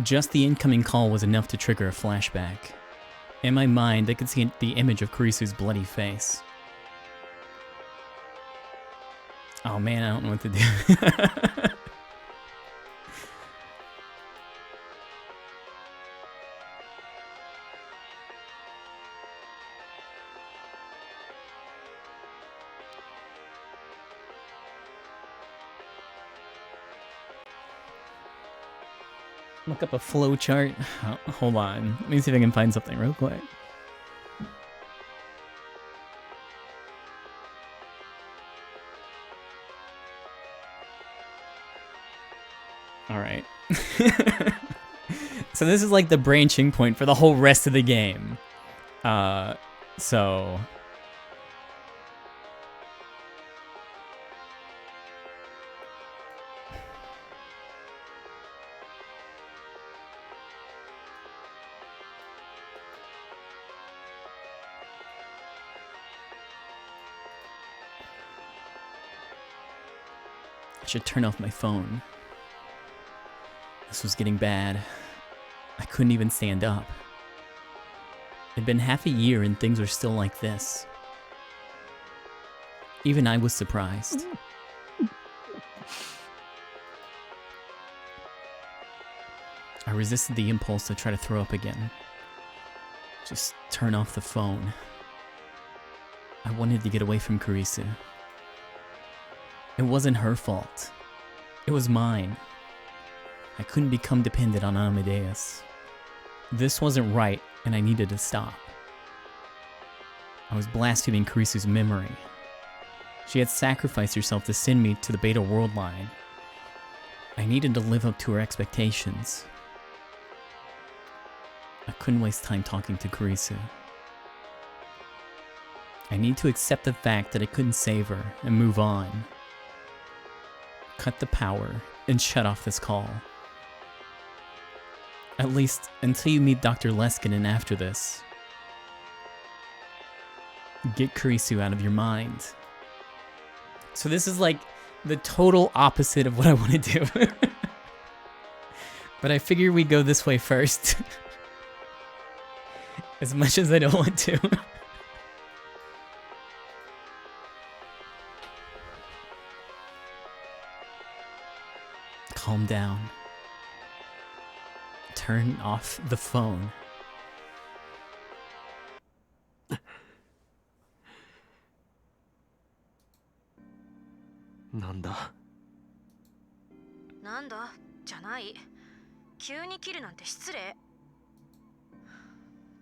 Just the incoming call was enough to trigger a flashback. In my mind, I could see the image of Carissa's bloody face. Oh man, I don't know what to do. Look up a flow chart. Oh, hold on. Let me see if I can find something real quick. Alright. So this is like the branching point for the whole rest of the game. So... I should turn off my phone. This was getting bad. I couldn't even stand up. It'd been half a year and things were still like this. Even I was surprised. I resisted the impulse to try to throw up again. Just turn off the phone. I wanted to get away from Kurisu. It wasn't her fault. It was mine. I couldn't become dependent on Amadeus. This wasn't right, and I needed to stop. I was blaspheming Kurisu's memory. She had sacrificed herself to send me to the Beta World line. I needed to live up to her expectations. I couldn't waste time talking to Kurisu. I need to accept the fact that I couldn't save her and move on. Cut the power and shut off this call. At least until you meet Dr. Leskinen after this. Get Kurisu out of your mind. So this is like the total opposite of what I want to do. But I figure we go this way first. As much as I don't want to. Calm down. Turn off the phone. Nanda? なんだじゃない。急に切るなんて失礼。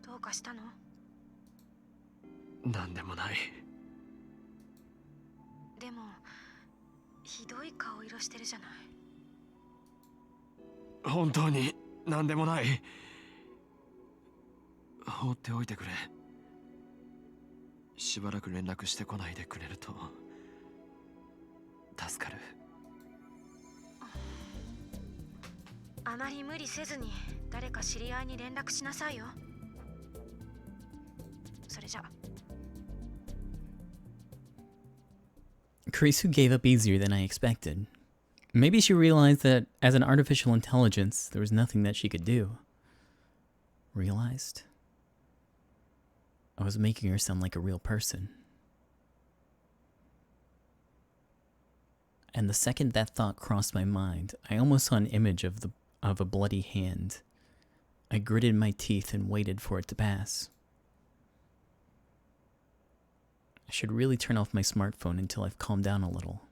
どうかしたの？なんでもない。でもひどい顔色してるじゃない。本当になんでもない。放っておいてくれ。しばらく連絡してこないでくれると助かる。あまり無理せずに誰か知り合いに連絡しなさいよ。それじゃ。Kurisu gave up easier than I expected. Maybe she realized that as an artificial intelligence, there was nothing that she could do. Realized? I was making her sound like a real person. And the second that thought crossed my mind, I almost saw an image of a bloody hand. I gritted my teeth and waited for it to pass. I should really turn off my smartphone until I've calmed down a little.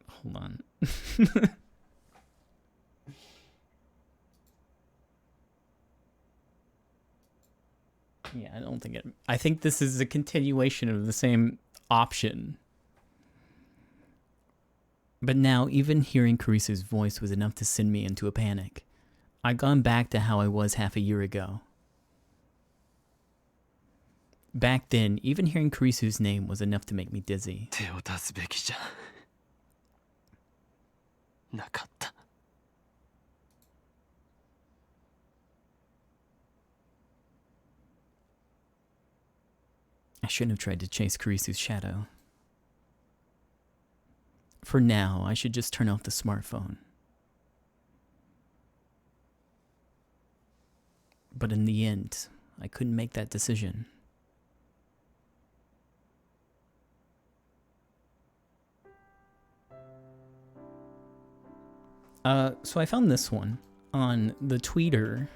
Hold on. Yeah, I don't think it... I think this is a continuation of the same option. But now, even hearing Kurisu's voice was enough to send me into a panic. I'd gone back to how I was half a year ago. Back then, even hearing Kurisu's name was enough to make me dizzy. 手を出すべきじゃなかった。I shouldn't have tried to chase Kurisu's shadow. For now, I should just turn off the smartphone. But in the end, I couldn't make that decision. So I found this one on the tweeter,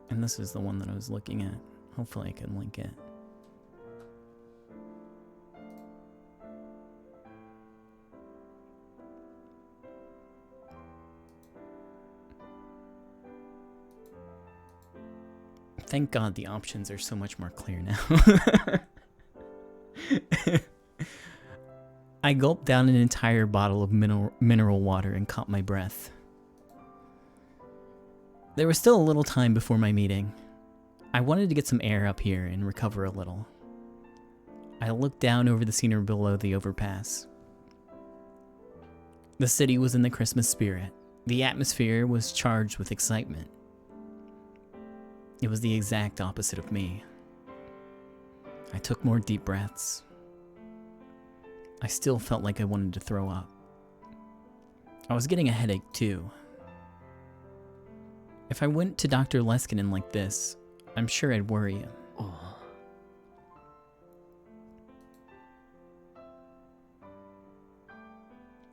and this is the one that I was looking at. Hopefully I can link it. Thank God the options are so much more clear now. I gulped down an entire bottle of mineral water and caught my breath. There was still a little time before my meeting. I wanted to get some air up here and recover a little. I looked down over the scenery below the overpass. The city was in the Christmas spirit. The atmosphere was charged with excitement. It was the exact opposite of me. I took more deep breaths. I still felt like I wanted to throw up. I was getting a headache too. If I went to Dr. Leskinen like this, I'm sure I'd worry him.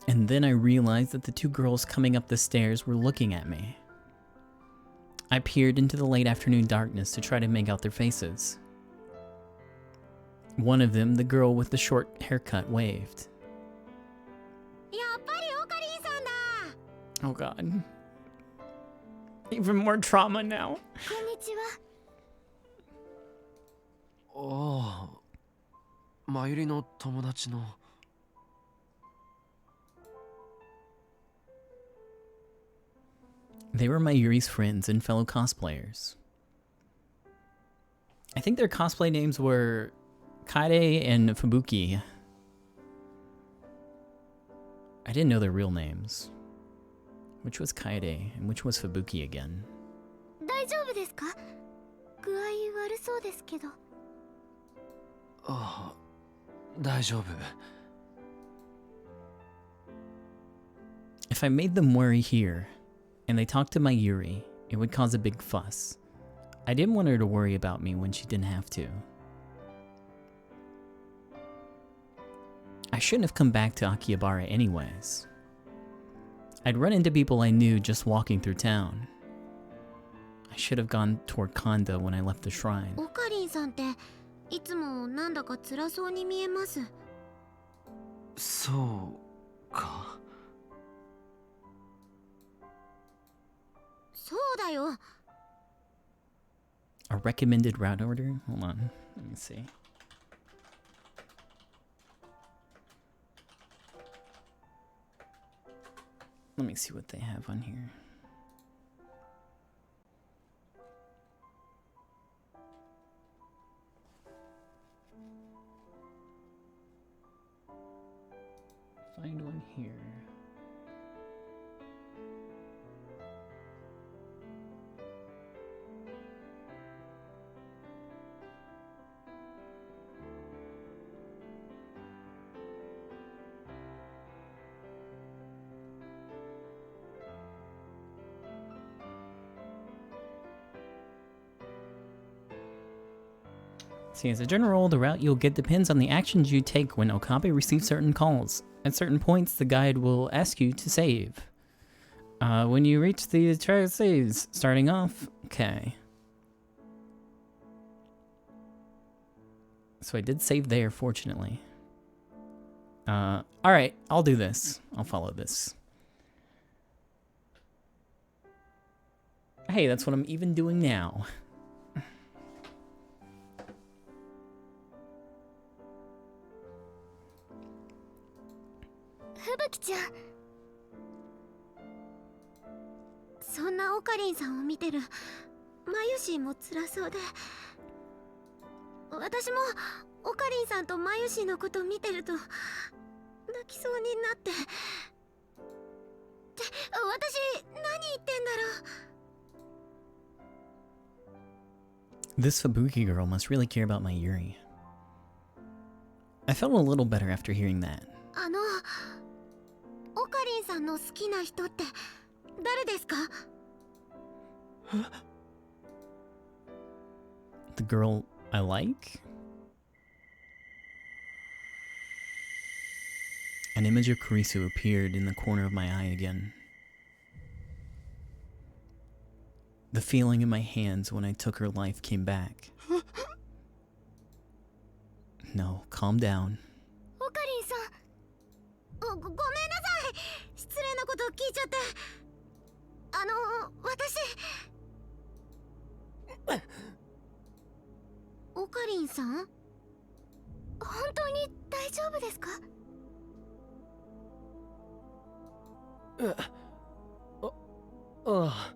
And then I realized that the two girls coming up the stairs were looking at me. I peered into the late afternoon darkness to try to make out their faces. One of them, the girl with the short haircut, waved. Oh god. Even more trauma now. Oh, Mayuri no tomodachi no. They were Mayuri's friends and fellow cosplayers. I think their cosplay names were Kaede and Fubuki. I didn't know their real names. Which was Kaede and which was Fubuki again? Oh, 大丈夫. If I made them worry here, and they talked to Mayuri, it would cause a big fuss. I didn't want her to worry about me when she didn't have to. I shouldn't have come back to Akihabara anyways. I'd run into people I knew just walking through town. I should have gone toward Kanda when I left the shrine. オカリンさんっていつもなんだか辛そうに見えます。そうか。そうだよ。 A recommended route order? Hold on, let me see. Let me see what they have on here. Find one here. See, as a general rule, the route you'll get depends on the actions you take when Okabe receives certain calls. At certain points, the guide will ask you to save. When you reach the try saves, starting off, okay. So I did save there, fortunately. Alright, I'll do this. I'll follow this. Hey, that's what I'm even doing now. Fubuki-chan. そんなオカリンさんを見てるマユシーも辛そうで、私もオカリンさんとマユシーのこと見てると泣きそうになって。って私何言ってんだろう。 This Fubuki girl must really care about my Yuri. I felt a little better after hearing that. オカリンさんの好きな人って誰ですか？ The girl I like? An image of Kurisu appeared in the corner of my eye again. The feeling in my hands when I took her life came back. No, calm down. オカリンさん、ごめんなさい。失礼なこと聞いちゃって。私。オカリンさん？本当に大丈夫ですか？ああ、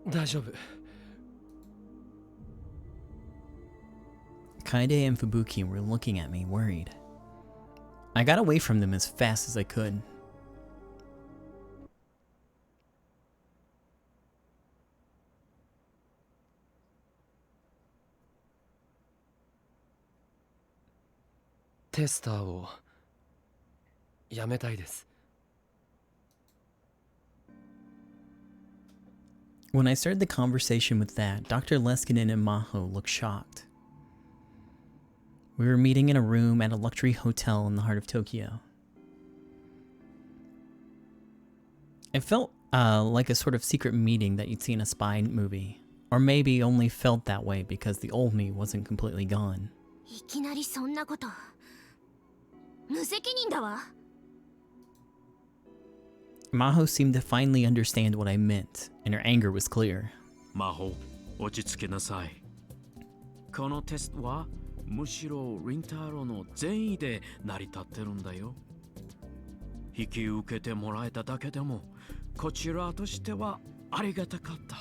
大丈夫。Kaede and Fubuki were looking at me, worried. I got away from them as fast as I could. Tester をやめたいです。When I started the conversation with that, Dr. Leskinen and Maho looked shocked. We were meeting in a room at a luxury hotel in the heart of Tokyo. It felt like a sort of secret meeting that you'd see in a spy movie. Or maybe only felt that way because the old me wasn't completely gone. いきなりそんなこと。無責任だわ。Maho seemed to finally understand what I meant, and her anger was clear. 魔法、落ち着けなさい。このテストはむしろリンタロウの善意で成り立ってるんだよ。引き受けてもらえただけでもこちらとしてはありがたかった。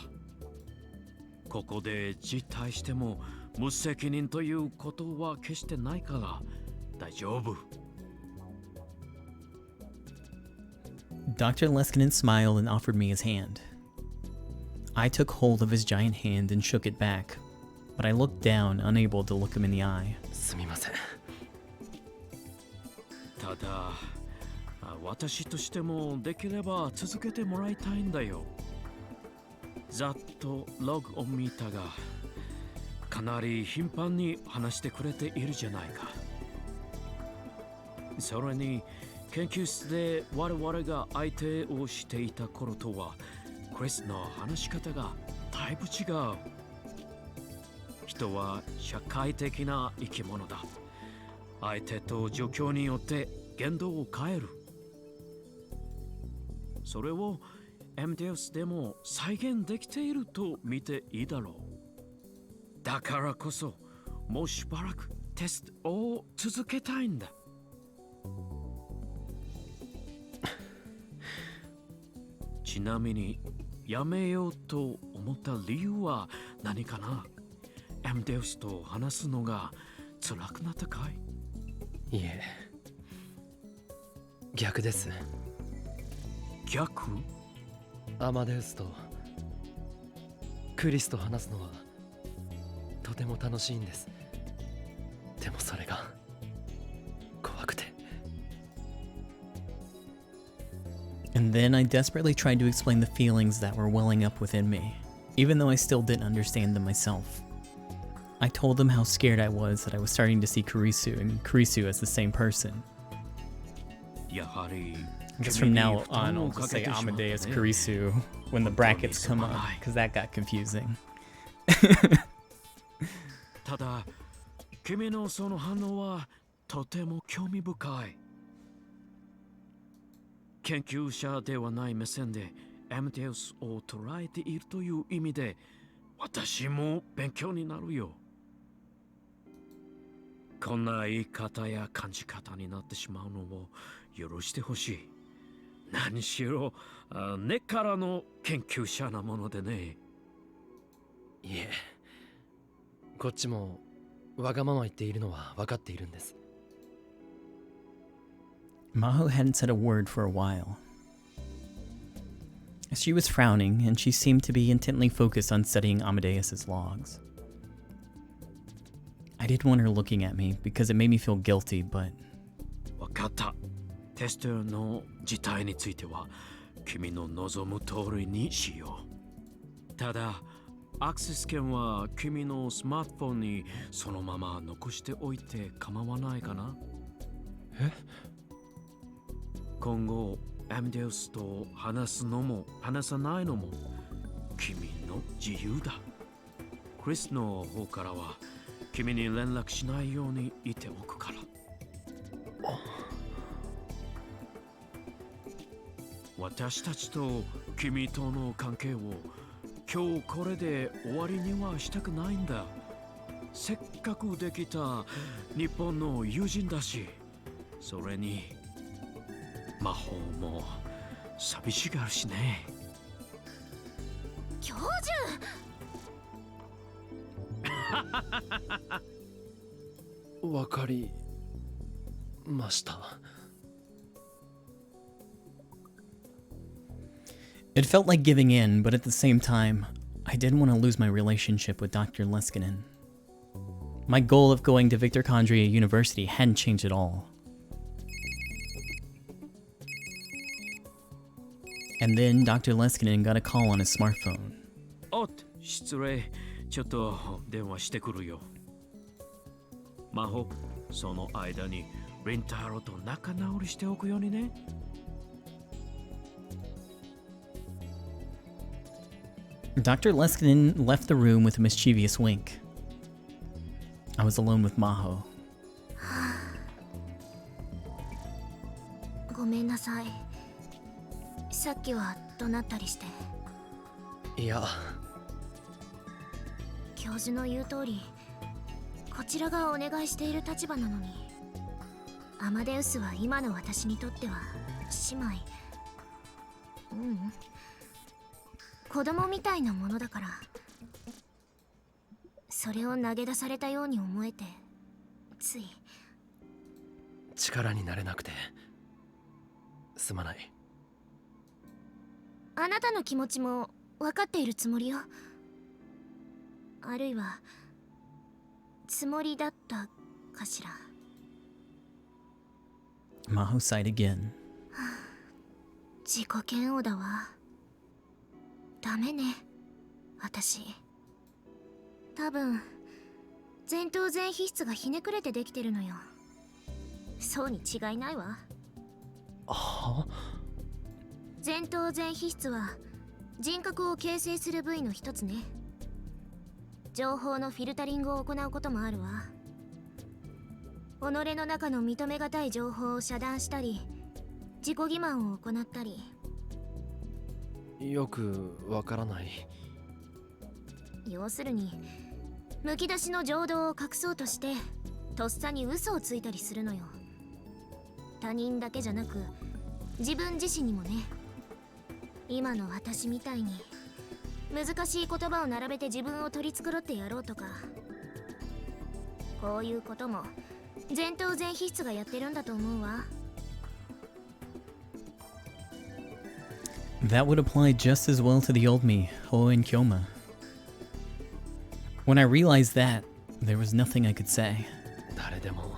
ここで辞退しても無責任ということは決してないから大丈夫。Dr. Leskinen smiled and offered me his hand. I took hold of his giant hand and shook it back, but I looked down, unable to look him in the eye. すみません。ただ、私としてもできれば続けてもらいたいんだよ。ざっとログを見たが、かなり頻繁に話してくれているじゃないか。それに、研究室で我々が相手をしていた頃とはクリスの話し方がだいぶ違う。人は社会的な生き物だ。相手と状況によって言動を変える。それをエムデウスでも再現できていると見ていいだろう。だからこそもうしばらくテストを続けたいんだ。ちなみにやめようと思った理由は何かな？エムデウスと話すのが辛くなったかい？いえ、逆です。逆？アマデウスとクリスと話すのはとても楽しいんです。でもそれが怖くて。And then I desperately tried to explain the feelings that were welling up within me, even though I still didn't understand them myself. I told them how scared I was that I was starting to see Kurisu and Kurisu as the same person. I guess from now on I'll just say Amadeus Kurisu when the brackets come up, because that got confusing. ただ、君のその反応はとても興味深い。研究者ではない目線でエムデウスを捉えているという意味で私も勉強になるよ。こんな言い方や感じ方になってしまうのを許してほしい。何しろ根からの研究者なものでね。いえ、こっちもわがまま言っているのは分かっているんです。Maho hadn't said a word for a while. She was frowning, and she seemed to be intently focused on studying Amadeus's logs. I didn't want her looking at me because it made me feel guilty, but... わかった。テストの事態については君の望む通りにしよう。ただ、アクセス権は君のスマートフォンにそのまま残しておいて構わないかな？え？今後エムデウスと話すのも話さないのも君の自由だ。クリスの方からは君に連絡しないように言っておくから。私たちと君との関係を今日これで終わりにはしたくないんだ。せっかくできた日本の友人だし、それに魔法も寂しがるしね。教授。わかりました。It felt like giving in, but at the same time, I didn't want to lose my relationship with Dr. Leskinen. My goal of going to Victor Condria University hadn't changed at all. And then Dr. Leskinen got a call on his smartphone. おっ、失礼。ちょっと電話してくるよ。魔法、その間にリンタロウと仲直りしておくようにね。Dr. Leskinen left the room with a mischievous wink. I was alone with Maho. ごめんなさい。さっきは怒鳴ったりして。いや、教授の言う通り、こちらがお願いしている立場なのに、アマデウスは今の私にとっては姉妹。子供みたいなものだから、それを投げ出されたように思えて、つい。力になれなくてすまない。あなたの気持ちも分かっているつもりよ。あるいはつもりだったかしら。Maho sighed again. 自己嫌悪だわ。ダメね、私。多分前頭前皮質がひねくれてできてるのよ。そうに違いないわ。は？前頭前皮質は人格を形成する部位の一つね。情報のフィルタリングを行うこともあるわ。己の中の認めがたい情報を遮断したり、自己欺瞞を行ったり。よくわからない。要するにむき出しの情動を隠そうとしてとっさに嘘をついたりするのよ。他人だけじゃなく自分自身にもね。今の私みたいに難しい言葉を並べて自分を取り繕ってやろうとか、こういうことも前頭前皮質がやってるんだと思うわ。That would apply just as well to the old me, Ho and Kyoma. When I realized that, there was nothing I could say. 誰でも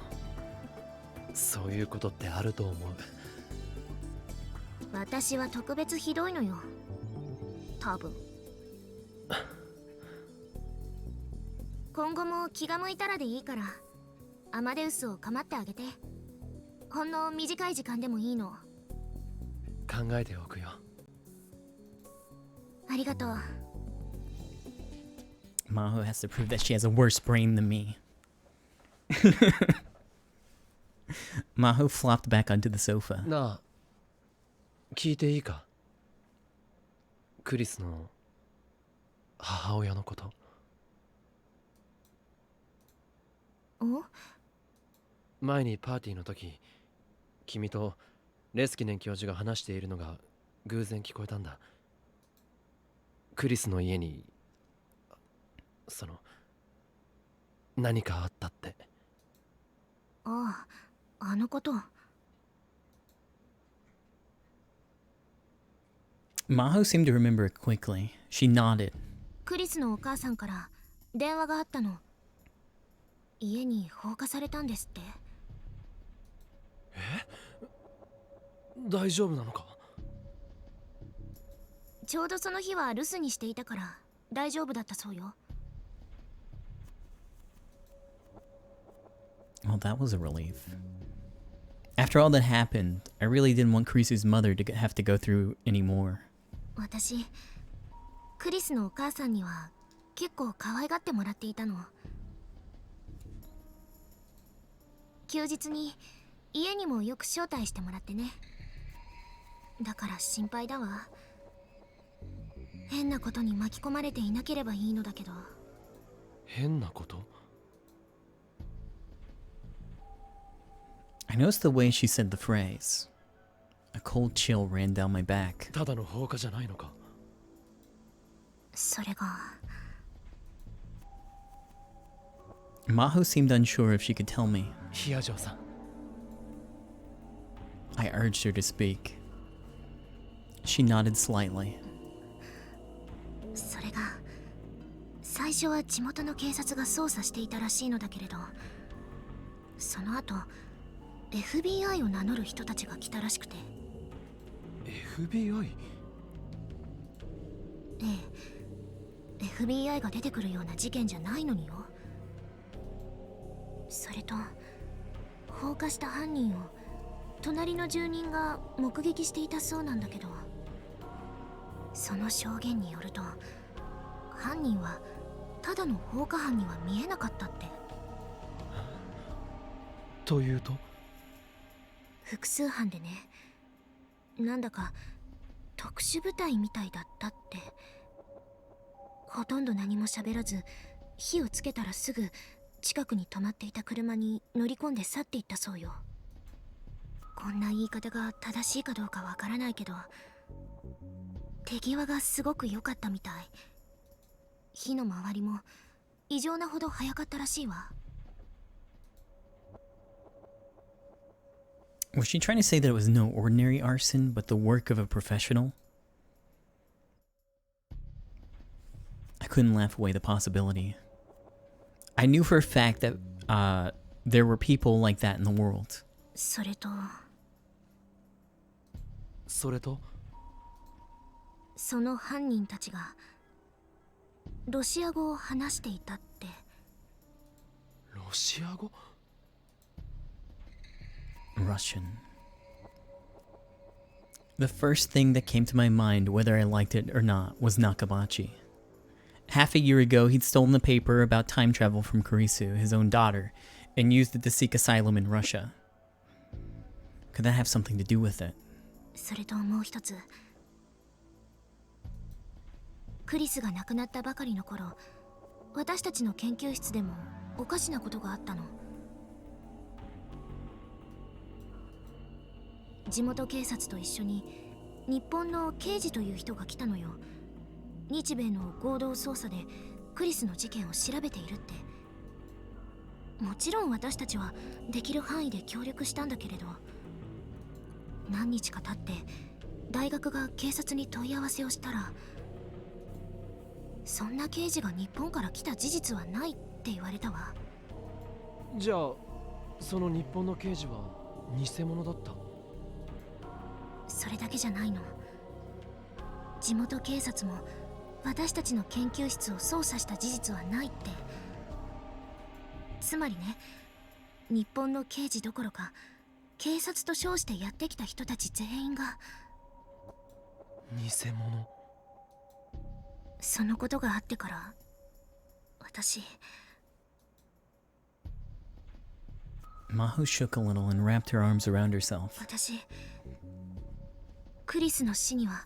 そういうことってあると思う。私は特別ひどいのよ。多分。今後も気が向いたらでいいから、アマデウスを構ってあげて。ほんの短い時間でもいいの。考えておくよ。ありがとう。Maho has to prove that she has a worse brain than me. Maho flopped back onto the sofa. なあ、聞いていいか？クリスの母親のこと。お？前にパーティーの時、君とレスキネン教授が話しているのが偶然聞こえたんだ。クリスの家に何かあったって。ああ、あのこと。Maho seemed to remember it quickly. She nodded. クリスのお母さんから電話があったの。家に放火されたんですって。大丈夫なのか？ちょうどその日は留守にしていたから大丈夫だったそうよ。Well, that was a relief. After all that happened, I really didn't want Krisu's mother to have to go through any more. 私、クリスのお母さんには結構可愛がってもらっていたの。休日に家にもよく招待してもらってね。だから心配だわ。変なことに巻き込まれていなければいいのだけど。変なこと？ I noticed the way she said the phrase. A cold chill ran down my back. ただの放火じゃないのか。それが Maho seemed unsure if she could tell me. ヒアジョーさん。I urged her to speak. She nodded slightly. それが最初は地元の警察が捜査していたらしいのだけれど、その後 FBI を名乗る人たちが来たらしくて。 FBI？ ええ、 FBI が出てくるような事件じゃないのによ。それと放火した犯人を隣の住人が目撃していたそうなんだけど、その証言によると犯人はただの放火犯には見えなかったって。というと？複数犯でね、なんだか特殊部隊みたいだったって。ほとんど何も喋らず、火をつけたらすぐ近くに止まっていた車に乗り込んで去っていったそうよ。こんな言い方が正しいかどうかわからないけど、手際がすごく良かったみたい。火の回りも異常なほど早かったらしいわ。Was she trying to say that it was no ordinary arson, but the work of a professional? I couldn't laugh away the possibility. I knew for a fact that there were people like that in the world. それとその犯人たちがロシア語を話していたって。ロシア語？ Russian. The first thing that came to my mind, whether I liked it or not, was Nakabachi. Half a year ago, he'd stolen the paper about time travel from Kurisu, his own daughter, and used it to seek asylum in Russia. Could that have something to do with it? それともう一つ、クリスが亡くなったばかりの頃、私たちの研究室でもおかしなことがあったの。地元警察と一緒に日本の刑事という人が来たのよ。日米の合同捜査でクリスの事件を調べているって。もちろん私たちはできる範囲で協力したんだけれど、何日か経って大学が警察に問い合わせをしたら、そんな刑事が日本から来た事実はないって言われたわ。じゃあその日本の刑事は偽物だった？それだけじゃないの。地元警察も私たちの研究室を捜査した事実はないって。つまりね、日本の刑事どころか警察と称してやってきた人たち全員が偽物。そのことがあってから私。 Maho shook a little and wrapped her arms around herself. 私クリスの死には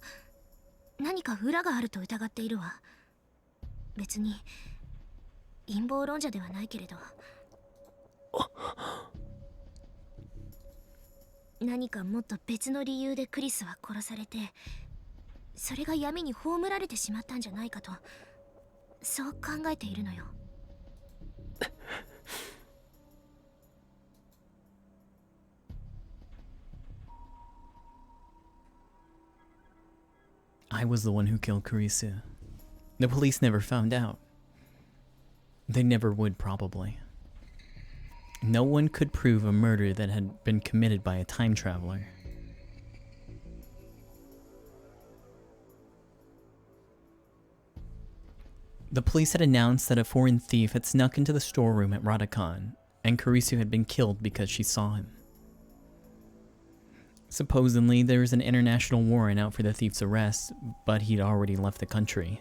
何か裏があると疑っているわ。別に陰謀論者ではないけれど、何かもっと別の理由でクリスは殺されて、それが闇に葬られてしまったんじゃないかと、そう考えているのよ。I was the one who killed Kurisu. The police never found out. They never would, probably. No one could prove a murder that had been committed by a time traveler. The police had announced that a foreign thief had snuck into the storeroom at Radhakan, and Kurisu had been killed because she saw him. Supposedly, there was an international warrant out for the thief's arrest, but he'd already left the country.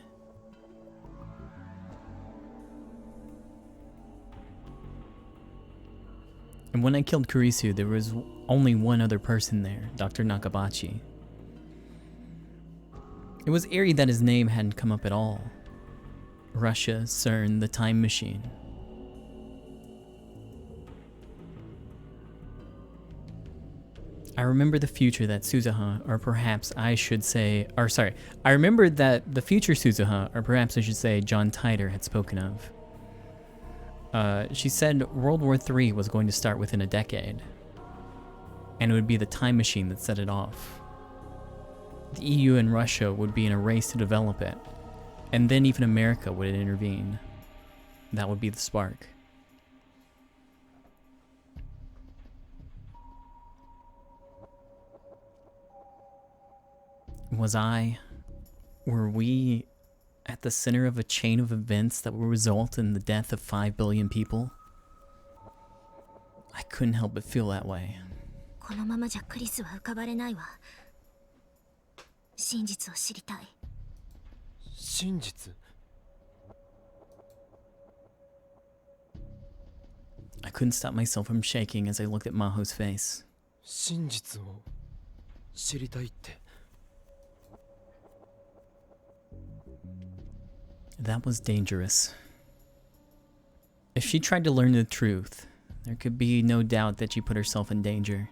And when I killed Kurisu, there was only one other person there, Dr. Nakabachi. It was eerie that his name hadn't come up at all. Russia, CERN, the time machine. I remember the future that Suzuha, or perhaps I should say, or sorry, I remembered that the future Suzuha, or perhaps I should say John Titor, had spoken of. She said World War III was going to start within a decade, and it would be the time machine that set it off. The EU and Russia would be in a race to develop it, and then even America would intervene. That would be the spark. Were we at the center of a chain of events that will result in the death of 5 billion people? I couldn't help but feel that way. このままじゃクリスは浮かばれないわ。真実を知りたい。真実? I couldn't stop myself from shaking as I looked at Maho's face. 真実を知りたいって。That was dangerous. If she tried to learn the truth, there could be no doubt that she put herself in danger.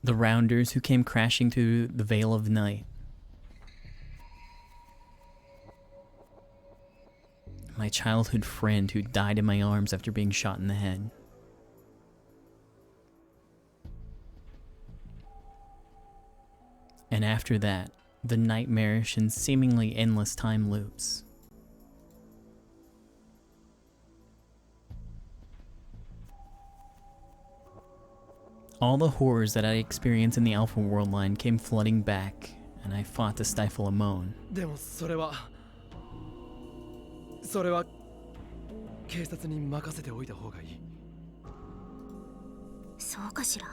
The rounders who came crashing through the veil of night. My childhood friend who died in my arms after being shot in the head. And after that, the nightmarish and seemingly endless time loops. All the horrors that I experienced in the Alpha World line came flooding back, and I fought to stifle a moan. でもそれは警察に任せておいた方がいい。そうかしら。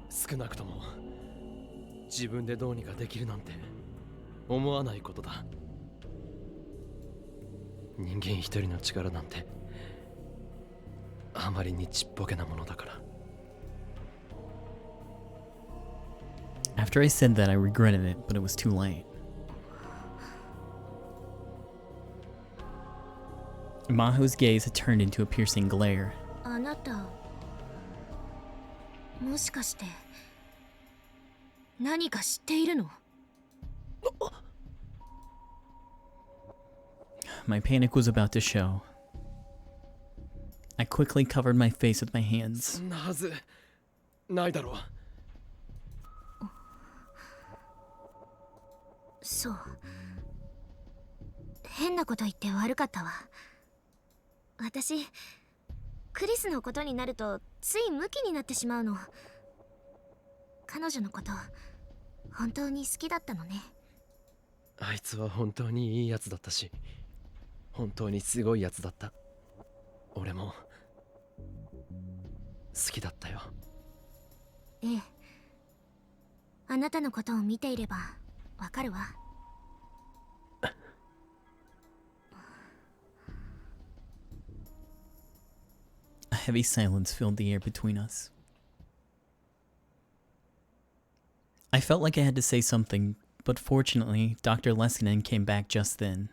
少なくとも自分でどうにかできるなんて思わないことだ。人間一人の力なんてあまりにちっぽけなものだから。After I said that, I regretted it, but it was too late. Maho's gaze had turned into a piercing glare. あなた、もしかして何か知っているの? My panic was about to show. I quickly covered my face with my hands. そんなはずないだろう。そう。変なこと言って悪かったわ。私、クリスのことになるとついムキになってしまうの。彼女のこと本当に好きだったのね。あいつは本当にいいやつだったし、本当にすごいやつだった。俺も好きだったよ。ええ。あなたのことを見ていればわかるわ。A heavy silence filled the air between us. I felt like I had to say something, but fortunately, Dr. Leskinen came back just then.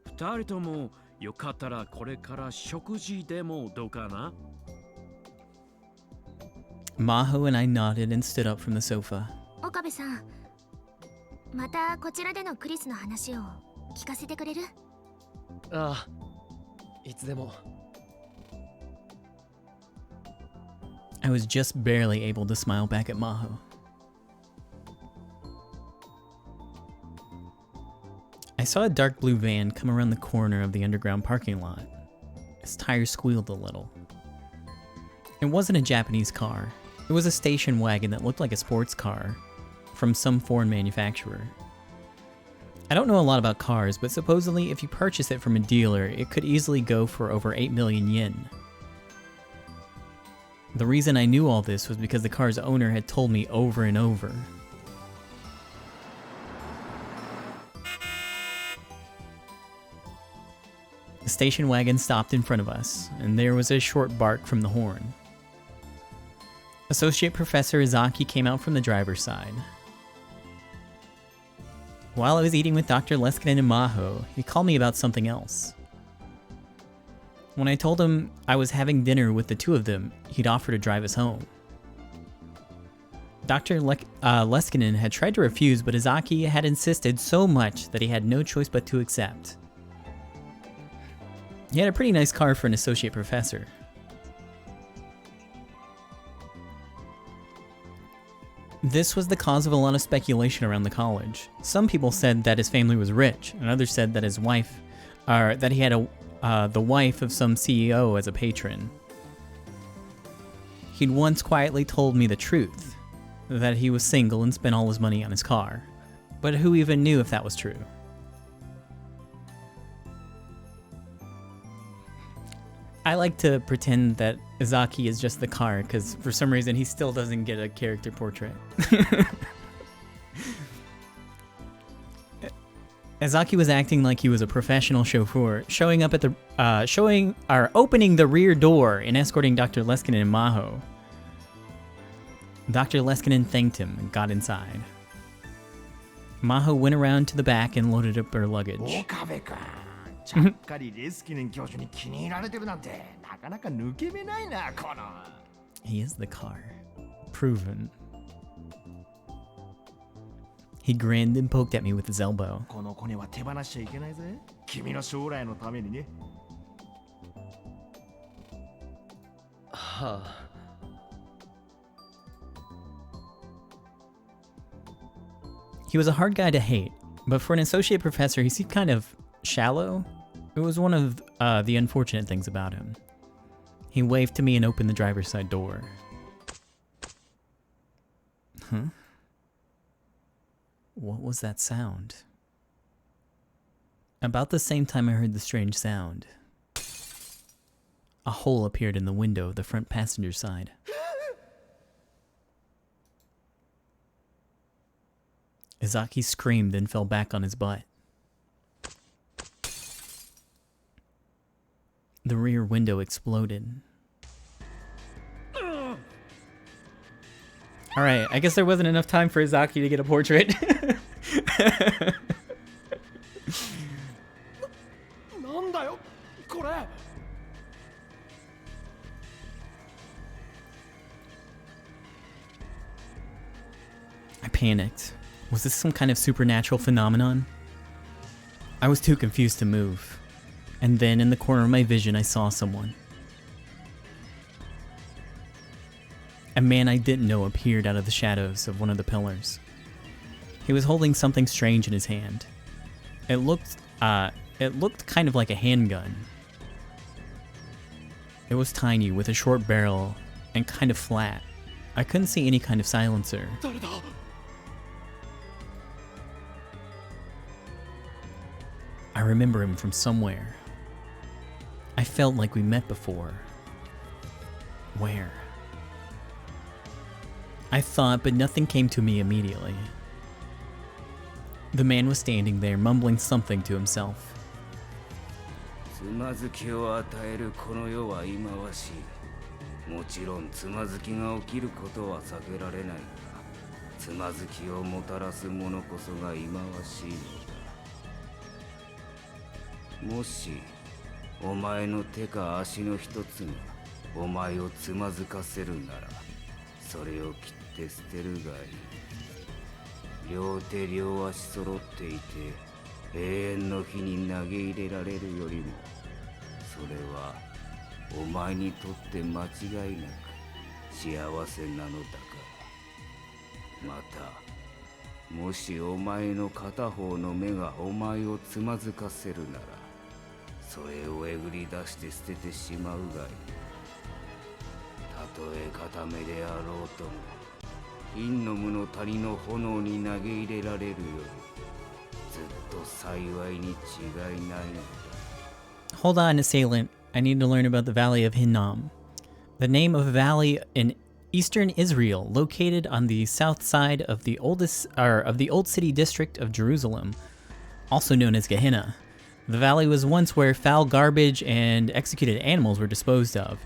二人ともよかったらこれから食事でもどうかな? Maho and I nodded and stood up from the sofa. 岡部さん、またこちらでのクリスの話を聞かせてくれる? ああ、いつでも。I was just barely able to smile back at Maho. I saw a dark blue van come around the corner of the underground parking lot. Its tires squealed a little. It wasn't a Japanese car. It was a station wagon that looked like a sports car from some foreign manufacturer. I don't know a lot about cars, but supposedly if you purchase it from a dealer, it could easily go for over 8 million yen. The reason I knew all this was because the car's owner had told me over and over. The station wagon stopped in front of us, and there was a short bark from the horn. Associate Professor Izaki came out from the driver's side. While I was eating with Dr. Leskinen and Maho, he called me about something else. When I told him I was having dinner with the two of them, he'd offer to drive us home. Dr. Leskinen had tried to refuse, but Izaki had insisted so much that he had no choice but to accept. He had a pretty nice car for an associate professor. This was the cause of a lot of speculation around the college. Some people said that his family was rich, and others said that his wife, that he had the wife of some CEO as a patron. He'd once quietly told me the truth, that he was single and spent all his money on his car. But who even knew if that was true? I like to pretend that Izaki is just the car, because for some reason he still doesn't get a character portrait. Izaki was acting like he was a professional chauffeur, showing up at the opening the rear door and escorting Dr. Leskinen and Maho. Dr. Leskinen thanked him and got inside. Maho went around to the back and loaded up her luggage. ちゃっかりレスキネン教授に気に入られてるなんてなかなか抜け目ないなこの He is the car. Proven. He grinned and poked at me with his elbow. この子には手放しちゃいけないぜ君の将来のためにねはあ He was a hard guy to hate, but for an associate professor, he seemed kind of shallow. It was one of the unfortunate things about him. He waved to me and opened the driver's side door. Huh? What was that sound? About the same time I heard the strange sound, a hole appeared in the window of the front passenger side. Izaki screamed and fell back on his butt. The rear window exploded. Alright, I guess there wasn't enough time for Izaki to get a portrait. I panicked. Was this some kind of supernatural phenomenon? I was too confused to move. And then in the corner of my vision, I saw someone. A man I didn't know appeared out of the shadows of one of the pillars. He was holding something strange in his hand. It looked kind of like a handgun. It was tiny with a short barrel and kind of flat. I couldn't see any kind of silencer. I remember him from somewhere. I felt like we met before. Where? I thought, but nothing came to me immediately. The man was standing there, mumbling something to himself. つまずきを与えるこの世は忌まわしい。もちろんつまずきが起きることは避けられないが、つまずきをもたらすものこそが忌まわしいのだ。もしお前の手か足の一つがお前をつまずかせるなら、それを切って捨てるがいい。両手両足揃っていて永遠の火に投げ入れられるよりも、それはお前にとって間違いなく幸せなのだから。またもしお前の片方の目がお前をつまずかせるなら、それをえぐり出して捨ててしまうがいい。たとえ片目であろうとも、陰の無の谷の炎に投げ入れられるよりずっと幸いに違いないのだ。 Hold on, assailant. I need to learn about the Valley of Hinnom. The name of a valley in eastern Israel, located on the south side of the old city district of Jerusalem, also known as Gehenna. The valley was once where foul garbage and executed animals were disposed of,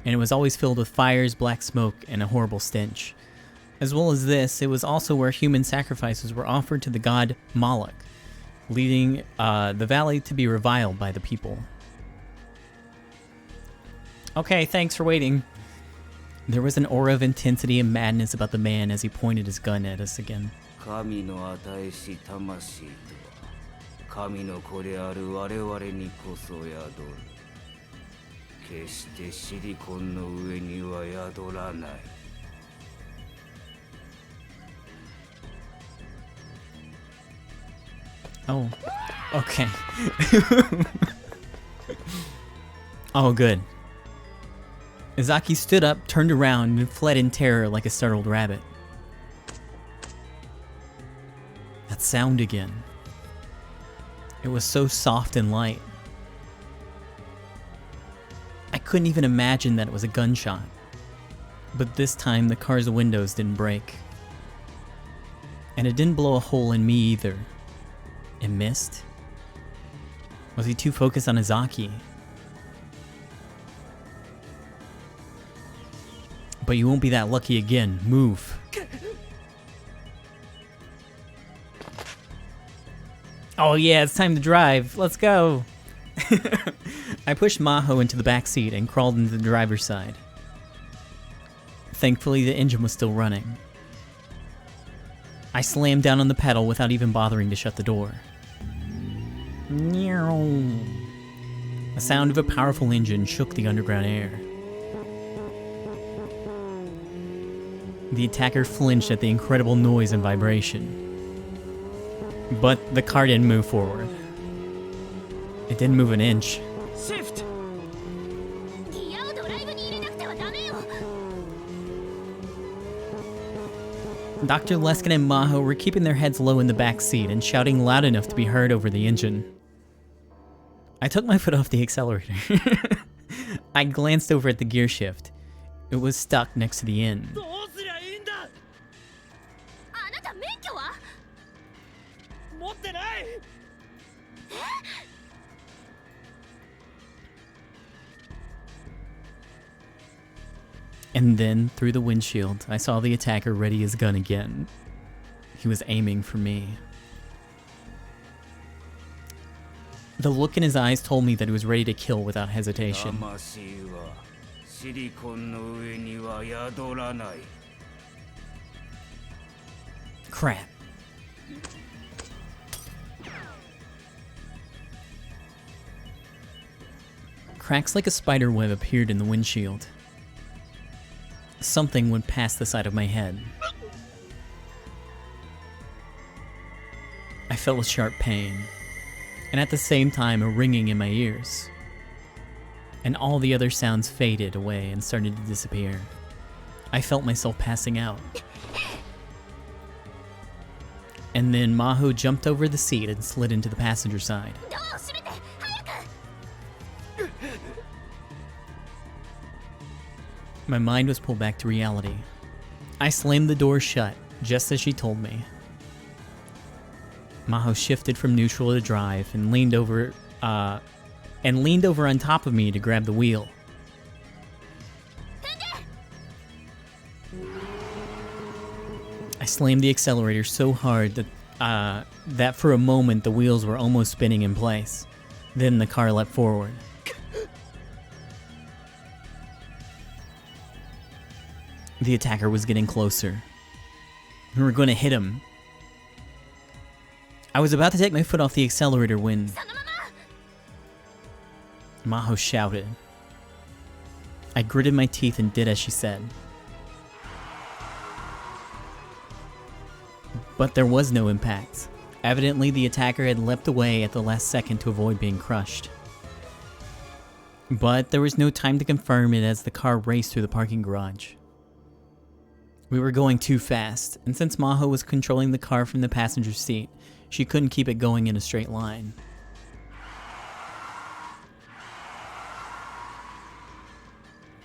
and it was always filled with fires, black smoke, and a horrible stench. As well as this, it was also where human sacrifices were offered to the god Moloch, leading the valley to be reviled by the people. Okay, thanks for waiting. There was an aura of intensity and madness about the man as he pointed his gun at us again. 神の与えし魂とは神の子である我々にこそ宿る。決してシリコンの上には宿らない。Oh, okay. Oh, good. Izaki stood up, turned around, and fled in terror like a startled rabbit. That sound again. It was so soft and light. I couldn't even imagine that it was a gunshot. But this time, the car's windows didn't break. And it didn't blow a hole in me either. It missed? Was he too focused on Izaki? But you won't be that lucky again. Move. Oh yeah, it's time to drive. Let's go. I pushed Maho into the back seat and crawled into the driver's side. Thankfully, the engine was still running. I slammed down on the pedal without even bothering to shut the door. The sound of a powerful engine shook the underground air. The attacker flinched at the incredible noise and vibration. But the car didn't move forward. It didn't move an inch. Shift! Dr. Leskin and Maho were keeping their heads low in the back seat and shouting loud enough to be heard over the engine. I took my foot off the accelerator. I glanced over at the gear shift. It was stuck next to the end. And then, through the windshield, I saw the attacker ready his gun again. He was aiming for me. The look in his eyes told me that he was ready to kill without hesitation. Crap. Cracks like a spider web appeared in the windshield. Something went past the side of my head. I felt a sharp pain, and at the same time a ringing in my ears. And all the other sounds faded away and started to disappear. I felt myself passing out. And then Maho jumped over the seat and slid into the passenger side. My mind was pulled back to reality. I slammed the door shut, just as she told me. Maho shifted from neutral to drive and leaned over on top of me to grab the wheel. I slammed the accelerator so hard that that for a moment the wheels were almost spinning in place. Then the car leapt forward. The attacker was getting closer. We were going to hit him. I was about to take my foot off the accelerator when Maho shouted. I gritted my teeth and did as she said. But there was no impact. Evidently, the attacker had leapt away at the last second to avoid being crushed. But there was no time to confirm it as the car raced through the parking garage. We were going too fast, and since Maho was controlling the car from the passenger seat, she couldn't keep it going in a straight line.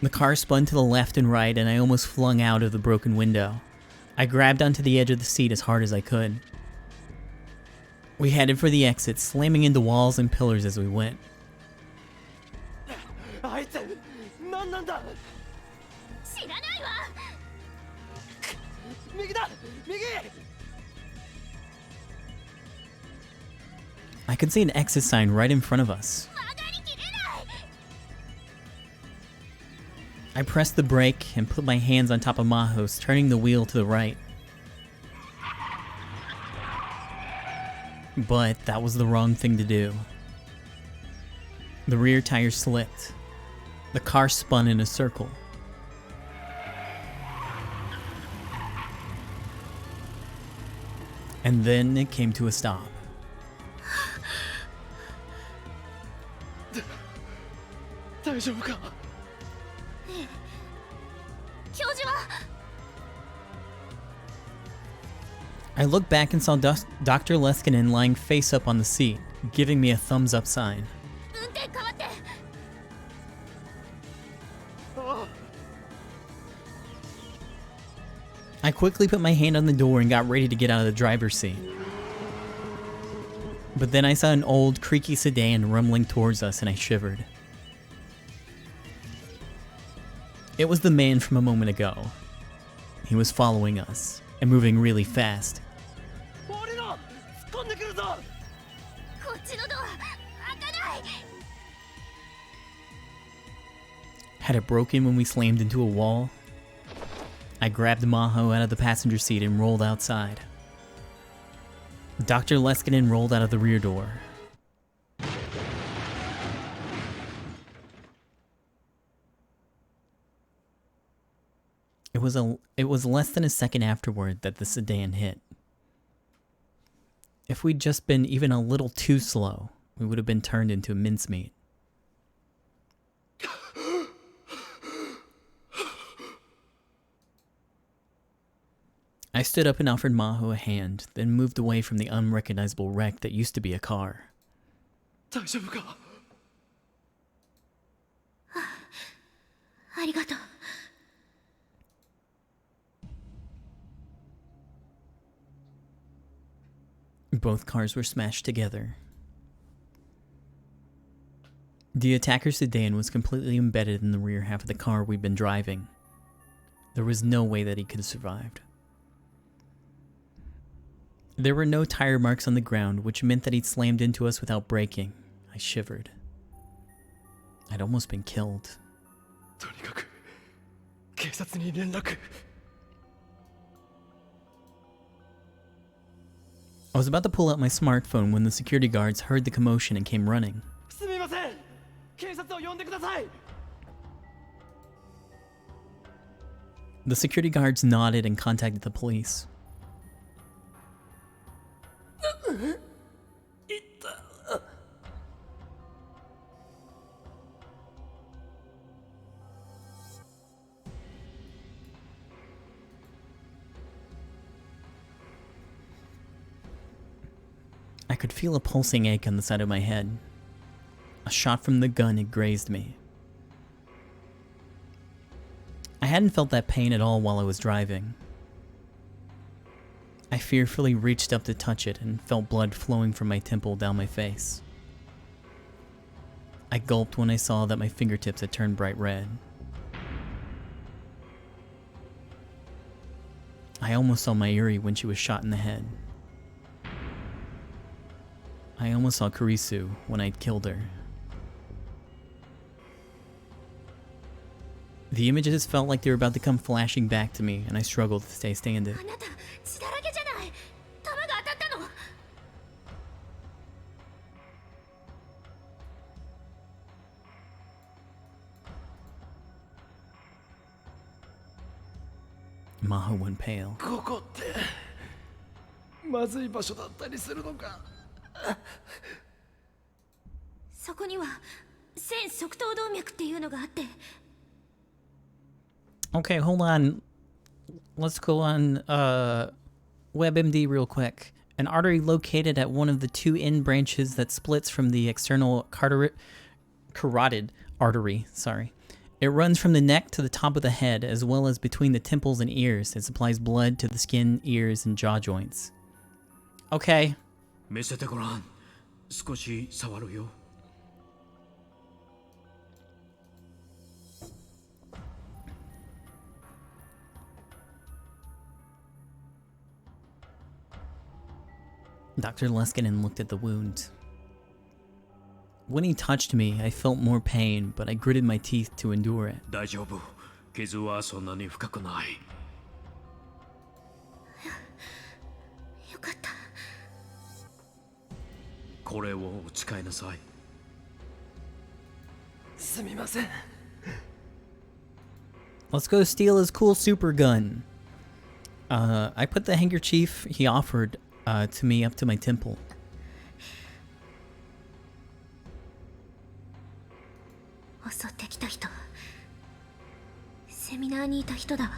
The car spun to the left and right, and I almost flung out of the broken window. I grabbed onto the edge of the seat as hard as I could. We headed for the exit, slamming into walls and pillars as we went. I could see an exit sign right in front of us. I pressed the brake and put my hands on top of Maho's, turning the wheel to the right. But that was the wrong thing to do. The rear tire slipped. The car spun in a circle. And then it came to a stop. I looked back and saw Dr. Leskinen lying face up on the seat, giving me a thumbs up sign. I quickly put my hand on the door and got ready to get out of the driver's seat. But then I saw an old, creaky sedan rumbling towards us and I shivered. It was the man from a moment ago. He was following us and moving really fast. Had it broken when we slammed into a wall? I grabbed Maho out of the passenger seat and rolled outside. Dr. Leskinen rolled out of the rear door. It was less than a second afterward that the sedan hit. If we'd just been even a little too slow, we would have been turned into mincemeat. I stood up and offered Maho a hand, then moved away from the unrecognizable wreck that used to be a car. Both cars were smashed together. The attacker sedan was completely embedded in the rear half of the car we'd been driving. There was no way that he could have survived. There were no tire marks on the ground, which meant that he'd slammed into us without braking. I shivered. I'd almost been killed. I was about to pull out my smartphone when the security guards heard the commotion and came running. The security guards nodded and contacted the police. I could feel a pulsing ache on the side of my head. A shot from the gun had grazed me. I hadn't felt that pain at all while I was driving. I fearfully reached up to touch it and felt blood flowing from my temple down my face. I gulped when I saw that my fingertips had turned bright red. I almost saw Mayuri when she was shot in the head. I almost saw Kurisu when I'd killed her. The images felt like they were about to come flashing back to me, and I struggled to stay standing. Maho went pale. Okay, hold on. Let's go on WebMD real quick. An artery located at one of the two end branches that splits from the external carotid artery. It runs from the neck to the top of the head, as well as between the temples and ears. It supplies blood to the skin, ears, and jaw joints. Okay. Dr. Leskinen looked at the wound. When he touched me, I felt more pain, but I gritted my teeth to endure it. 大丈夫。傷はそんなに深くない。よかった。これをお使いなさい。すみません。 Let's go steal his cool super gun. I put the handkerchief he offered to me up to my temple. 襲ってきた人、セミナーにいた人だわ。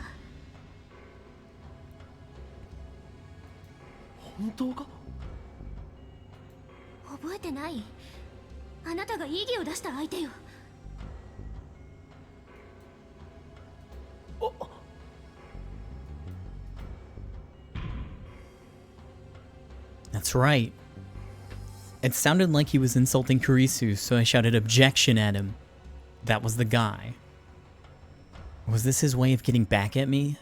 本当か？覚えてない？あなたが異議を出した相手よ。That's right. It sounded like he was insulting Kurisu, so I shouted objection at him. That was the guy. Was this his way of getting back at me?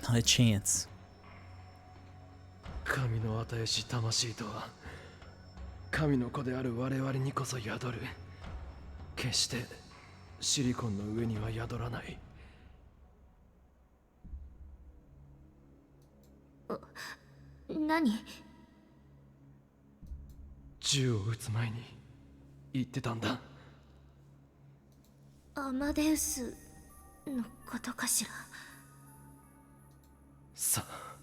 Not a chance. 神の与えし魂とは神の子である我々にこそ宿る。決してシリコンの上には宿らない。何？銃を撃つ前に言ってたんだ。アマデウスのことかしら。さあ。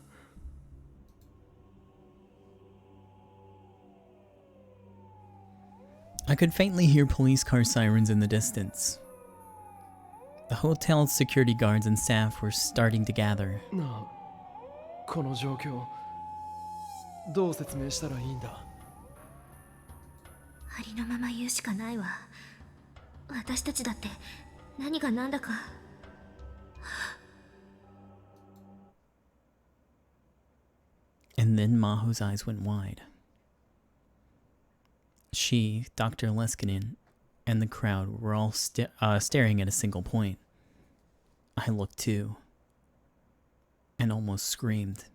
I could faintly hear police car sirens in the distance. The hotel's security guards and staff were starting to gather. なあ、この状況どう説明したらいいんだ。ありのまま言うしかないわ。私たちだって何が何だか。And then Maho's eyes went wide. She, Dr. Leskinen, and the crowd were all staring at a single point. I looked too, and almost screamed.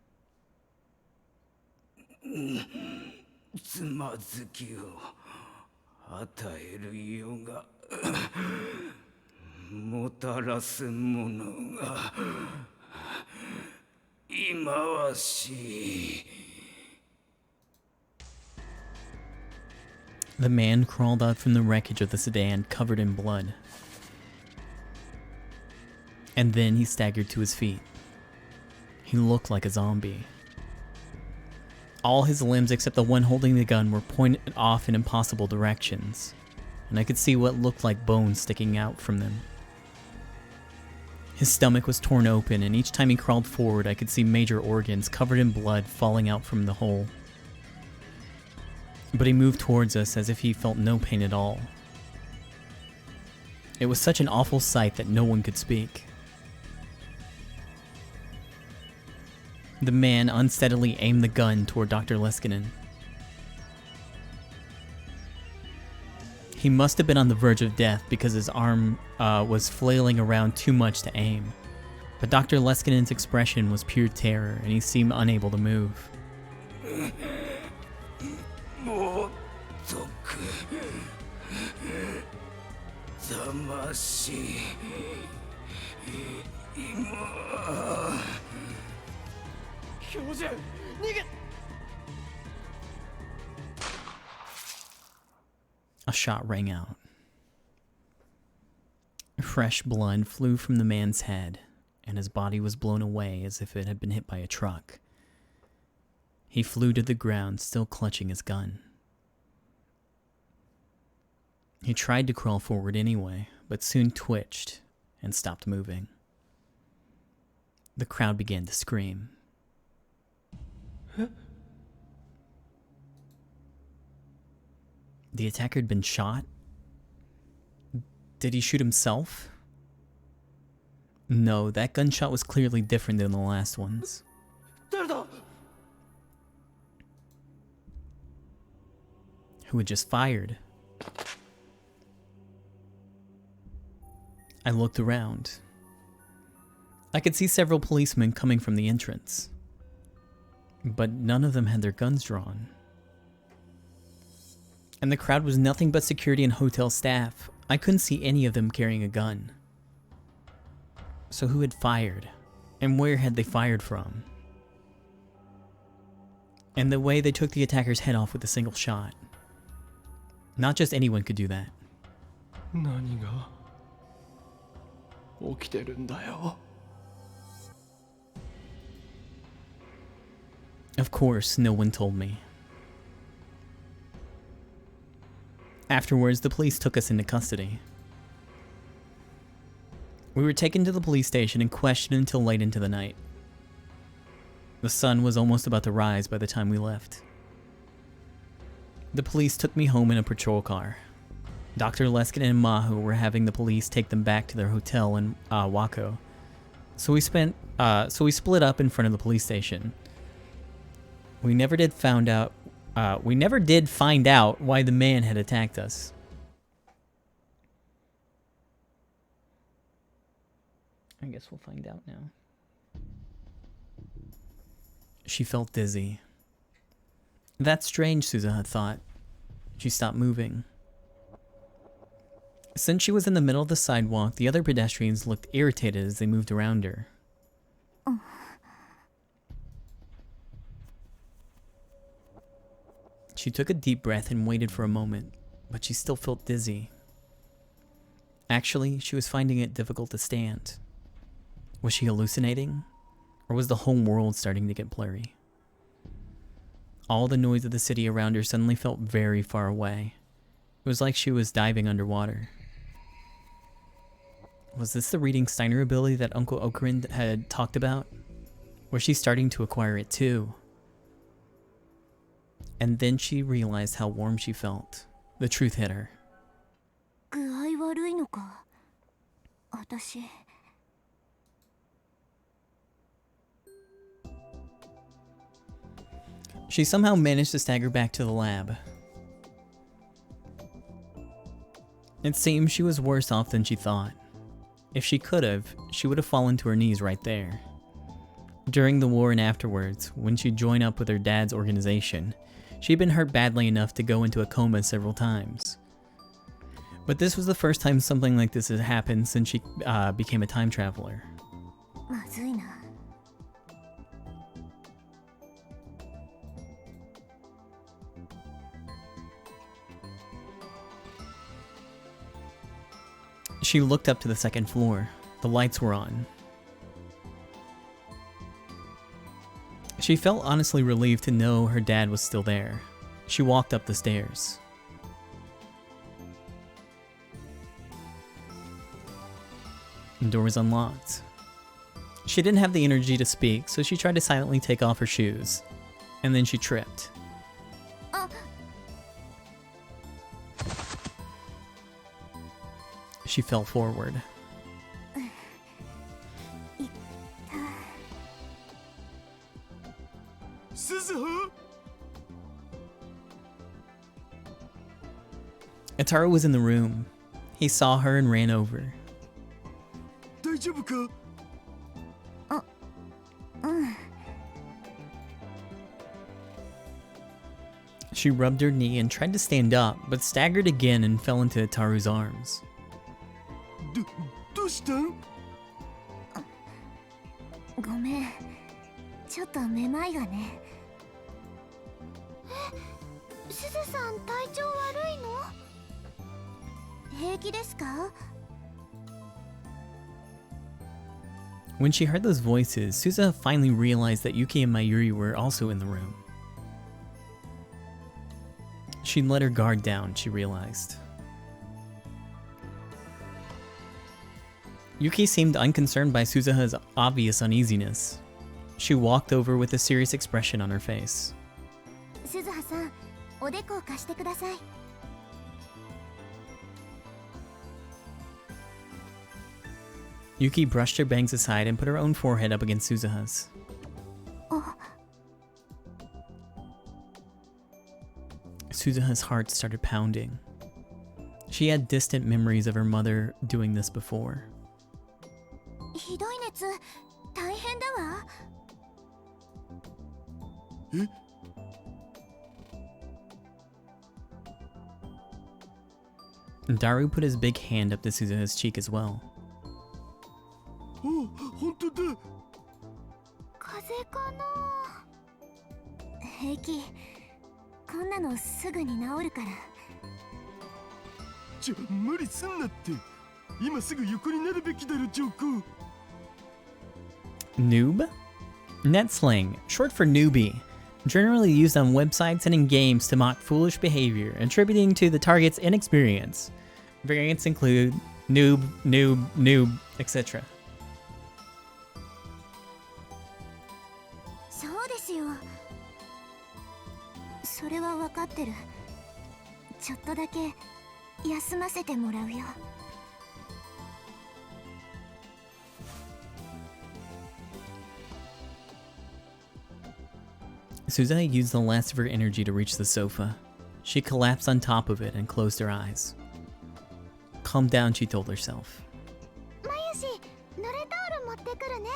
つまずきを与えるよがもたらすものが忌まわしい。 The man crawled out from the wreckage of the sedan, covered in blood. And then he staggered to his feet. He looked like a zombie. All his limbs except the one holding the gun were pointed off in impossible directions, and I could see what looked like bones sticking out from them. His stomach was torn open, and each time he crawled forward I could see major organs covered in blood falling out from the hole. But he moved towards us as if he felt no pain at all. It was such an awful sight that no one could speak. The man unsteadily aimed the gun toward Dr. Leskinen. He must have been on the verge of death because his arm was flailing around too much to aim. But Dr. Leskinen's expression was pure terror, and he seemed unable to move. もっとく魂今標準逃げ A shot rang out. Fresh blood flew from the man's head, and his body was blown away as if it had been hit by a truck. He flew to the ground, still clutching his gun. He tried to crawl forward anyway, but soon twitched and stopped moving. The crowd began to scream. Huh? The attacker had been shot? Did he shoot himself? No, that gunshot was clearly different than the last ones. Who had just fired? I looked around. I could see several policemen coming from the entrance. but none of them had their guns drawn. And the crowd was nothing but security and hotel staff. I couldn't see any of them carrying a gun. So who had fired? And where had they fired from? And the way they took the attacker's head off with a single shot. Not just anyone could do that. 何が起きてるんだよ。 Of course, no one told me. Afterwards, the police took us into custody. We were taken to the police station and questioned until late into the night. The sun was almost about to rise by the time we left. The police took me home in a patrol car. Dr. Leskin and Mahu were having the police take them back to their hotel in Wako. So we split up in front of the police station. We never did find out why the man had attacked us. I guess we'll find out now. She felt dizzy. That's strange, Suzuha thought. She stopped moving. Since she was in the middle of the sidewalk, the other pedestrians looked irritated as they moved around her. She took a deep breath and waited for a moment, but she still felt dizzy. Actually, she was finding it difficult to stand. Was she hallucinating? Or was the whole world starting to get blurry? All the noise of the city around her suddenly felt very far away. It was like she was diving underwater. Was this the reading Steiner ability that Uncle Ocarin had talked about? Was she starting to acquire it too? And then she realized how warm she felt. The truth hit her. 具合悪いのか私 She somehow managed to stagger back to the lab. It seemed she was worse off than she thought. If she could have, she would have fallen to her knees right there. During the war and afterwards, when she joined up with her dad's organization, she'd been hurt badly enough to go into a coma several times. But this was the first time something like this had happened since she became a time traveler. まずいな She looked up to the second floor. The lights were on. She felt honestly relieved to know her dad was still there. She walked up the stairs. The door was unlocked. She didn't have the energy to speak, so she tried to silently take off her shoes. And then she tripped. She fell forward. Suzuha? Ataru was in the room. He saw her and ran over. 大丈夫か? She rubbed her knee and tried to stand up, but staggered again and fell into Ataru's arms. どうしたん? ごめんちょっとめまいがねすずさん体調悪いの？平気ですか When she heard those voices, Suzuha finally realized that Yuki and Mayuri were also in the room. She'd let her guard down, she realized. Yuki seemed unconcerned by Suzuha's obvious uneasiness. She walked over with a serious expression on her face. すずはさんおでこを貸してください Yuki brushed her bangs aside and put her own forehead up against Suzuha's. Suzuha's heart started pounding. She had distant memories of her mother doing this before. ひどい熱大変だわえ Daru put his big hand up to Suzuha's cheek as well. あ、本当だ。風邪かな。平気。こんなのすぐに治るから。無理すんなって。今すぐ横になるべきだろ、ジョーコ。Noob? Net slang, short for newbie, generally used on websites and in games to mock foolish behavior, attributing to the target's inexperience. Variants include noob, noob, noob, etc. そうですよ。それは分かってる。ちょっとだけ休ませてもらうよ。Suzuha used the last of her energy to reach the sofa. She collapsed on top of it and closed her eyes. Calm down, she told herself. まゆし、濡れタオル持ってくるね。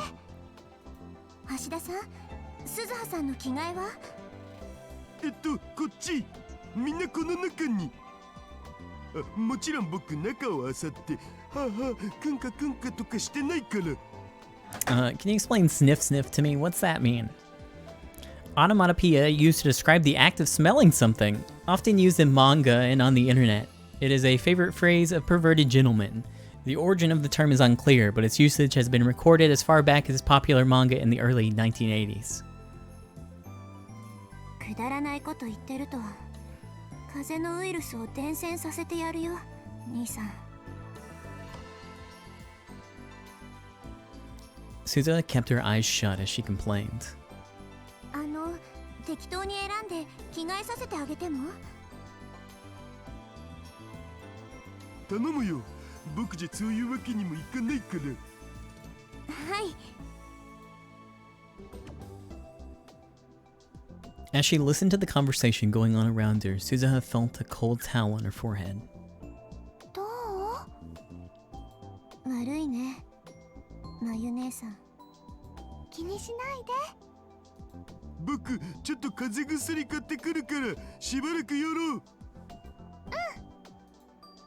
橋田さん、鈴葉さんの着替えは？こっち。みんなこの中に。もちろん僕中を漁って、はあはあ、くんかとかしてないから。Can you explain sniff sniff to me? What's that mean? Onomatopoeia used to describe the act of smelling something, often used in manga and on the internet. It is a favorite phrase of perverted gentlemen. The origin of the term is unclear, but its usage has been recorded as far back as popular manga in the early 1980s. くだらないこと言ってると、風邪のウイルスを伝染させてやるよ、兄さん。Suzuha kept her eyes shut as she complained. 適当に選んで着替えさせてあげても？頼むよ。僕じゃそういうわけにもいかないから。はい。As she listened to the conversation going on around her, Suzuha felt a cold towel on her forehead. どう？悪いね、まゆ姉さん。気にしないで。僕ちょっと風邪薬買ってくるからしばらくやろう。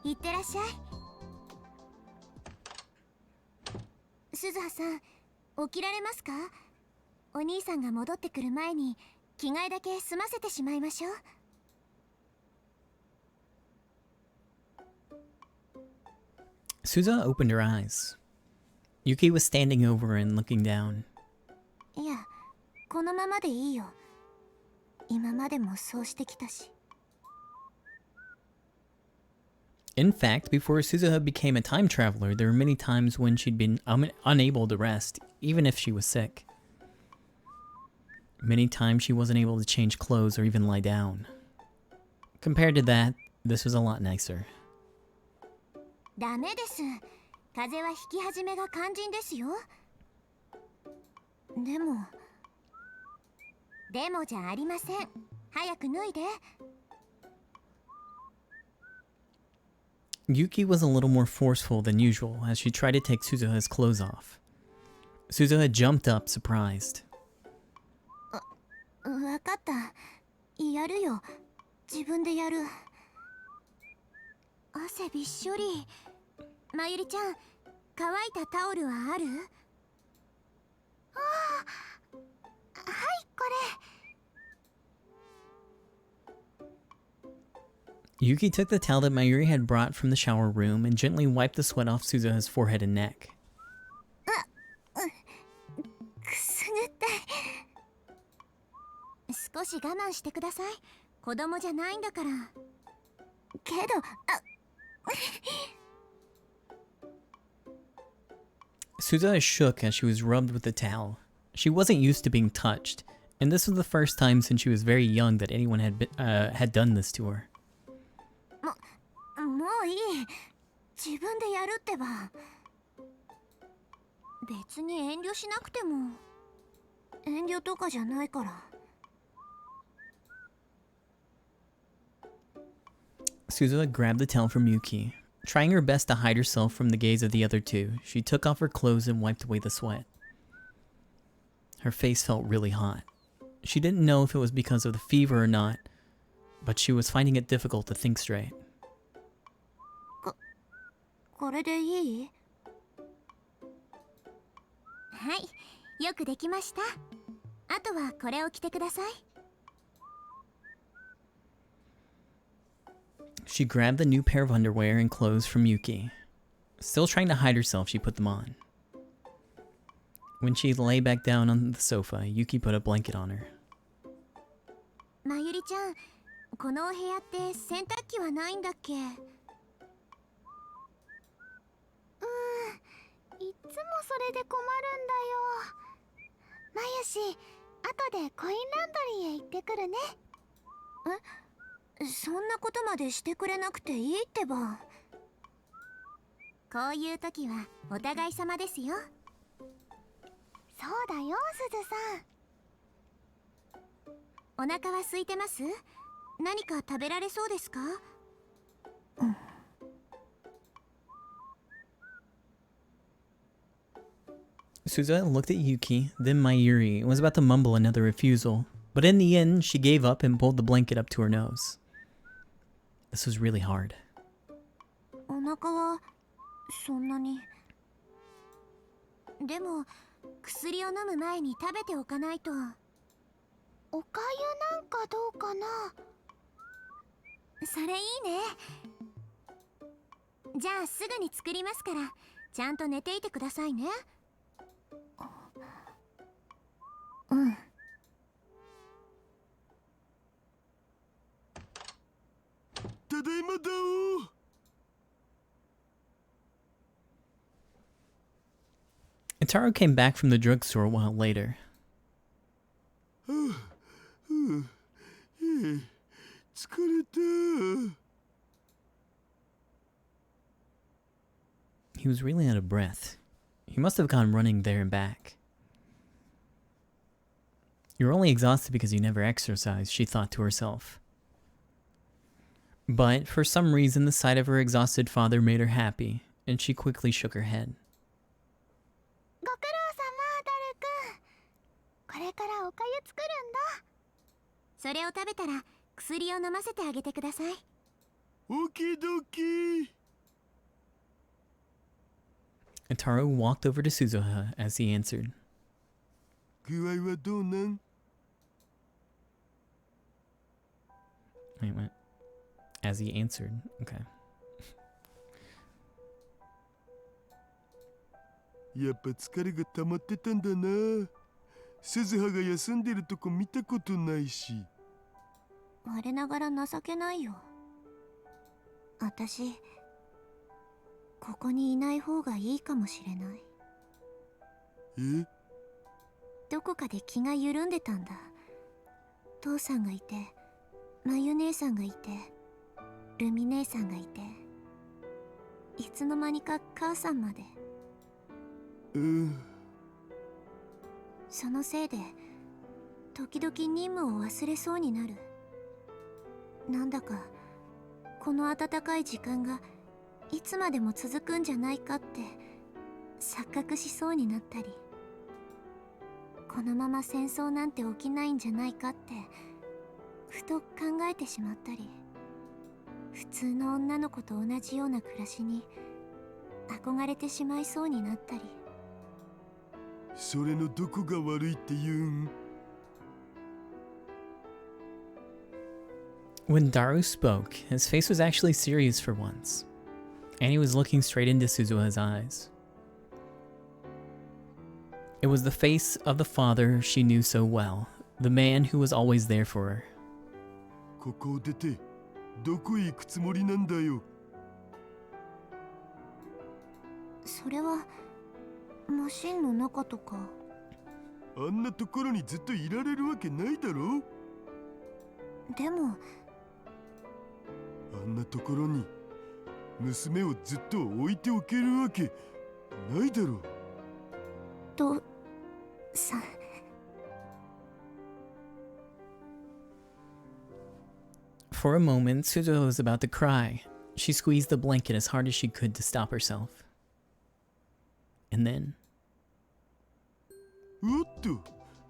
いってらっしゃい。鈴葉さん、起きられますか？お兄さんが戻ってくる前に着替えだけ済ませてしまいましょう。Suzuha opened her eyes. Yuki was standing over her and looking down. いや、このままでいいよ。今までもそうしてきたし。In fact, before Suzuha became a time traveler, there were many times when she'd been unable to rest, even if she was sick. Many times she wasn't able to change clothes or even lie down. Compared to that, this was a lot nicer. ダメです。風邪は引き始めが肝心ですよ。でもじゃありません。早く脱いで。Yuki was a little more forceful than usual as she tried to take Suzuha's clothes off. Suzuha jumped up, surprised. わかった。やるよ。自分でやる。汗びっしょり。まゆりちゃん、乾いたタオルはある？ああ、はい、これ。Yuki took the towel that Mayuri had brought from the shower room and gently wiped the sweat off Suzuha's forehead and neck. くすぐったい。少し我慢してください。子供じゃないんだから。けど、Suzuha shook as she was rubbed with the towel. She wasn't used to being touched, and this was the first time since she was very young that anyone had done this to her. もういい。自分でやるってば。別に遠慮しなくても。遠慮とかじゃないから。Suzuha grabbed the towel from Yuki. Trying her best to hide herself from the gaze of the other two, she took off her clothes and wiped away the sweat. Her face felt really hot. She didn't know if it was because of the fever or not, but she was finding it difficult to think straight. これでいい？はい、よくできました。あとはこれを着てください。She grabbed the new pair of underwear and clothes from Yuki. Still trying to hide herself, she put them on. When she lay back down on the sofa, Yuki put a blanket on her. まゆりちゃん、このお部屋って洗濯機はないんだっけ？いつもそれで困るんだよ。まゆし、後でコインランドリーへ行ってくるね。え、そんなことまでしてくれなくていいってば。こういう時はお互い様ですよ。そうだよ、すずさん。お腹は空いてます？何か食べられそうですか？Suzuha looked at Yuki, then Mayuri, and was about to mumble another refusal, but in the end, she gave up and pulled the blanket up to her nose. This was really hard. お腹はそんなに。でも薬を飲む前に食べておかないと。おかゆなんかどうかな？それいいね。じゃあすぐに作りますから、ちゃんと寝ていてくださいね。うん。ただいまだお。Itaro came back from the drugstore a while later. 疲れた。 He was really out of breath. He must have gone running there and back. You're only exhausted because you never exercised, she thought to herself. But for some reason, the sight of her exhausted father made her happy, and she quickly shook her head. ご苦労様、ダルくん。これからおかゆ作るんだ。それを食べたら薬を飲ませてあげてください。オキドキ。 Itaro walked over to Suzuha as he answered. 具合はどうなん？ Wait, what? As he answered. Okay. やっぱ疲れが溜まってたんだな。鈴葉が休んでるとこ見たことないし。我ながら情けないよ。私、ここにいない方がいいかもしれない。え？どこかで気が緩んでたんだ。父さんがいて、まゆ姉さんがいて、ルミ姉さんがいて、いつの間にか母さんまで。そのせいで時々任務を忘れそうになる。なんだかこの温かい時間がいつまでも続くんじゃないかって錯覚しそうになったり、このまま戦争なんて起きないんじゃないかってふと考えてしまったり、普通の女の子と同じような暮らしに憧れてしまいそうになったり。それのどこが悪いって言うん？ When Daru spoke, his face was actually serious for once, and he was looking straight into Suzuha's eyes. It was the face of the father she knew so well, the man who was always there for her. ここを出てどこへ行くつもりなんだよ。それはマシンの中とか。あんなところにずっといられるわけないだろ。でもあんなところに娘をずっと置いておけるわけないだろ。とさ。For a moment, Suzuha was about to cry. She squeezed the blanket as hard as she could to stop herself. And then... おっと、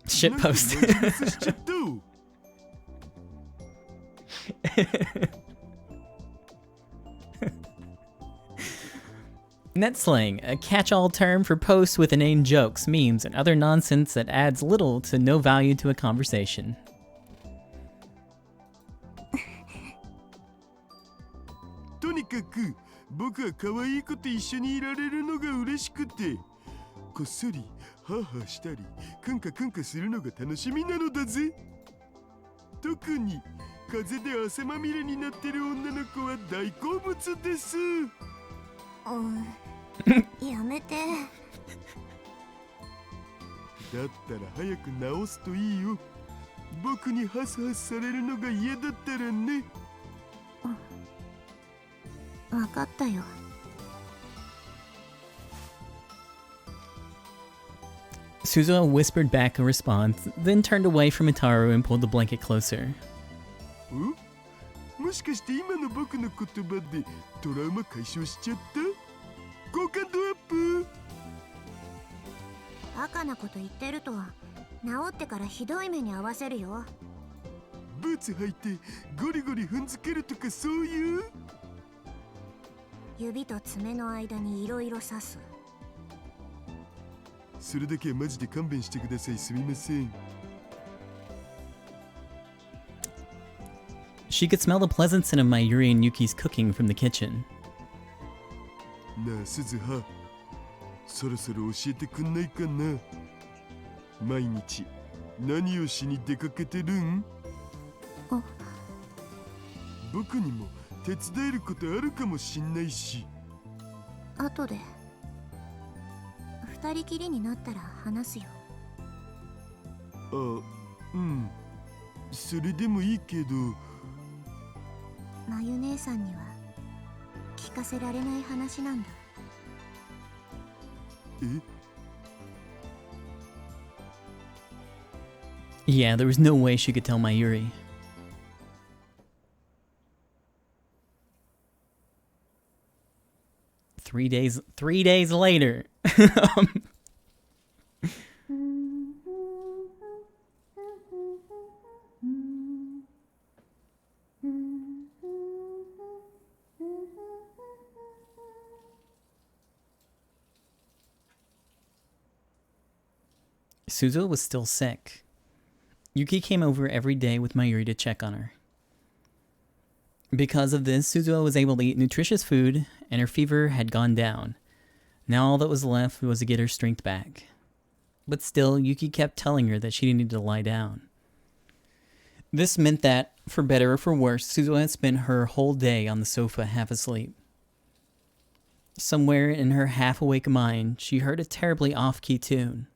Shitpost. Net slang, a catch-all term for posts with inane jokes, memes, and other nonsense that adds little to no value to a conversation. とにかく僕は可愛い子と一緒にいられるのが嬉しくて、こっそりハーハーしたりクンカクンカするのが楽しみなのだぜ。特に風で汗まみれになってる女の子は大好物です。やめて。だったら早く直すといいよ。僕にハスハスされるのが嫌だったらね。わかったよ。Suzuha whispered back a response, then turned away from Itaru and pulled the blanket closer. もしかして今の僕の言葉でトラウマ解消しちゃった？好感度アップ？バカなこと言ってると治ってからひどい目に遭わせるよ。ブーツ履いてゴリゴリ踏んづけるとかそういう？指と爪の間にいろいろ刺す。それだけはマジで勘弁してください。すみません。She could smell the pleasant scent of Mayuri and Yuki's cooking from the kitchen. なあ、鈴葉。そろそろ教えてくんないかな。毎日何をしに出かけてるん？僕にも手伝えることあるかもしんないし。後で二人きりになったら話すよ。うん。それでもいいけど。まゆ姉さんには聞かせられない話なんだ。Yeah, there was no way she could tell Mayuri. Three days later. Suzuha was still sick. Yuki came over every day with Mayuri to check on her. Because of this, Suzuha was able to eat nutritious food, and her fever had gone down. Now all that was left was to get her strength back. But still, Yuki kept telling her that she needed to lie down. This meant that, for better or for worse, Suzuha had spent her whole day on the sofa half asleep. Somewhere in her half-awake mind, she heard a terribly off-key tune.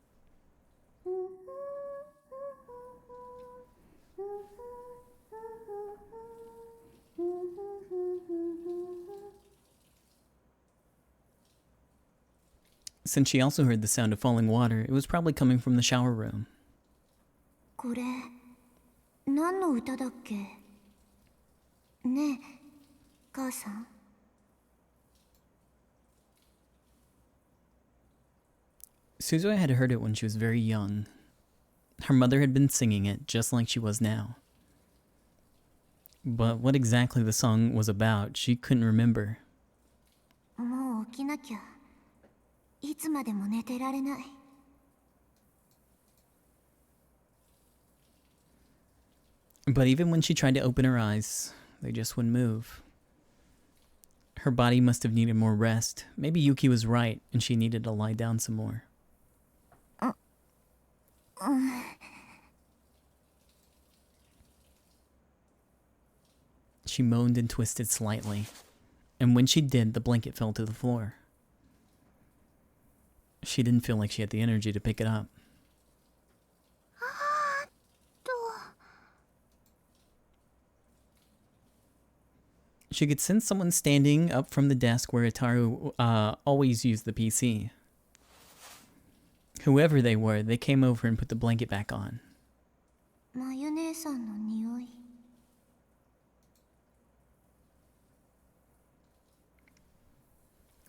Since she also heard the sound of falling water, it was probably coming from the shower room. これ何の歌だっけ？ねえ、母さん。Suzuha had heard it when she was very young. Her mother had been singing it just like she was now. But what exactly the song was about, she couldn't remember. もう起きなきゃ。いつまでも寝てられない。But even when she tried to open her eyes, they just wouldn't move. Her body must have needed more rest. Maybe Yuki was right, and she needed to lie down some more. She moaned and twisted slightly, and when she did, the blanket fell to the floor. She didn't feel like she had the energy to pick it up. She could sense someone standing up from the desk where Itaru always used the PC. Whoever they were, they came over and put the blanket back on. まゆ姉さんの匂い。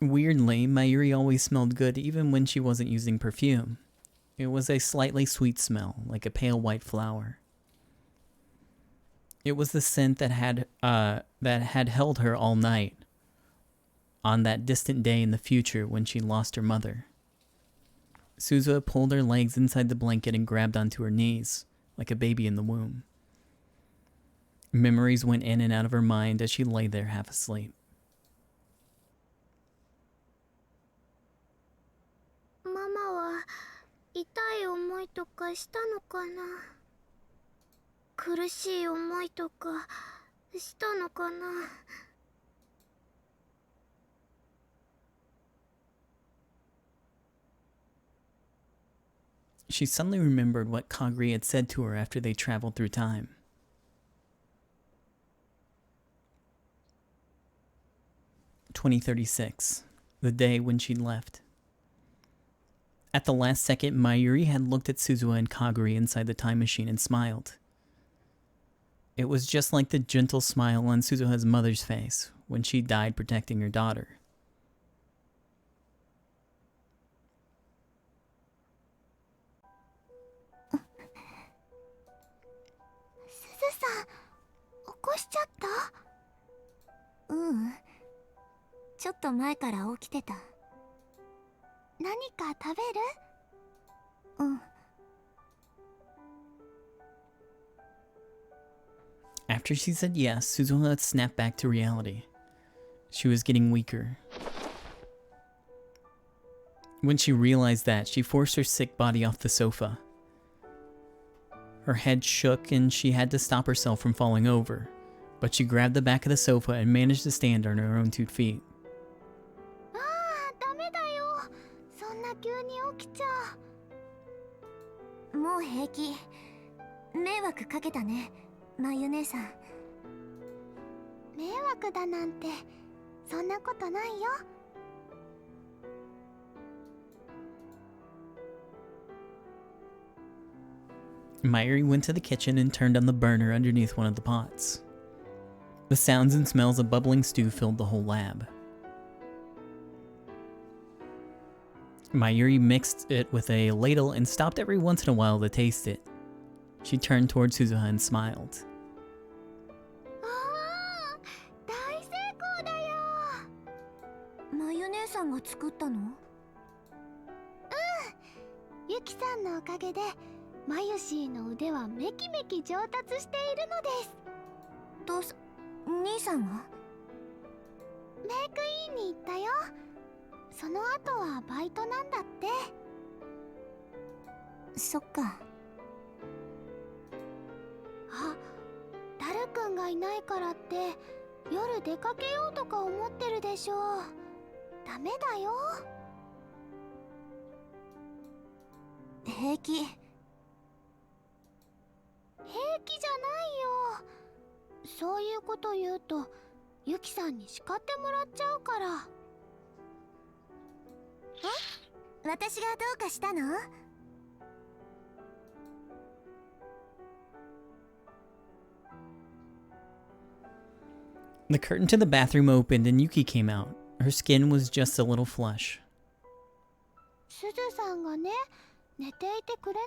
Weirdly, Mayuri always smelled good even when she wasn't using perfume. It was a slightly sweet smell, like a pale white flower. It was the scent that had held her all night, on that distant day in the future when she lost her mother. Suzuha pulled her legs inside the blanket and grabbed onto her knees, like a baby in the womb. Memories went in and out of her mind as she lay there half asleep. ママは痛い思いとかしたのかな。苦しい思いとかしたのかな。She suddenly remembered what Kagri had said to her after they traveled through time. "2036, the day when she left." At the last second, Mayuri had looked at Suzuha and Kaguri inside the time machine and smiled. It was just like the gentle smile on Suzuha's mother's face when she died protecting her daughter. すずさん、起こしちゃった？うん。ちょっと前から起きてた。何か食べる？うん。After she said yes, Suzuha snapped back to reality. She was getting weaker. When she realized that, she forced her sick body off the sofa. Her head shook and she had to stop herself from falling over, but she grabbed the back of the sofa and managed to stand on her own 2 feet. ああ、ダメだよ。そんな急に起きちゃう。もう平気。迷惑かけたね、まゆ姉さん。迷惑だなんて、そんなことないよ。Mayuri went to the kitchen and turned on the burner underneath one of the pots. The sounds and smells of bubbling stew filled the whole lab. Mayuri mixed it with a ladle and stopped every once in a while to taste it. She turned towards Suzuha and smiled. ああ、大成功だよ。まゆ姉さんが作ったの？うん。ゆきさんのおかげで、マユシーの腕はめきめき上達しているのです。兄さんは？メイクインに行ったよ。その後はバイトなんだって。そっか。あ、ダルくんがいないからって夜出かけようとか思ってるでしょう。ダメだよ。平気。平気じゃないよ。そういうこと言うとユキさんに叱ってもらっちゃうから。私がどうかしたの？The curtain to the bathroom opened and Yuki came out. Her skin was just a little flush. すずさんがね、寝ていてくれない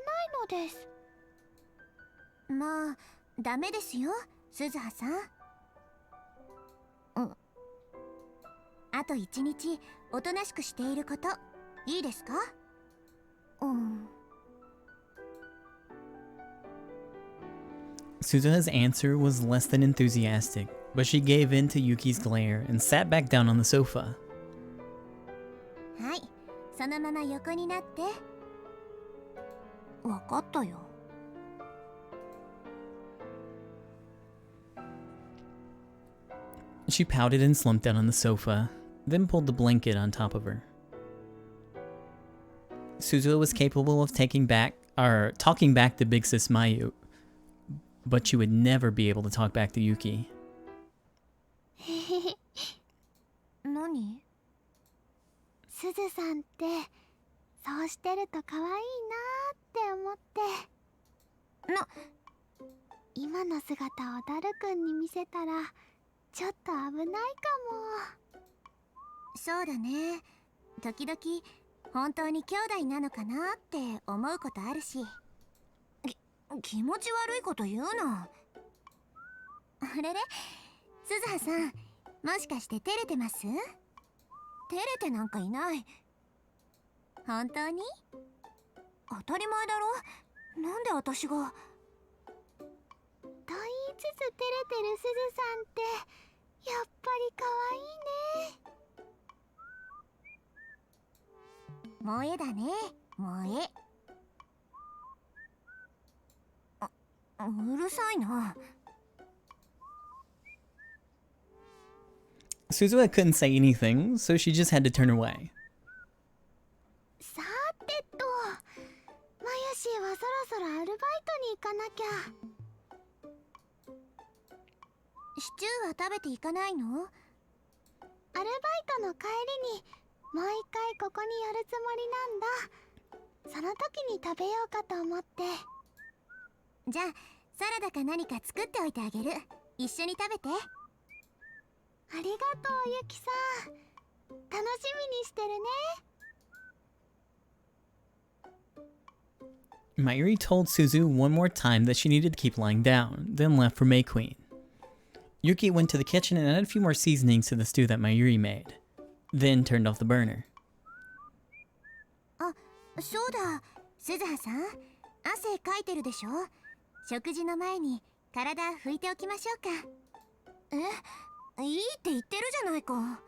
のです。まあ、ダメですよ、すずはさん。あと1日、おとなしくしていること、いいですか？Suzuha's answer was less than enthusiastic, but she gave in to Yuki's glare and sat back down on the sofa. はい、そのまま横になって。わかったよ。She pouted and slumped down on the sofa, then pulled the blanket on top of her. Suzuha was capable of talking back to Big Sis Mayu, but she would never be able to talk back to Yuki. 何？すずさんってそうしてると可愛いなーって思って。今の姿をダルくんに見せたらちょっと危ないかも。そうだね。時々本当に兄弟なのかなって思うことあるし。気持ち悪いこと言うな。あれれ、鈴葉さん、もしかして照れてます？照れてなんかいない。本当に？当たり前だろ。なんで私が。と言いつつ照れてるすずさんってやっぱり可愛いね。萌えだね、萌え。うるさいな。Suzuha couldn't say anything, so she just had to turn away. さてと、まゆしはそろそろアルバイトに行かなきゃ。シチューは食べていかないの？アルバイトの帰りにもう一回ここに寄るつもりなんだ。その時に食べようかと思って。じゃあサラダか何か作っておいてあげる。一緒に食べて。ありがとうゆきさん。楽しみにしてるね。Mayuri told Suzu one more time that she needed to keep lying down, then left for May Queen. Yuki went to the kitchen and added a few more seasonings to the stew that Mayuri made, then turned off the burner. あ、そうだ。鈴葉さん、汗かいてるでしょ。食事の前に体拭いておきましょうか。いいって言ってるじゃないか。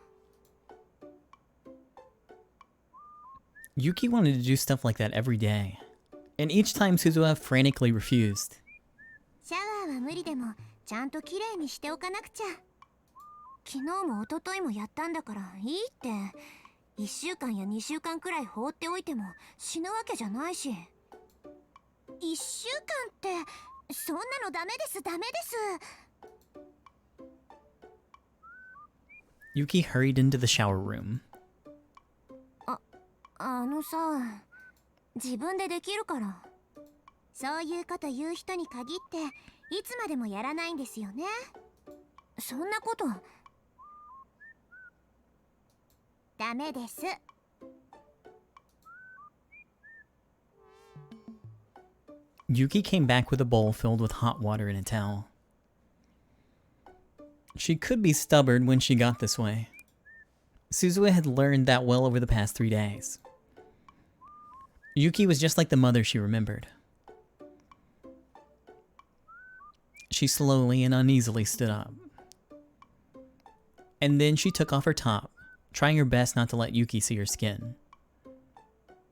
Yuki wanted to do stuff like that every day, and each time Suzuha frantically refused. シャワーは無理でもちゃんときれいにしておかなくちゃ。昨日も一昨日もやったんだからいいって。1週間や2週間くらい放っておいても死ぬわけじゃないし。1週間ってそんなのダメですダメです。Yuki hurried into the shower room. あのさ、自分でできるから。そういうこと言う人に限っていつまでもやらないんですよね。そんなことダメです。Yuki came back with a bowl filled with hot water and a towel. She could be stubborn when she got this way. Suzuha had learned that well over the past 3 days. Yuki was just like the mother she remembered. She slowly and uneasily stood up. And then she took off her top, trying her best not to let Yuki see her skin.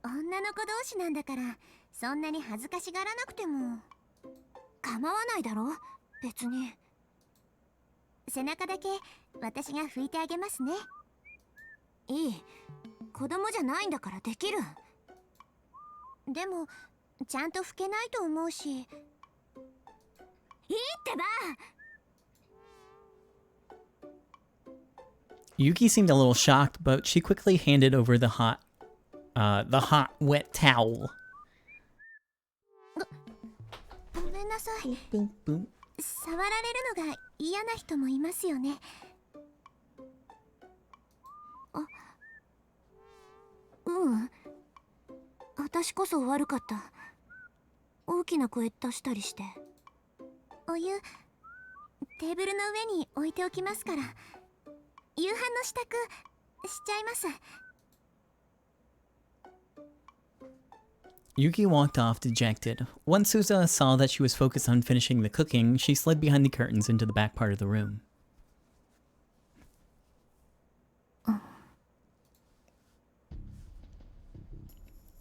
女の子同士なんだからそんなに恥ずかしがらなくても構わないだろ別に。背中だけ私が拭いてあげますね。いい、子供じゃないんだからできる。でもちゃんと拭けないと思うし。いいってば。Yuki seemed a little shocked, but she quickly handed over the hot wet towel. ごめんなさい。 Boom, boom. 触られるのが嫌な人もいますよね。私こそ悪かった。大きな声出したりして。お湯テーブルの上に置いておきますから。夕飯の支度しちゃいます。 Yuki walked off dejected. Once Suzuha saw that she was focused on finishing the cooking, she slid behind the curtains into the back part of the room.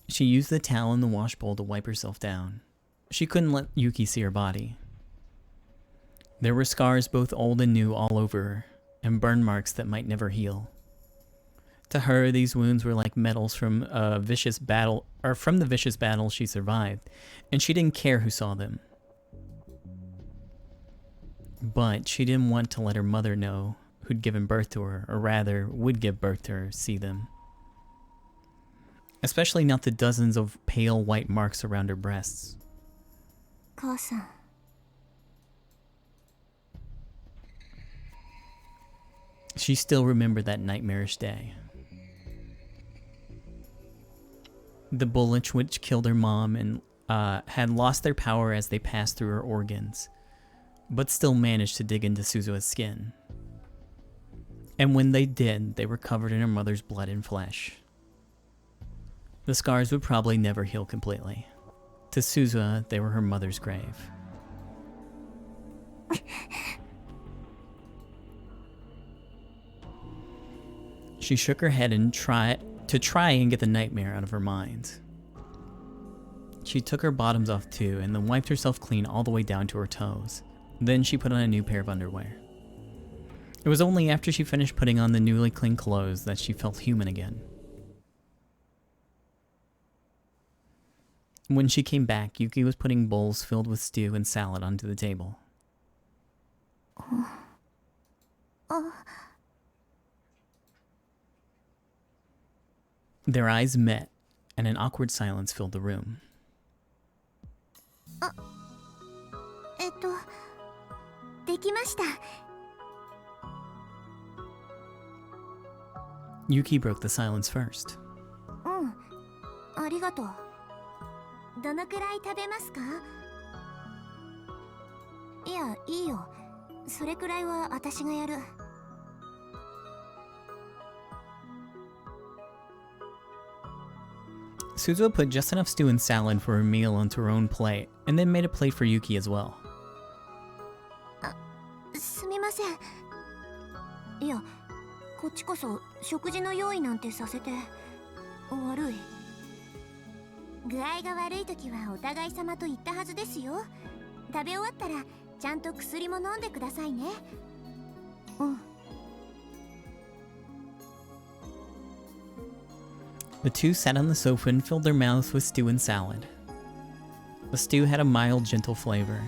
She used the towel in the wash bowl to wipe herself down. She couldn't let Yuki see her body. There were scars both old and new all over her, and burn marks that might never heal. To her, these wounds were like medals from the vicious battle she survived, and she didn't care who saw them. But she didn't want to let her mother know, who'd given birth to her, or rather, would give birth to her, see them. Especially not the dozens of pale white marks around her breasts. 母さん。 She still remembered that nightmarish day. The bullet which killed her mom and had lost their power as they passed through her organs, but still managed to dig into Suzuha's skin. And when they did, they were covered in her mother's blood and flesh. The scars would probably never heal completely. To Suzuha, they were her mother's grave. She shook her head and tried and get the nightmare out of her mind. She took her bottoms off too, and then wiped herself clean all the way down to her toes. Then she put on a new pair of underwear. It was only after she finished putting on the newly clean clothes that she felt human again. When she came back, Yuki was putting bowls filled with stew and salad onto the table. Their eyes met, and an awkward silence filled the room. Yuki broke the silence first. ありがとう。どのくらい食べますか？いや、いいよ。それくらいは私がやる。Suzuha put just enough stew and salad for her meal onto her own plate, and then made a plate for Yuki as well. すみません。いや、こっちこそ食事の用意なんてさせて悪い。具合が悪い時はお互い様と言ったはずですよ。食べ終わったらちゃんと薬も飲んでくださいね。うん。The two sat on the sofa and filled their mouths with stew and salad. The stew had a mild, gentle flavor.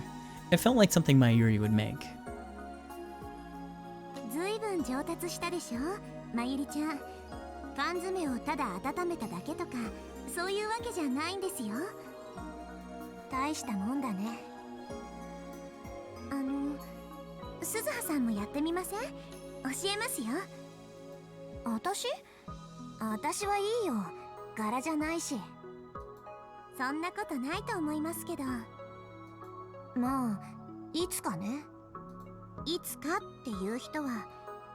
It felt like something Mayuri would make. ずいぶん上達したでしょ、まゆりちゃん。缶詰をただ温めただけとか、そういうわけじゃないんですよ。大したもんだね。鈴葉さんもやってみません？教えますよ。私はいいよ。柄じゃないし。そんなことないと思いますけど。まあ、いつかね。いつかっていう人は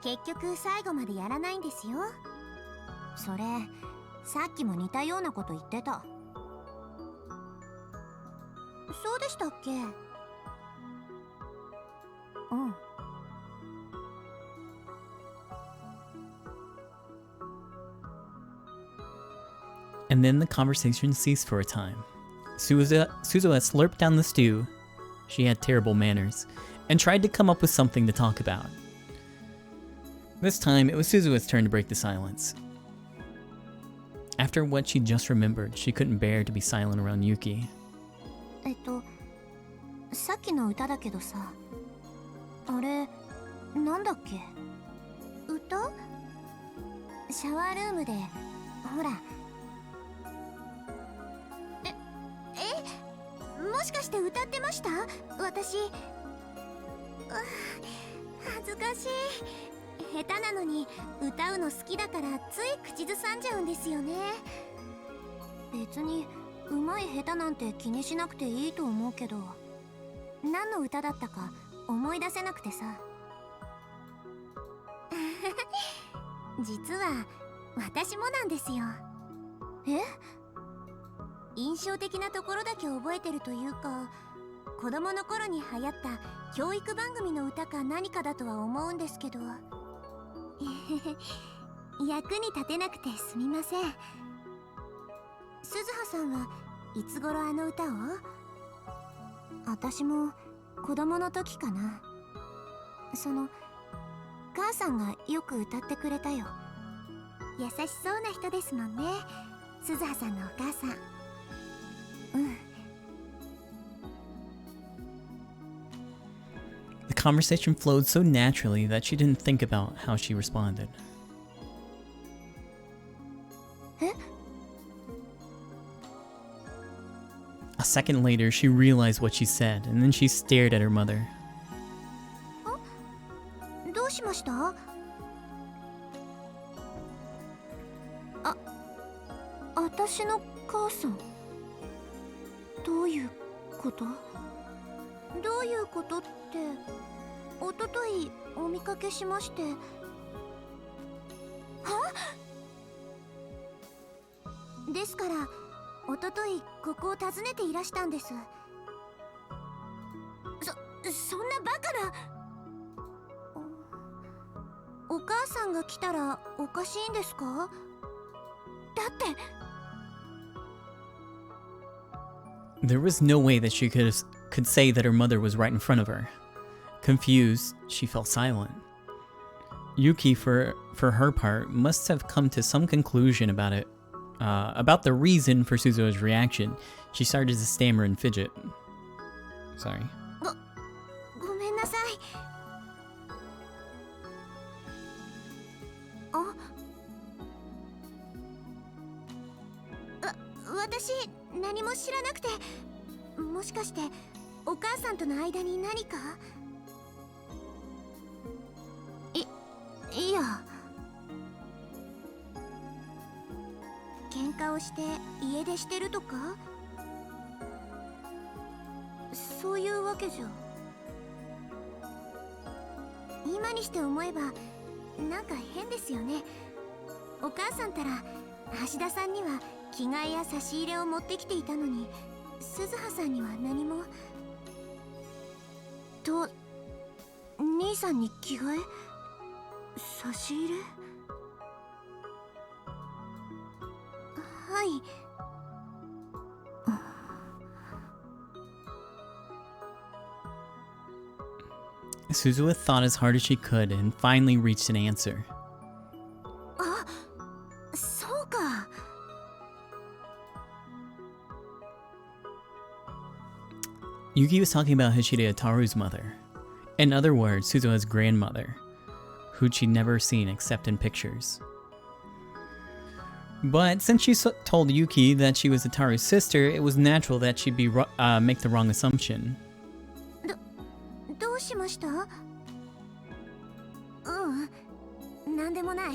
結局最後までやらないんですよ。それ、さっきも似たようなこと言ってた。そうでしたっけ？うん。And then the conversation ceased for a time. Suzuha slurped down the stew. She had terrible manners, and tried to come up with something to talk about. This time, it was Suzuha's turn to break the silence. After what she just remembered, she couldn't bear to be silent around Yuki. さっきの歌だけどさ、あれ、なんだっけ？歌？シャワールームで、ほら。もしかして歌ってました？私。恥ずかしい。下手なのに歌うの好きだからつい口ずさんじゃうんですよね。別にうまい下手なんて気にしなくていいと思うけど、何の歌だったか思い出せなくてさ。実は私もなんですよ。え？印象的なところだけ覚えてるというか、子供の頃に流行った教育番組の歌か何かだとは思うんですけど。役に立てなくてすみません。鈴葉さんはいつ頃あの歌を？私も子供の時かな。母さんがよく歌ってくれたよ。優しそうな人ですもんね、鈴葉さんのお母さん。The conversation flowed so naturally that she didn't think about how she responded. A second later, she realized what she said, and then she stared at her mother. どうしました？私の母さん、どういうこと？どういうことって、おとといお見かけしまして。は？ですから、おとといここを訪ねていらしたんです。そんなバカな。お母さんが来たらおかしいんですか？だって。There was no way that she could say that her mother was right in front of her. Confused, she fell silent. Yuki, for her part, must have come to some conclusion about it, about the reason for Suzuha's reaction. She started to stammer and fidget. Sorry. ごめんなさい。私、何も知らなくて、もしかしてお母さんとの間に何か？いや、喧嘩をして家出してるとか、そういうわけじゃ。今にして思えばなんか変ですよね。お母さんたら橋田さんには着替えや差し入れを持ってきていたのに、鈴葉さんには何も。と、兄さんに着替え？差し入れ？はい。Suzuha thought as hard as she could and finally reached an answer. あ、そうか。Yuki was talking about Hishida Ataru's mother. In other words, Suzuha's grandmother, who'd she'd never seen except in pictures. But since she told Yuki that she was Ataru's sister, it was natural that she'd make the wrong assumption. どうしました？なんでもない。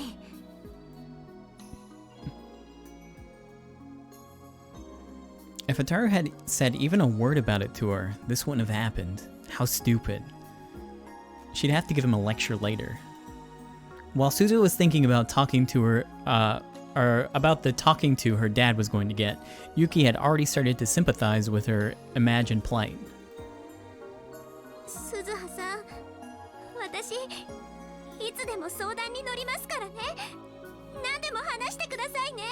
If Ataru had said even a word about it to her, this wouldn't have happened. How stupid. She'd have to give him a lecture later. While Suzu was thinking about talking to her, or about the talking to her dad was going to get, Yuki had already started to sympathize with her imagined plight. 鈴葉さん、私いつでも相談に乗りますからね。何でも話してくださいね。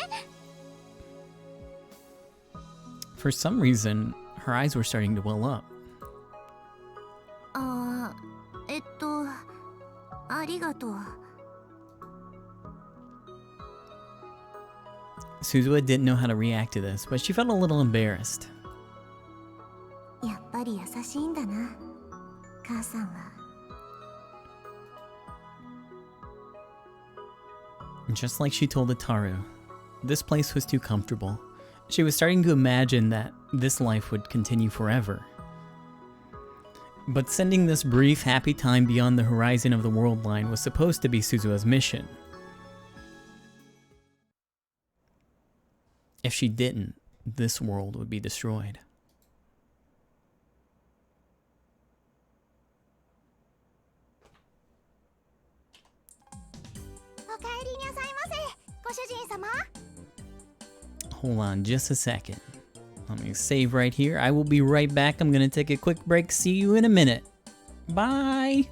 For some reason, her eyes were starting to well up. ありがとう。Suzuha didn't know how to react to this, but she felt a little embarrassed. やっぱり優しいんだな、母さんは。Just like she told Ataru, this place was too comfortable. She was starting to imagine that this life would continue forever. But sending this brief, happy time beyond the horizon of the world line was supposed to be Suzuha's mission. If she didn't, this world would be destroyed. おかえりなさいませ、ご主人様。Hold on just a second. Let me save right here. I will be right back. I'm gonna take a quick break. See you in a minute. Bye!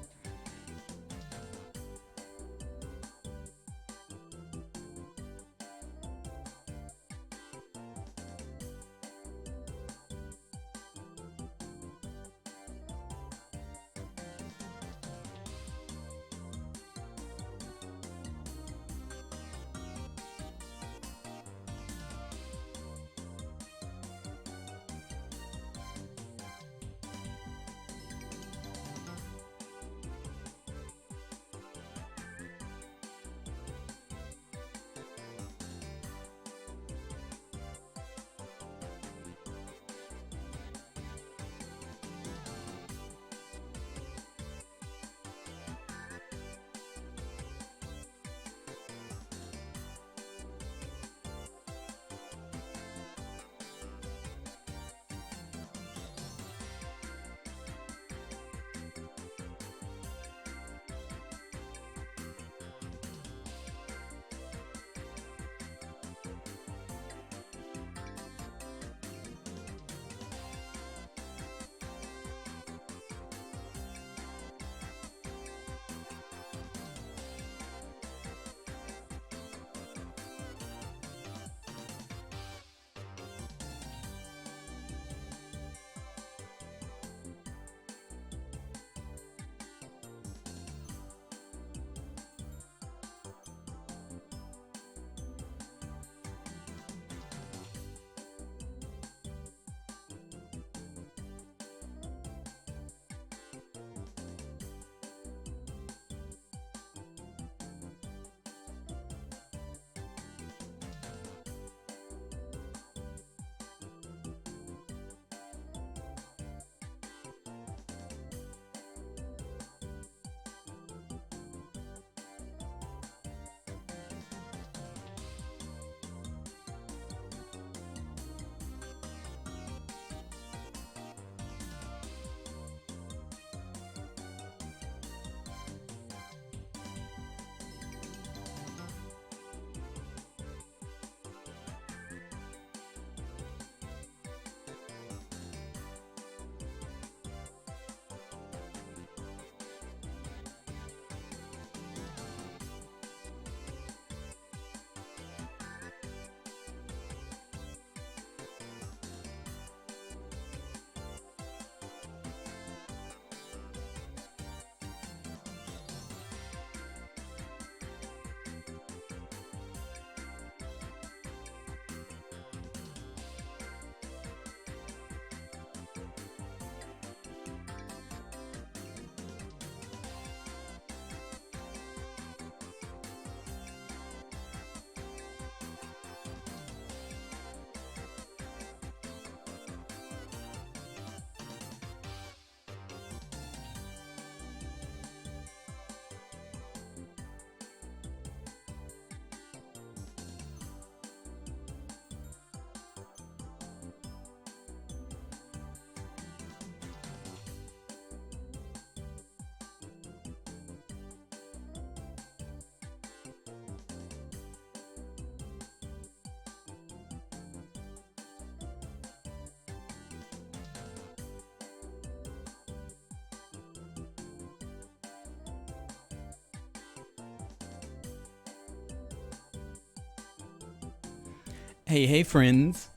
Hey friends.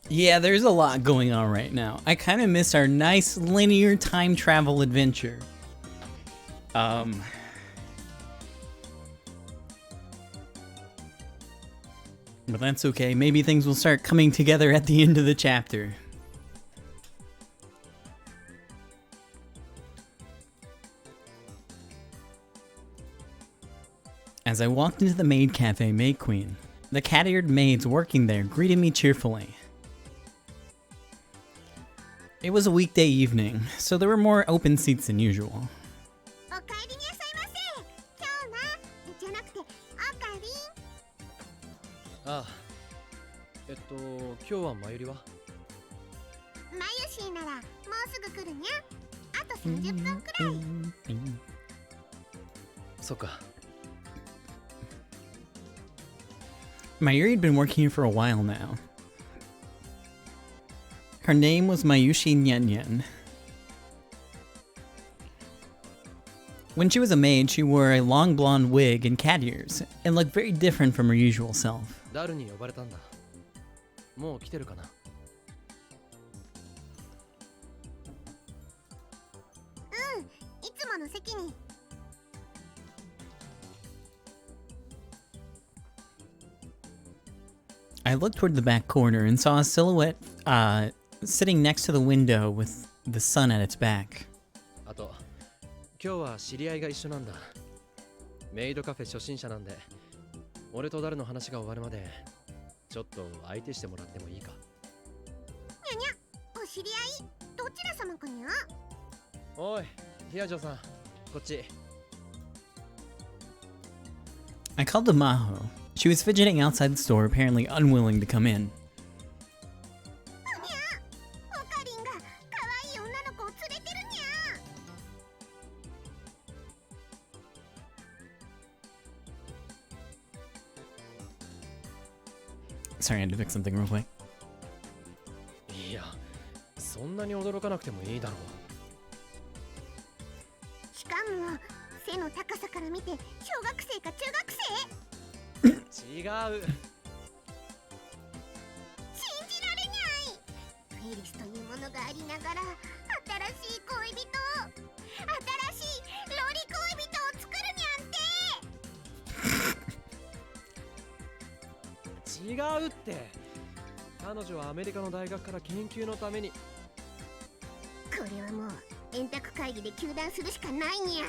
Yeah, there's a lot going on right now. I kind of miss our nice linear time travel adventure. But that's okay. Maybe things will start coming together at the end of the chapter. As I walked into the maid cafe, Maid Queen, the cat-eared maids working there greeted me cheerfully. It was a weekday evening, so there were more open seats than usual. おかえりなさいませ。今日な、じゃなくて、おかりん。ああ。今日はまゆりは？まゆしーなら、もうすぐ来るにゃ。あと30分くらい。そっか。Mayuri had been working here for a while now. Her name was Mayushi Nyan. When she was a maid, she wore a long blonde wig and cat ears, and looked very different from her usual self. ダルに呼ばれたんだ。もう来てるかな？うん、いつもの席に。I looked toward the back corner and saw a silhouette sitting next to the window with the sun at its back. あと、今日は知り合いが一緒なんだ。メイドカフェ初心者なんで、俺とダルの話が終わるまで、ちょっと相手してもらってもいいか？にゃにゃ、お知り合い、どちら様かにゃ？おい、ヒアジョさん、こっち。I called to Maho. She was fidgeting outside the store, apparently unwilling to come in. Sorry, I had to fix something real quick. いや、そんなに驚かなくてもいいだろう。しかも、背の高さから見て、小学生か中学生？違う。信じられにゃい。フェリスというものがありながら、新しい恋人、新しいロリ恋人を作るにゃんて。違うって。彼女はアメリカの大学から研究のために。これはもう円卓会議で糾弾するしかないにゃ。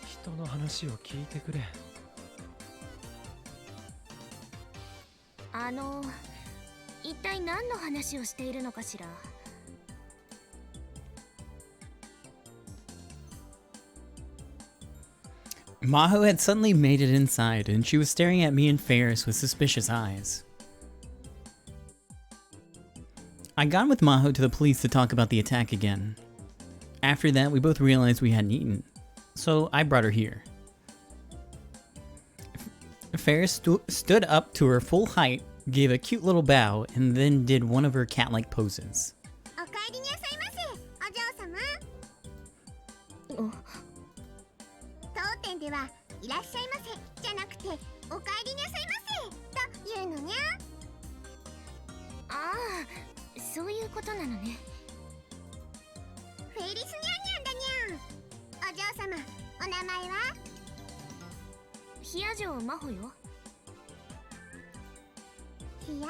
人の話を聞いてくれ。一体何の話をしているのかしら。Maho had suddenly made it inside, and she was staring at me and Ferris with suspicious eyes. I got with Maho to the police to talk about the attack again. After that, we both realized we hadn't eaten, so I brought her here. Ferris stood up to her full height, gave a cute little bow, and then did one of her cat-like poses. おかえりなさいませ、お嬢様。当店ではいらっしゃいませじゃなくておかえりなさいませと言うのにゃ。ああ、そういうことなのね。フェリスニャンニャンだにゃん。お嬢様、お名前は？ヒアジョマホよ。ヒアジョ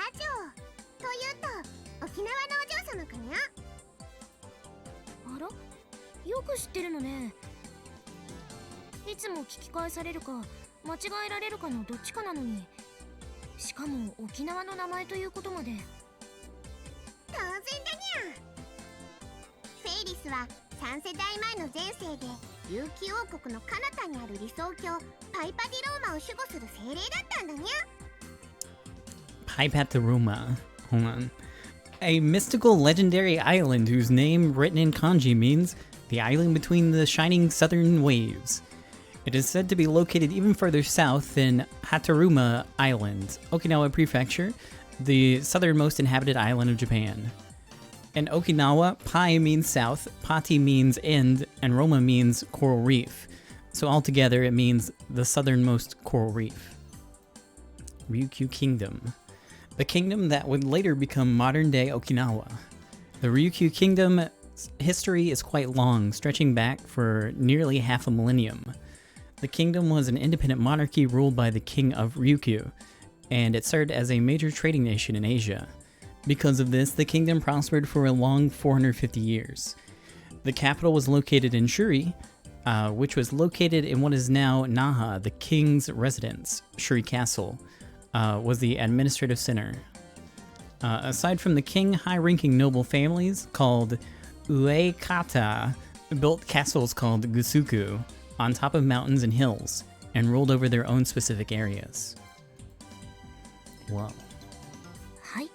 というと沖縄のお嬢様かにゃ。あら、よく知ってるのね。いつも聞き返されるか間違えられるかのどっちかなのに、しかも沖縄の名前ということまで。当然だにゃ。フェイリスは3世代前の前世で悠久王国の彼方にある理想郷パイパディローマを守護する精霊だったんだにゃ。Paipataruma. Hold on. A mystical legendary island whose name written in kanji means the island between the shining southern waves. It is said to be located even further south in Hataruma Island, Okinawa Prefecture, the southernmost inhabited island of Japan. In Okinawa, Pai means south, Pati means end, and Roma means coral reef. So altogether it means the southernmost coral reef. Ryukyu Kingdom, the kingdom that would later become modern-day Okinawa. The Ryukyu Kingdom's history is quite long, stretching back for nearly half a millennium. The kingdom was an independent monarchy ruled by the king of Ryukyu, and it served as a major trading nation in Asia. Because of this, the kingdom prospered for a long 450 years. The capital was located in Shuri, which was located in what is now Naha, the king's residence. Shuri Castle was the administrative center. Aside from the king, high-ranking noble families called Uekata built castles called Gusuku on top of mountains and hills, and ruled over their own specific areas. Wow. はい。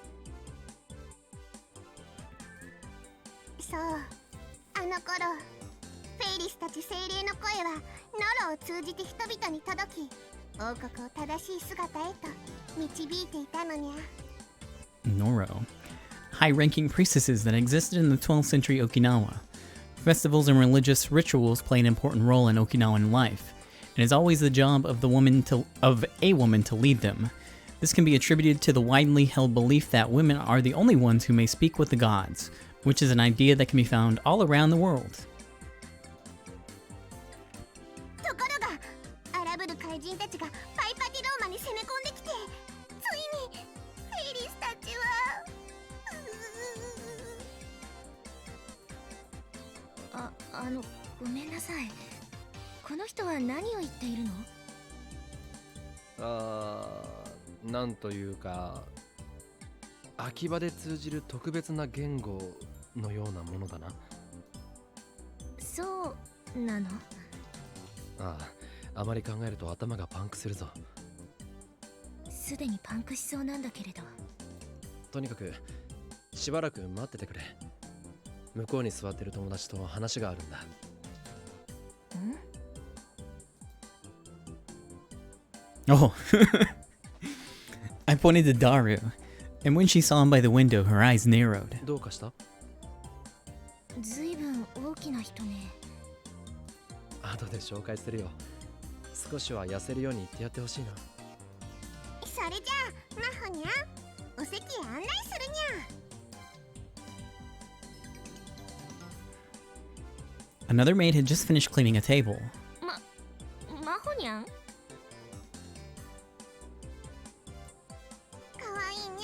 そう、あの頃フェイリスたち精霊の声はノロを通じて人々に届き、王国を正しい姿へと導いていたのにゃ。 Noro. High-ranking priestesses that existed in the 12th century Okinawa. Festivals and religious rituals play an important role in Okinawan life, and it's always the job of a woman to lead them. This can be attributed to the widely held belief that women are the only ones who may speak with the gods, which is an idea that can be found all around the world. ところが、荒ぶる怪人たちがパイパティローマに攻め込んできて、ついにフェイリスたちはごめんなさい。この人は何を言っているの？なんというか、秋葉で通じる特別な言語のようなものだな。そうなの？あまり考えると頭がパンクするぞ。すでにパンクしそうなんだけれど。とにかくしばらく待っててくれ。向こうに座ってる友達と話があるんだ。Oh. I pointed to Daru, and when she saw him by the window, her eyes narrowed. どうかした？ずいぶん大きな人ね。後で紹介するよ。少しは痩せるように言ってやってほしいな。それじゃあ、マホニャン、お席へ案内するにゃ。Another maid had just finished cleaning a table. マホニャン？かわいいに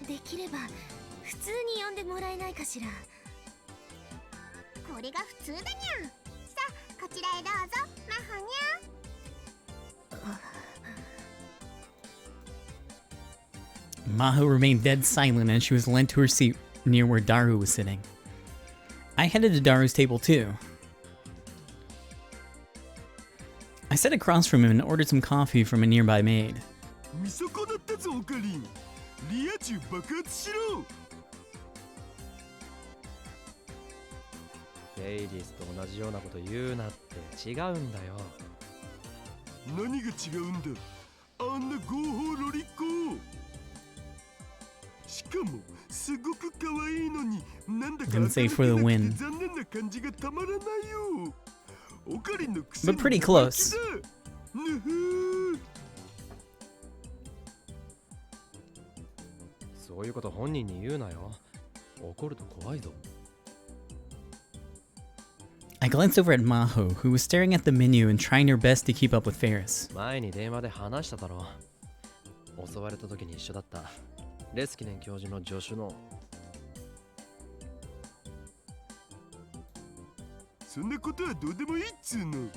ゃ。できれば普通に呼んでもらえないかしら。これが普通だにゃ。さあ、こちらへどうぞ、マホニャン。 Maho remained dead silent as she was led to her seat near where Daru was sitting. I headed to Daru's table too. I sat across from him and ordered some coffee from a nearby maid. 見損なったぞオカリン。リア充爆発しろ。フェイリスと同じようなこと言うなって違うんだよ。何が違うんだ。あんな合法ロリコ。しかもすごく可愛いのに、なんだか Didn't say for the win. 残念な感じがたまらないよ。オカリンのくせに But pretty close. ぬふー。そういうこと本人に言うなよ。怒ると怖いぞ。I glanced over at Maho, who was staring at the menu and trying her best to keep up with Ferris. 前に電話で話しただろう。襲われた時に一緒だった。レスキネン教授の助手の。そんなことはどうでもいいっつうの。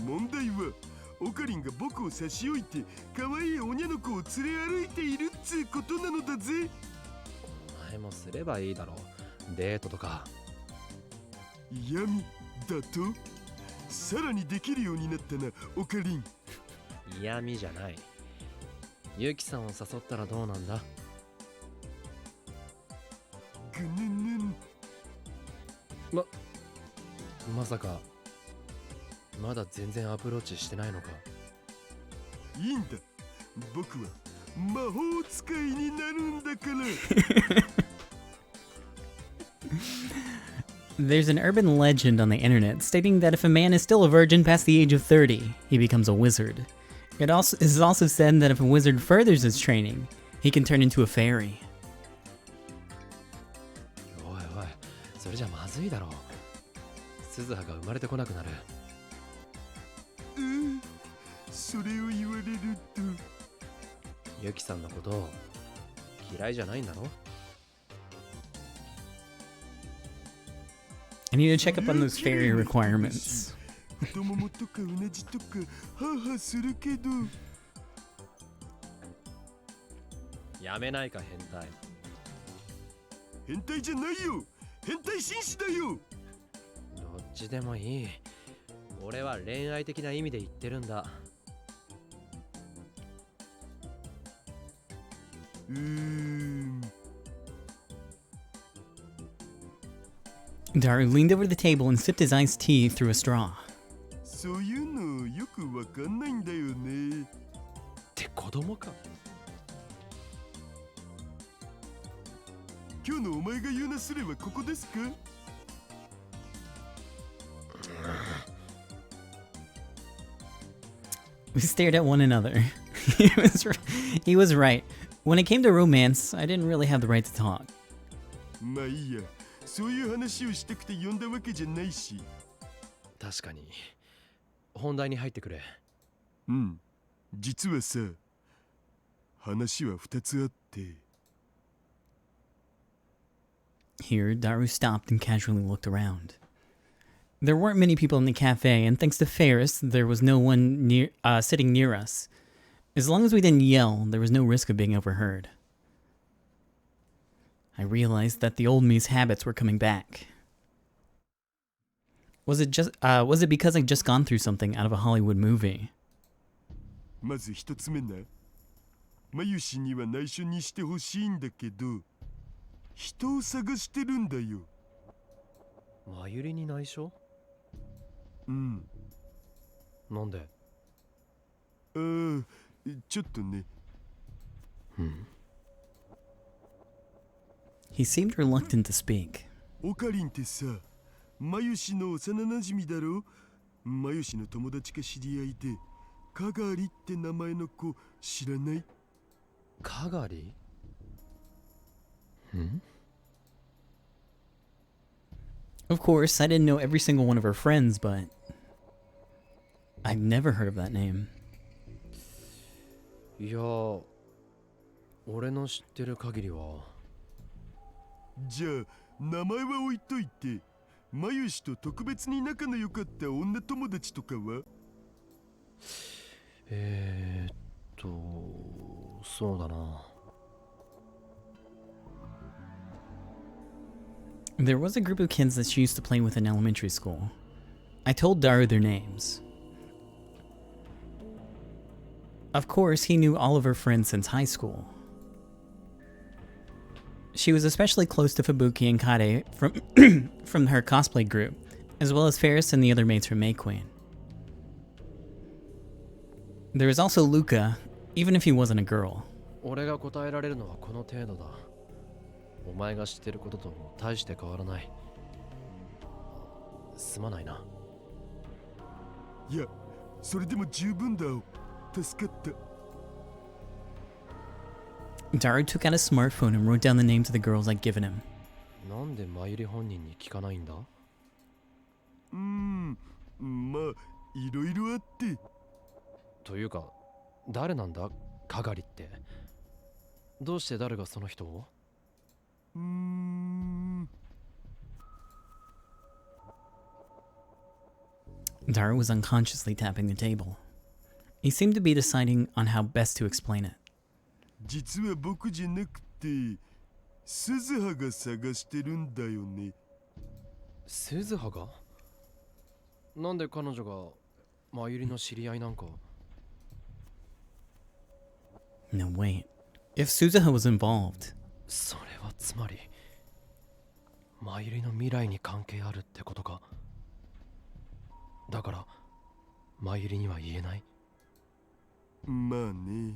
問題はオカリンが僕を差し置いて可愛いおにゃの子を連れ歩いているっつうことなのだぜ。お前もすればいいだろう。デートとか。嫌味だとさらにできるようになったな、オカリン。嫌味じゃない。ユキさんを誘ったらどうなんだ？ぐぬぬ。まさかまだ全然アプローチしてないのか？いいんだ、僕は魔法使いになるんだから。There's an urban legend on the internet stating that if a man is still a virgin past the age of 30, he becomes a wizard. It is also said that if a wizard furthers his training, he can turn into a fairy. おいおい、それじゃまずいだろう。鈴葉が生まれてこなくなる。それを言われると。ユキさんのこと嫌いじゃないんだろ？ I need to check up on those fairy requirements. 太ももとかうなじとかハーハーするけど。やめないか変態。変態じゃないよ。変態紳士だよ。どっちでもいい。俺は恋愛的な意味で言ってるんだ。Daru leaned over the table and sipped his iced tea through a straw. そういうのよくわかんないんだよね。って子供か。今日のお前が言うなすればここですか？ We stared at one another. He was right. When it came to romance, I didn't really have the right to talk. まあいいや。そういう話をしたくて呼んだわけじゃないし。確かに。本題に入ってくれ。うん。実はさ、話は2つあって。Here, Daru stopped and casually looked around. There weren't many people in the cafe, and thanks to Ferris, there was no one sitting near us. As long as we didn't yell, there was no risk of being overheard. I realized that the old me's habits were coming back. Was it because I'd just gone through something out of a Hollywood movie? まず一つ目な。マユシには内緒にしてほしいんだけど、人を探してるんだよ。マユリに内緒？うん。なんで？ちょっとね。He seemed reluctant to speak. オカリンってさ、マユシの幼馴染だろ？マユシの友達か知り合いで、カガリって名前の子知らない？カガリ？Of course, I didn't know every single one of her friends, but I'd never heard of that name. いや、俺の知ってる限りは。じゃあ、名前は置いといて、マユシと特別に仲の良かった女友達とかは？そうだな。There was a group of kids that she used to play with in elementary school. I told Daru their names. Of course, he knew all of her friends since high school. She was especially close to Fubuki and Kade from her cosplay group, as well as Ferris and the other mates from May Queen. There was also Luca, even if he wasn't a girl. 俺が答えられるのはこの程度だ。お前が知ってることとも大して変わらない。すまないな。いや、それでも十分だ。助かった。Daru took out a smartphone and wrote down the names of the girls I'd given him. なんでマユリ本人に聞かないんだ？まあ、いろいろあって。というか、誰なんだ、カガリって。どうして誰がその人を？Daru was unconsciously tapping the table. He seemed to be deciding on how best to explain it. 実は僕じゃなくて、鈴葉が探してるんだよね。鈴葉が？なんで彼女がマユリの知り合いなんか？ No, wait. If Suzuha was involved... それはつまり、マユリの未来に関係あるってことか。だから、マユリには言えない？まあね。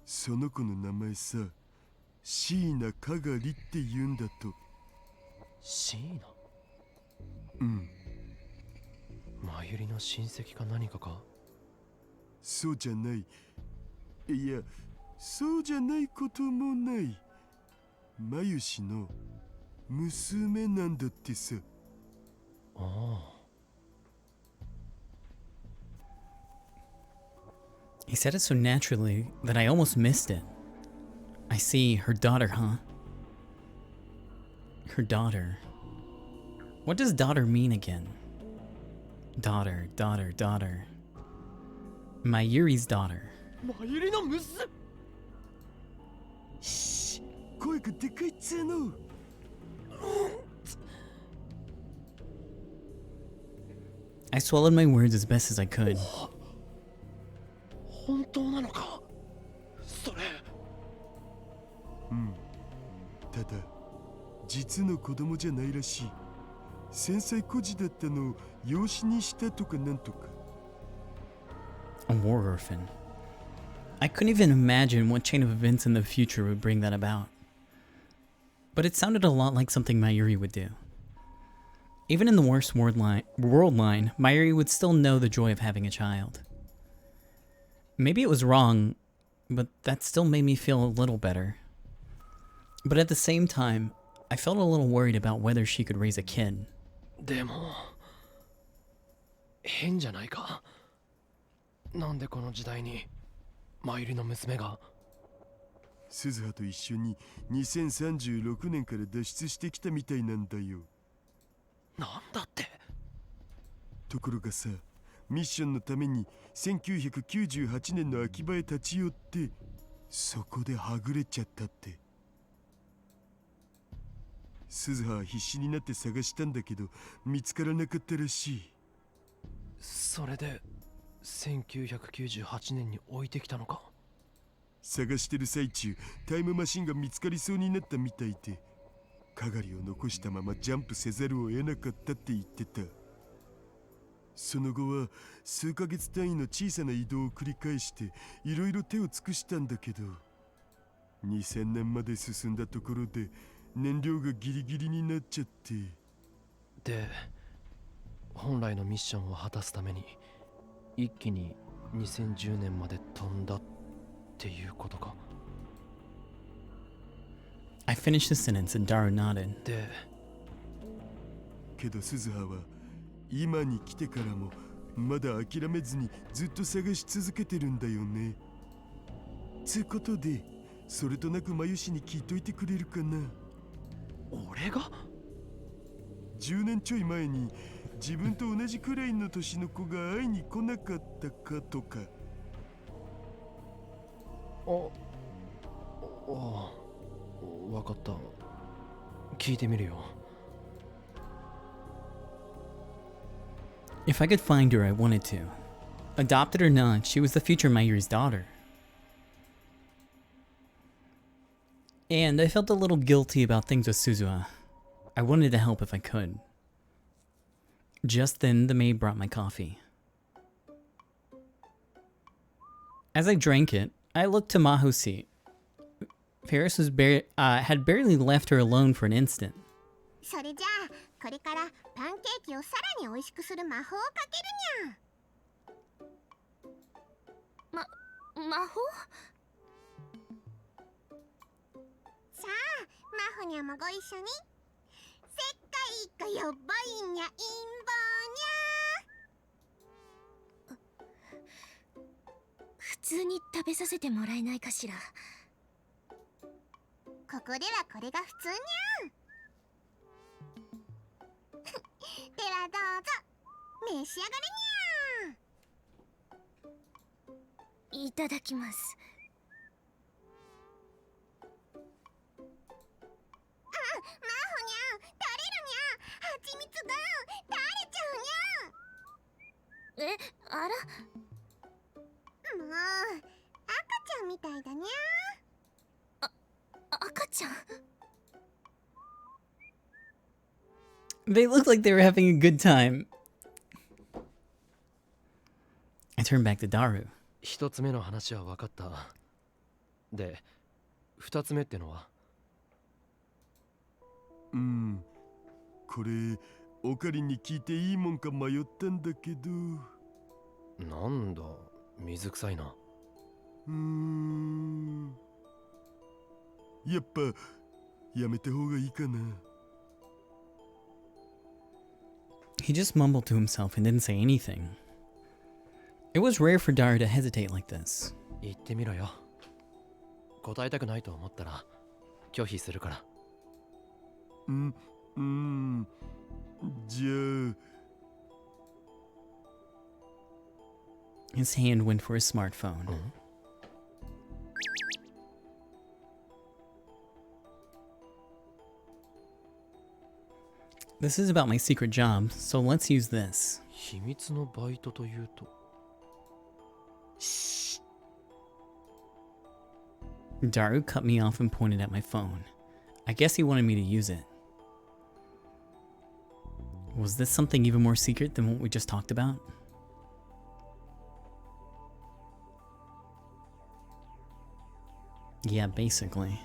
その子の名前さ、シーナ・カガリって言うんだと。シーナ？うん。マユリの親戚か何かか？そうじゃない。いや、そうじゃないこともない。マユシの娘なんだってさ。ああ。He said it so naturally that I almost missed it. I see, her daughter, huh? Her daughter. What does daughter mean again? Daughter, daughter, daughter. Mayuri's daughter. マユリの娘。しっ、声がでかいっつーの。I swallowed my words as best as I could. 本当なのかそれ。うん。ただ、実の子供じゃないらしい。繊細孤児だったのを養子にしたとかなんとか。A war orphan. I couldn't even imagine what chain of events in the future would bring that about. But it sounded a lot like something Mayuri would do. Even in the worst world line, Mayuri would still know the joy of having a child. Maybe it was wrong, but that still made me feel a little better. But at the same time, I felt a little worried about whether she could raise a kid. でも変じゃないか。なんでこの時代にマユリの娘が。鈴葉と一緒に2036年から脱出してきたみたいなんだよ。なんだって。ところがさ、ミッションのために1998年の秋葉へ立ち寄って、そこではぐれちゃったって。鈴葉は必死になって探したんだけど見つからなかったらしい。それで1998年に置いてきたのか。探してる最中、タイムマシンが見つかりそうになったみたいで、係を残したままジャンプせざるを得なかったって言ってた。その後は数ヶ月単位の小さな移動を繰り返していろいろ手を尽くしたんだけど、2000年まで進んだところで燃料がギリギリになっちゃって。で、本来のミッションを果たすために一気に2010年まで飛んだっていうことか。I finished the sentence and Daru nodded. で、けど鈴葉は今に来てからもまだ諦めずにずっと探し続けてるんだよね。つうことで、それとなくマユシに聞いといてくれるかな。俺が10年ちょい前に自分と同じくらいの年の子が会いに来なかったかとか。わかった。聞いてみるよ。If I could find her, I wanted to. Adopted or not, she was the future Mayuri's daughter. And I felt a little guilty about things with Suzuha. I wanted to help if I could. Just then, the maid brought my coffee. As I drank it, I looked to Mahosi. Paris had barely left her alone for an instant. それじゃあこれからパンケーキをさらに美味しくする魔法をかけるにゃ。魔法？さあ、マホニャもご一緒に。世界がやばいにゃ陰謀にゃ。普通に食べさせてもらえないかしら。ここではこれが普通にゃ。ではどうぞ召し上がれにゃ。いただきます。マホニャ、垂れるにゃ。はちみつが垂れちゃうにゃ。え、あら。もう赤ちゃんみたいだにゃ。赤ちゃん。They looked like they were having a good time. I turned back to Daru. 一つ目の話は分かった。で、二つ目ってのは？これオカリンに聞いていいもんか迷ったんだけど。なんだ、水臭いな。やっぱやめた方がいいかな。 He just mumbled to himself and didn't say anything. It was rare for Daru to hesitate like this. 言ってみろよ。答えたくないと思ったら拒否するから。じゃあ。 His hand went for his smartphone. This is about my secret job, so let's use this. 秘密のバイトというと。Daru cut me off and pointed at my phone. I guess he wanted me to use it. Was this something even more secret than what we just talked about? Yeah, basically.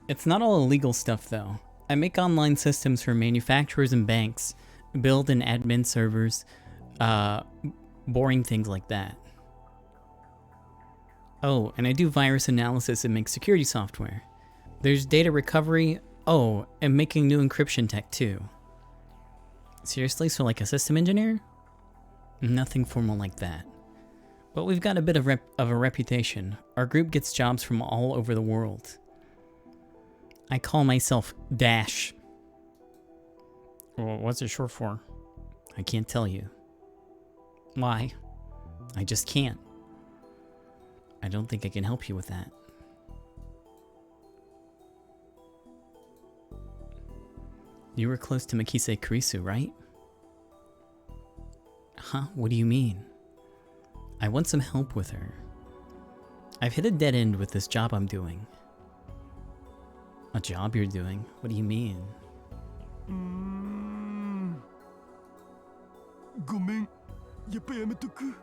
It's not all illegal stuff though. I make online systems for manufacturers and banks, build and admin servers, boring things like that. Oh, and I do virus analysis and make security software. There's data recovery, oh, and making new encryption tech too. Seriously, so like a system engineer? Nothing formal like that. But we've got a bit of a reputation. Our group gets jobs from all over the world. I call myself Dash. Well, what's it short for? I can't tell you. Why? I just can't. I don't think I can help you with that. You were close to Makise Kurisu, right? Huh? What do you mean? I want some help with her. I've hit a dead end with this job I'm doing. A job you're doing? What do you mean? ごめん。やっぱやめとく。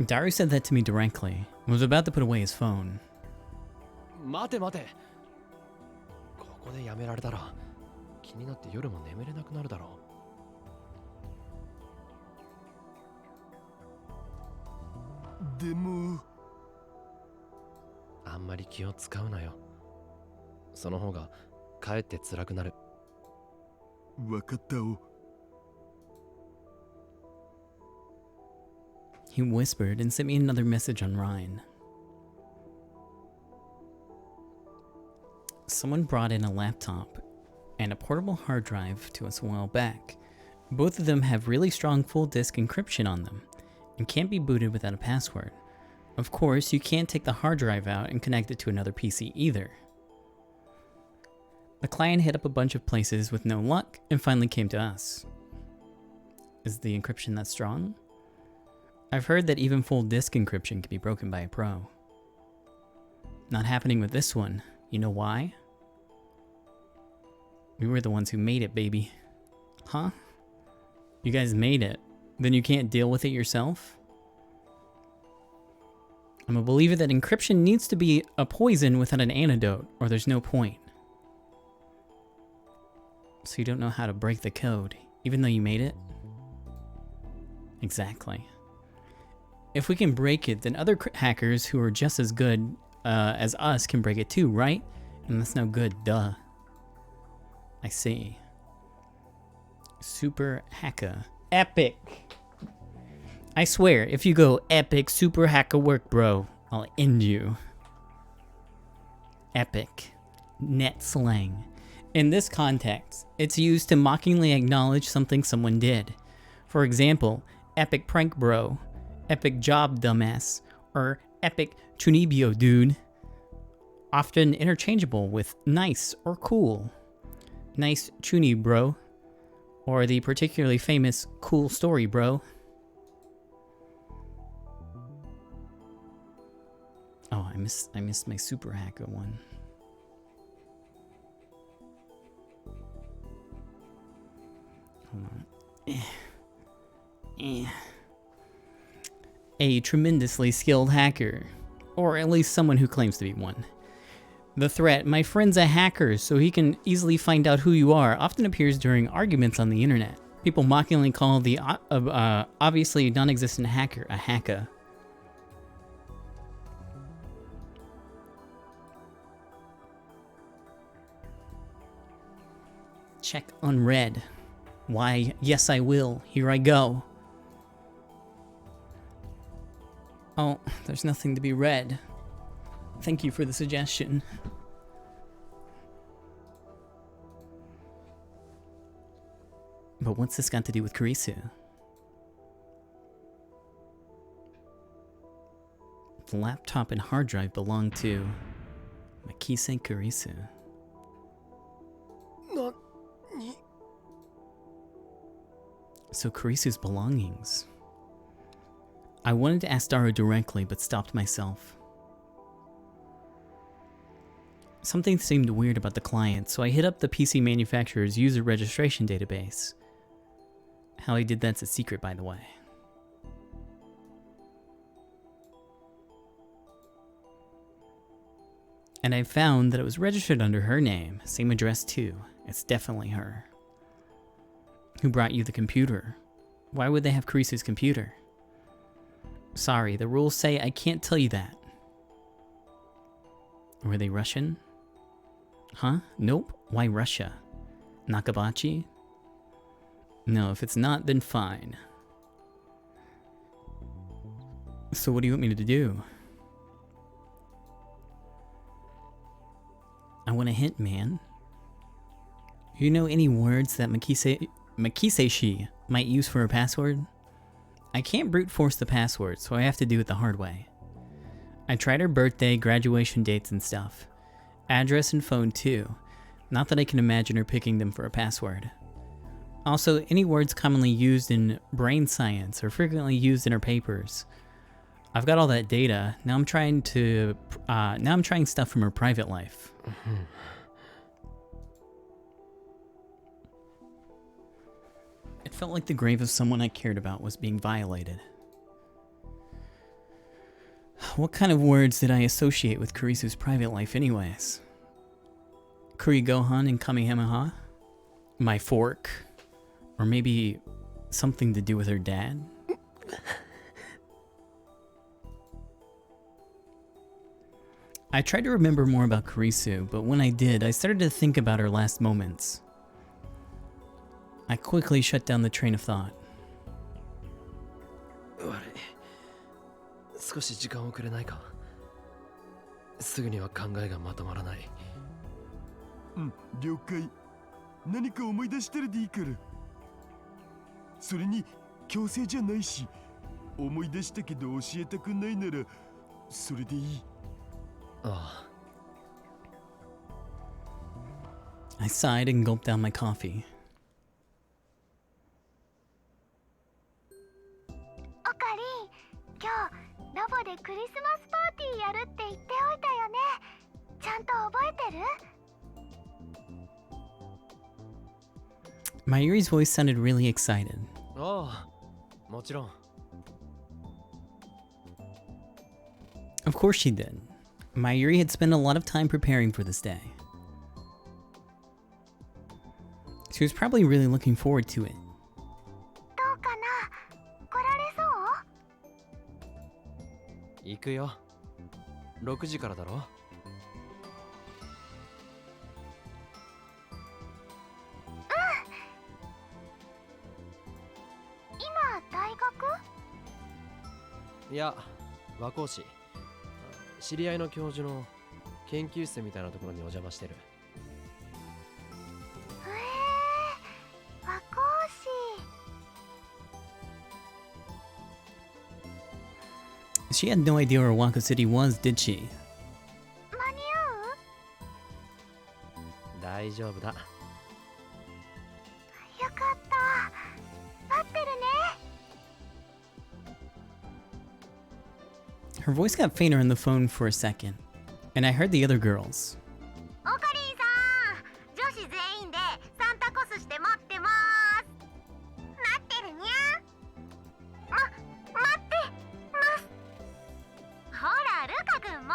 Daru said that to me directly and was about to put away his phone. 待て待て。ここでやめられたら気になって夜も眠れなくなるだろう。でもあんまり気を使うなよ。その方がかえって辛くなる。わかったお。 He whispered and sent me another message on Rhine. Someone brought in a laptop and a portable hard drive to us a while back. Both of them have really strong full disk encryption on them and can't be booted without a password. Of course, you can't take the hard drive out and connect it to another PC either. The client hit up a bunch of places with no luck and finally came to us. Is the encryption that strong? I've heard that even full disk encryption can be broken by a pro. Not happening with this one. You know why? We were the ones who made it, baby. Huh? You guys made it. Then you can't deal with it yourself? I'm a believer that encryption needs to be a poison without an antidote, or there's no point. So you don't know how to break the code, even though you made it? Exactly. If we can break it, then other hackers who are just as good as us can break it too, right? And that's no good, duh. I see. Super hacker. Epic! I swear, if you go epic super hacker work, bro, I'll end you. Epic. Net slang. In this context, it's used to mockingly acknowledge something someone did. For example, epic prank bro, epic job dumbass, or epic chunibyo dude. Often interchangeable with nice or cool. Nice chuni bro, or the particularly famous cool story bro. Oh, I missed my super hacker one. Hold on. A tremendously skilled hacker, or at least someone who claims to be one. The threat, my friend's a hacker, so he can easily find out who you are, often appears during arguments on the internet. People mockingly call the obviously non-existent hacker a hacker. Check unread. Why, yes I will. Here I go. Oh, there's nothing to be read. Thank you for the suggestion. But what's this got to do with Kurisu? The laptop and hard drive belong to Makise Kurisu. So Kurisu's belongings. I wanted to ask Daru directly, but stopped myself. Something seemed weird about the client, so I hit up the PC manufacturer's user registration database. How I did that's a secret, by the way. And I found that it was registered under her name, same address too. It's definitely her. Who brought you the computer? Why would they have Kurisu's computer? Sorry, the rules say I can't tell you that. Were they Russian? Huh? Nope. Why Russia? Nakabachi? No, if it's not, then fine. So what do you want me to do? I want a hint, man. You know any words that Makise-shi might use for her password? I can't brute force the password, so I have to do it the hard way. I tried her birthday, graduation dates, and stuff. Address and phone too. Not that I can imagine her picking them for a password. Also, any words commonly used in brain science or frequently used in her papers. I've got all that data. Now I'm trying stuff from her private life. It felt like the grave of someone I cared about was being violated. What kind of words did I associate with Kurisu's private life anyways? Kuri Gohan and Kamehameha? My fork? Or maybe something to do with her dad? I tried to remember more about Kurisu, but when I did, I started to think about her last moments. I quickly shut down the train of thought. 少し時間をくれないか。すぐには考えがまとまらない。うん、了解。何か思い出したらでいいから。それに強制じゃないし、思い出したけど教えたくないならそれでいい。ああ。I sighed and gulped down my coffee. おかりん、今日ラボでクリスマスパーティーやるって言っておいたよね。ちゃんと覚えてる？ Mayuri's voice sounded really excited. ああ、もちろん。Of course she did. Mayuri had spent a lot of time preparing for this day. She was probably really looking forward to it. どうかな？来られそう？行くよ。6時からだろ。いや、和光市。知り合いの教授の研究室みたいなところにお邪魔してる。和光市。 She had no idea where Wako City was, did she? 間に合う？大丈夫だ。よかった。待ってるね。Her voice got fainter on the phone for a second, and I heard the other girls. おかりんさん、女子全員でサンタコスして待ってます。待ってるにゃ。待ってます。ほら、ルカ君も。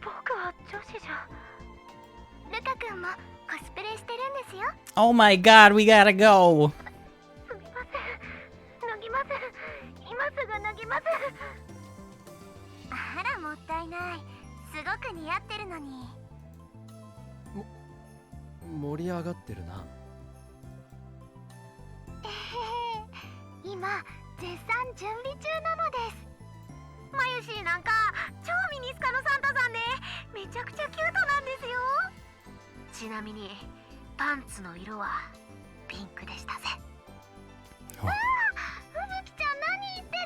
僕は女子じゃ。ルルカ君もコスプレしてるんですよ。 Oh my god, we gotta go. すみません、脱ぎます。今すぐ脱ぎます。あら、もったいない。すごく似合ってるのに。盛り上がってるな。今絶賛準備中なのです。マユシーなんか超ミニスカのサンタさんでめちゃくちゃキュートなんですよ。ちなみにパンツの色はピンクでしたぜ。ああ、うぶきちゃん何言ってる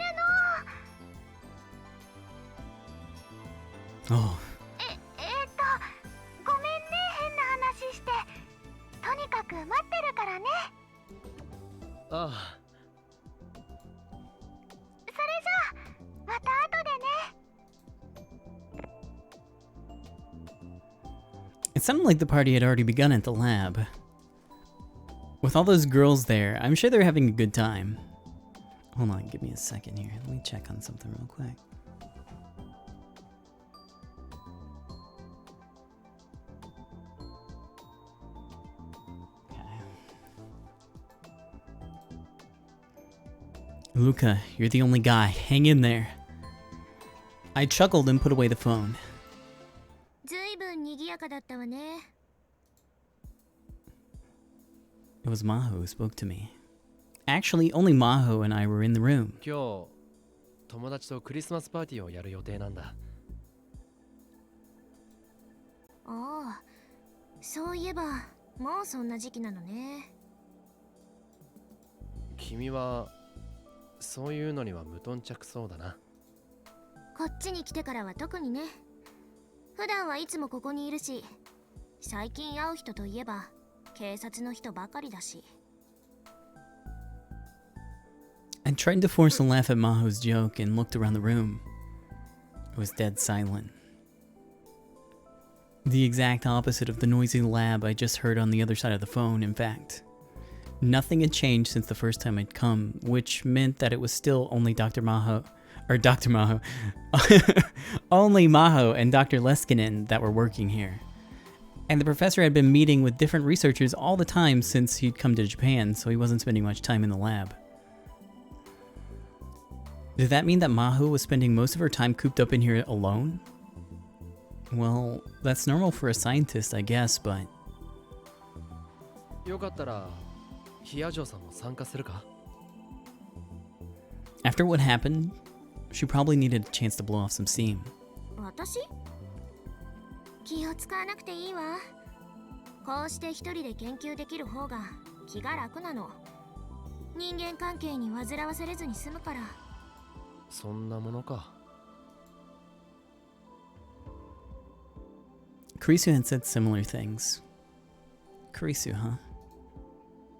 の。 Oh. ごめんね、変な話して。とにかく待ってるからね。ああ。それじゃあまた後でね。 It sounded like the party had already begun at the lab. With all those girls there, I'm sure they're having a good time. Hold on, give me a second here. Let me check on something real quick. Luca, you're the only guy. Hang in there. I chuckled and put away the phone. ずいぶん賑やかだったわね。 It was Maho who spoke to me. Actually, only Maho and I were in the room. 今日友達とクリスマスパーティーをやる予定なんだ。ああ、そういえばもうそんな時期なのね。君はそういうのには無頓着そうだな。こっちに来てからは特にね。普段はいつもここにいるし、最近会う人といえば警察の人ばかりだし。 I tried to force a laugh at Maho's joke and looked around the room. It was dead silent. The exact opposite of the noisy lab I just heard on the other side of the phone, in fact. Nothing had changed since the first time I'd come, which meant that it was still only Dr. Maho, only Maho and Dr. Leskinen that were working here. And the professor had been meeting with different researchers all the time since he'd come to Japan, so he wasn't spending much time in the lab. Did that mean that Maho was spending most of her time cooped up in here alone? Well, that's normal for a scientist, I guess, but... よかったらヒヤジョさんも参加するか? After what happened, she probably needed a chance to blow off some steam. 私？気を使わなくていいわ。こうして一人で研究できる方が気が楽なの。人間関係に煩わされずに済むから。そんなものか。Kurisu had said similar things. Kurisu, huh?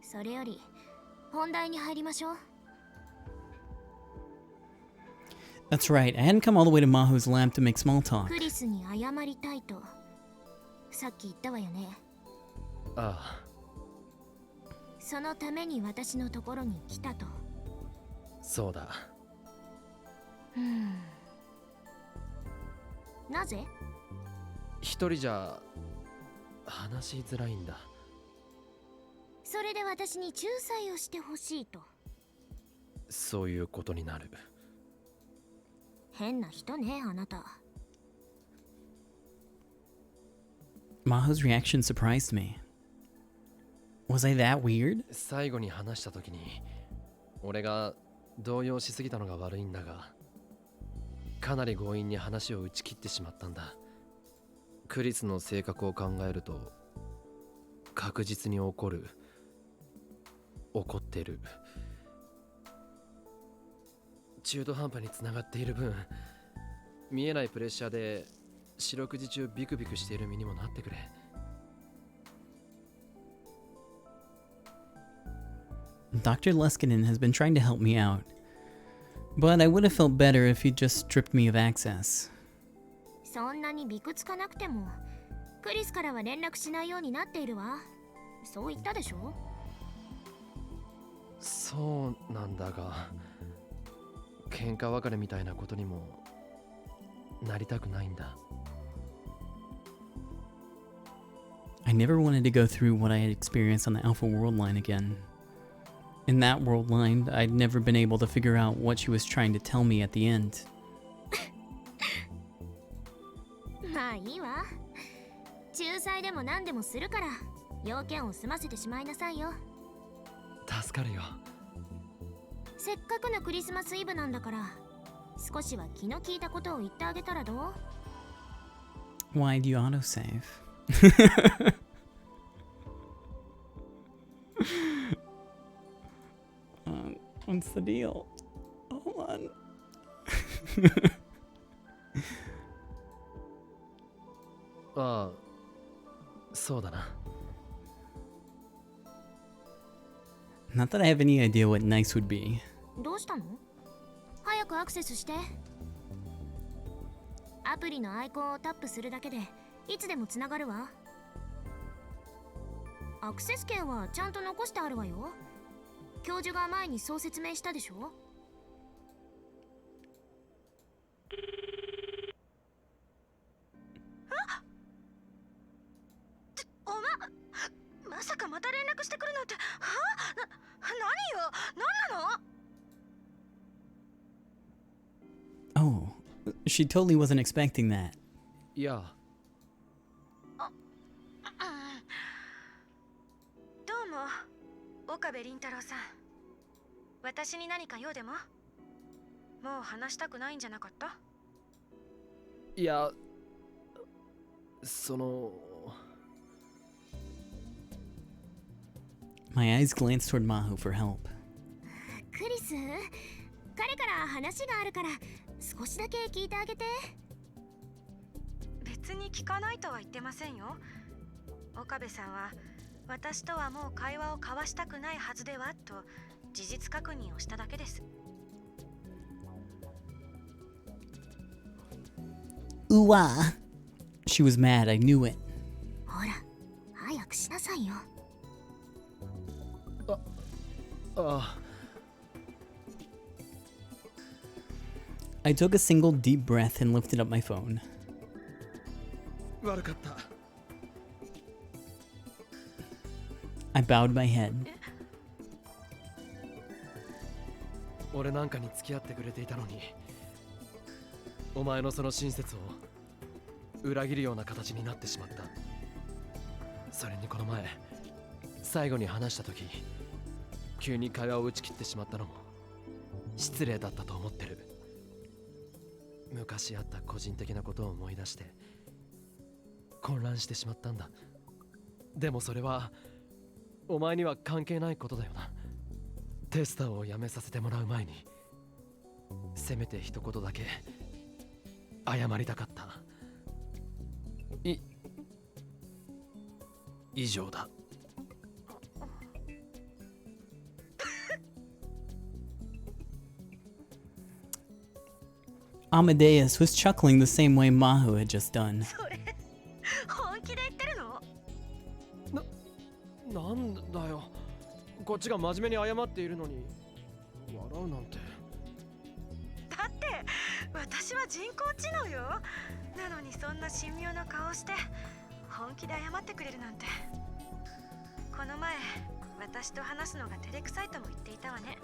それより本題に入りましょう。 That's right, I hadn't come all the way to Maho's lab to make small talk. クリスに謝りたいとさっき言ったわよね。ああ。そのために私のところに来たと。そうだ。なぜ？一人じゃ話しづらいんだ。それで私に仲裁をしてほしいと。そういうことになる。変な人ね、あなた。Maho's reaction surprised me. Was I that weird? 最後に話した時に俺が動揺しすぎたのが悪いんだが、かなり強引に話を打ち切ってしまったんだ。クリスの性格を考えると確実に怒ってる、中途半端につながっている分、見えないプレッシャーで四六時中ビクビクしている身にもなってくれ。Dr. Leskinen has been trying to help me out, but I would have felt better if he'd just stripped me of access. そんなにびくつかなくてもクリスからは連絡しないようになっているわ。そう言ったでしょ。そうなんだが、喧嘩別れみたいなことにもなりたくないんだ。I never wanted to go through what I had experienced on the Alpha World line again. In that world line, I'd never been able to figure out what she was trying to tell me at the end. まあいいわ。仲裁でも何でもするから要件を済ませてしまいなさいよ。助かるよ。せっかくのクリスマスイブなんだから少しは気の利いたことを言ってあげたらどう？ Why do you autosave? What's the deal? Hold on. ああ、そうだな。Not that I have any idea what nice would be. どうしたの？早くアクセスして。アプリのアイコンをタップするだけでいつでもつながるわ。アクセス権はちゃんと残してあるわよ。教授が前にそう説明したでしょ。まさかまた連絡してくるなんて。はあ？何よ？何なの？ Oh, she totally wasn't expecting that. いや。どうも、岡部倫太郎さん。私に何か用でも？もう話したくないんじゃなかった？いや、その。My eyes glanced toward Maho for help. クリス、彼から話があるから少しだけ聞いてあげて。別に聞かないとは言ってませんよ。岡部さんは私とはもう会話を交わしたくないはずではと事実確認をしただけです。Ooh ah. She was mad, I knew it. ほら、早くしなさいよ。I took a single deep breath and lifted up my phone. 悪かった。I bowed my head. 俺なんかに付き合ってくれていたのに、お前のその親切を裏切るような形になってしまった。それにこの前、最後に話した時、急に会話を打ち切ってしまったのも失礼だったと思ってる。昔あった個人的なことを思い出して混乱してしまったんだ。でもそれはお前には関係ないことだよな。テスターを辞めさせてもらう前にせめて一言だけ謝りたかった。以上だ。Amadeus was chuckling the same way Maho had just done. それ本気で言ってるの？なんだよ。こっちが真面目に謝っているのに笑うなんて。だって私は人工知能よ。なのにそんな神妙な顔して本気で謝ってくれるなんて。この前私と話すのが照れくさいとも言っていたわね。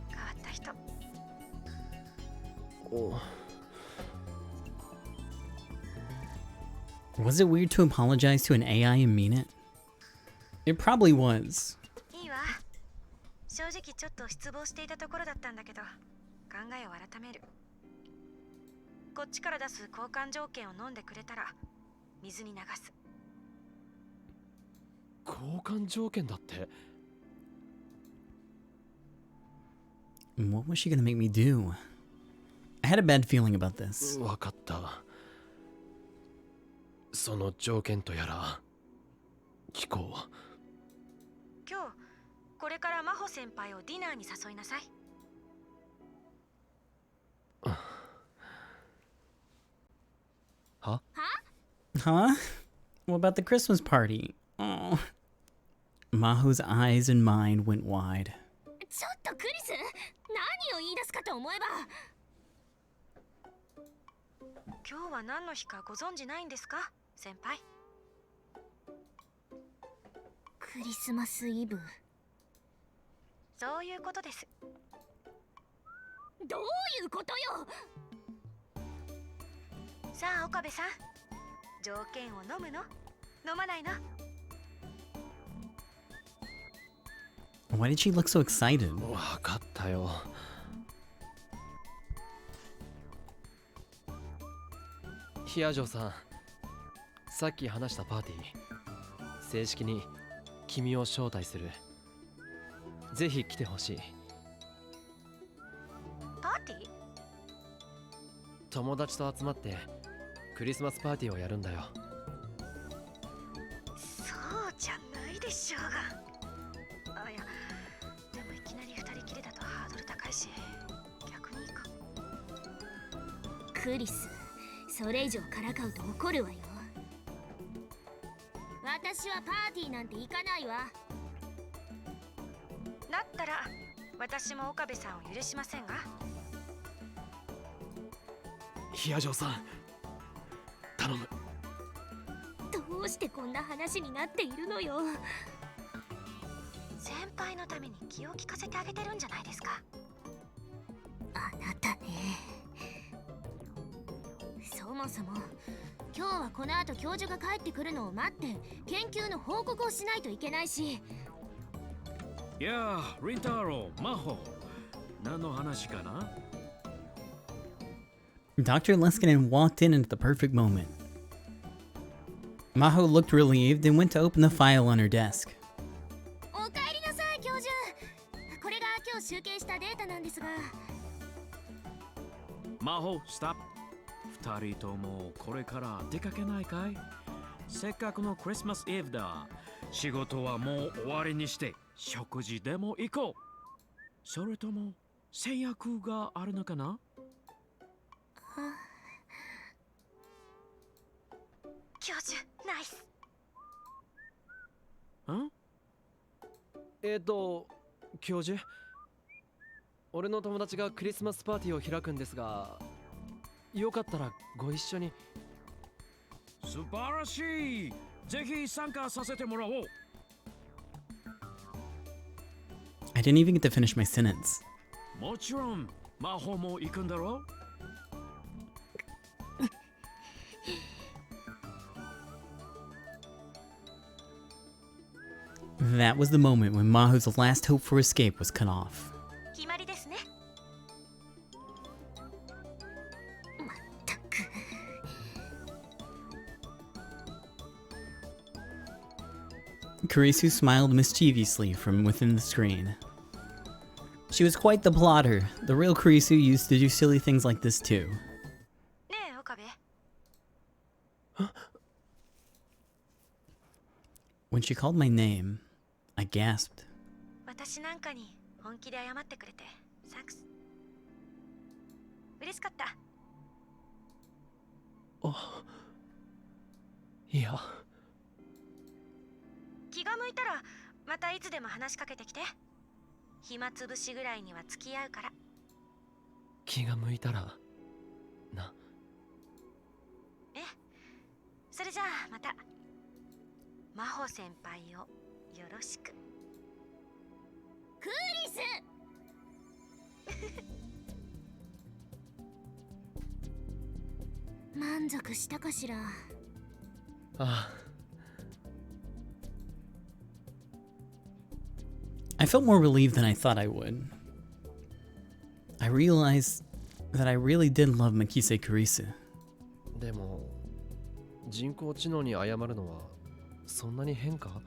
変わった人。Was it weird to apologize to an AI and mean it? It probably was. いいわ。正直ちょっと失望していたところだったんだけど、考えを改める。こっちから出す交換条件を飲んでくれたら水に流す。交換条件だって。What was she gonna make me do? I had a bad feeling about this. わかった。その条件とやら聞こう。今日これから真帆先輩をディナーに誘いなさい。は？ Huh? What about the Christmas party? Oh. Maho's eyes and mind went wide. ちょっとクリス、何を言い出すかと思えば。今日は何の日かご存じないんですか、先輩。クリスマスイブ。そういうことです。どういうことよ。さあ岡部さん、条件を飲むの飲まないの？ Why did she look so excited? わかったよ。ヒアジョさん、さっき話したパーティー、正式に君を招待する。ぜひ来てほしい。パーティー？友達と集まってクリスマスパーティーをやるんだよ。そうじゃないでしょうが。あ、いや、でもいきなり二人きりだとハードル高いし、逆にいいか。クリス、それ以上からかうと怒るわよ。私はパーティーなんて行かないわ。だったら私も岡部さんを許しませんが。ヒアジョさん、頼む。どうしてこんな話になっているのよ。先輩のために気を利かせてあげてるんじゃないですか。あなたね。そもそも今日はこの後教授が帰ってくるのを待って研究の報告をしないといけないし。いやー、リンタロウ、マホ、何の話かな？ Dr. Leskinen walked in at the perfect moment. Maho looked relieved and went to open the file on her desk. おかえりなさい教授。これが今日集計したデータなんですが。マホ、ストップ。二人ともこれから出かけないかい？せっかくのクリスマスイブだ。仕事はもう終わりにして食事でも行こう。それとも制約があるのかな？教授、ナイス。教授、俺の友達がクリスマスパーティーを開くんですが、よかったらご一緒に。素晴らしい。ぜひ参加させてもらおう。I didn't even get to finish my sentence. もちろん、魔法も行くんだろう。That was the moment when Maho's last hope for escape was cut off. 決まりですね。まったく。Kurisu smiled mischievously from within the screen. She was quite the plotter. The real Kurisu used to do silly things like this too. ねえ岡部。When she called my name, I gasped. 私なんかに本気で謝ってくれてサンクス。嬉しかった。いや。気が向いたらまたいつでも話しかけてきて。暇つぶしぐらいには付き合うから。気が向いたらな。ええ、それじゃあまた。真帆先輩をよろしく。クーリス満足したかしら。I felt more relieved than I thought I would. I realized that I really did love Makise Kurisu. でも、人工知能に謝るのはそんなに変か？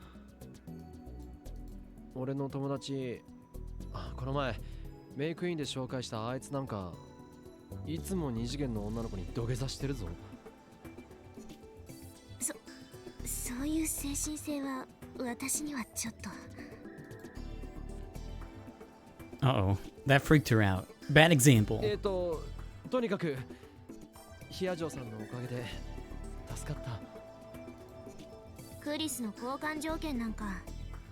俺の友達、この前メイクインで紹介したあいつなんかいつも二次元の女の子に土下座してるぞ。そういう精神性は私にはちょっと。Uh-oh, that freaked her out. Bad example. とにかくヒアジョさんのおかげで助かった。クリスの交換条件なんか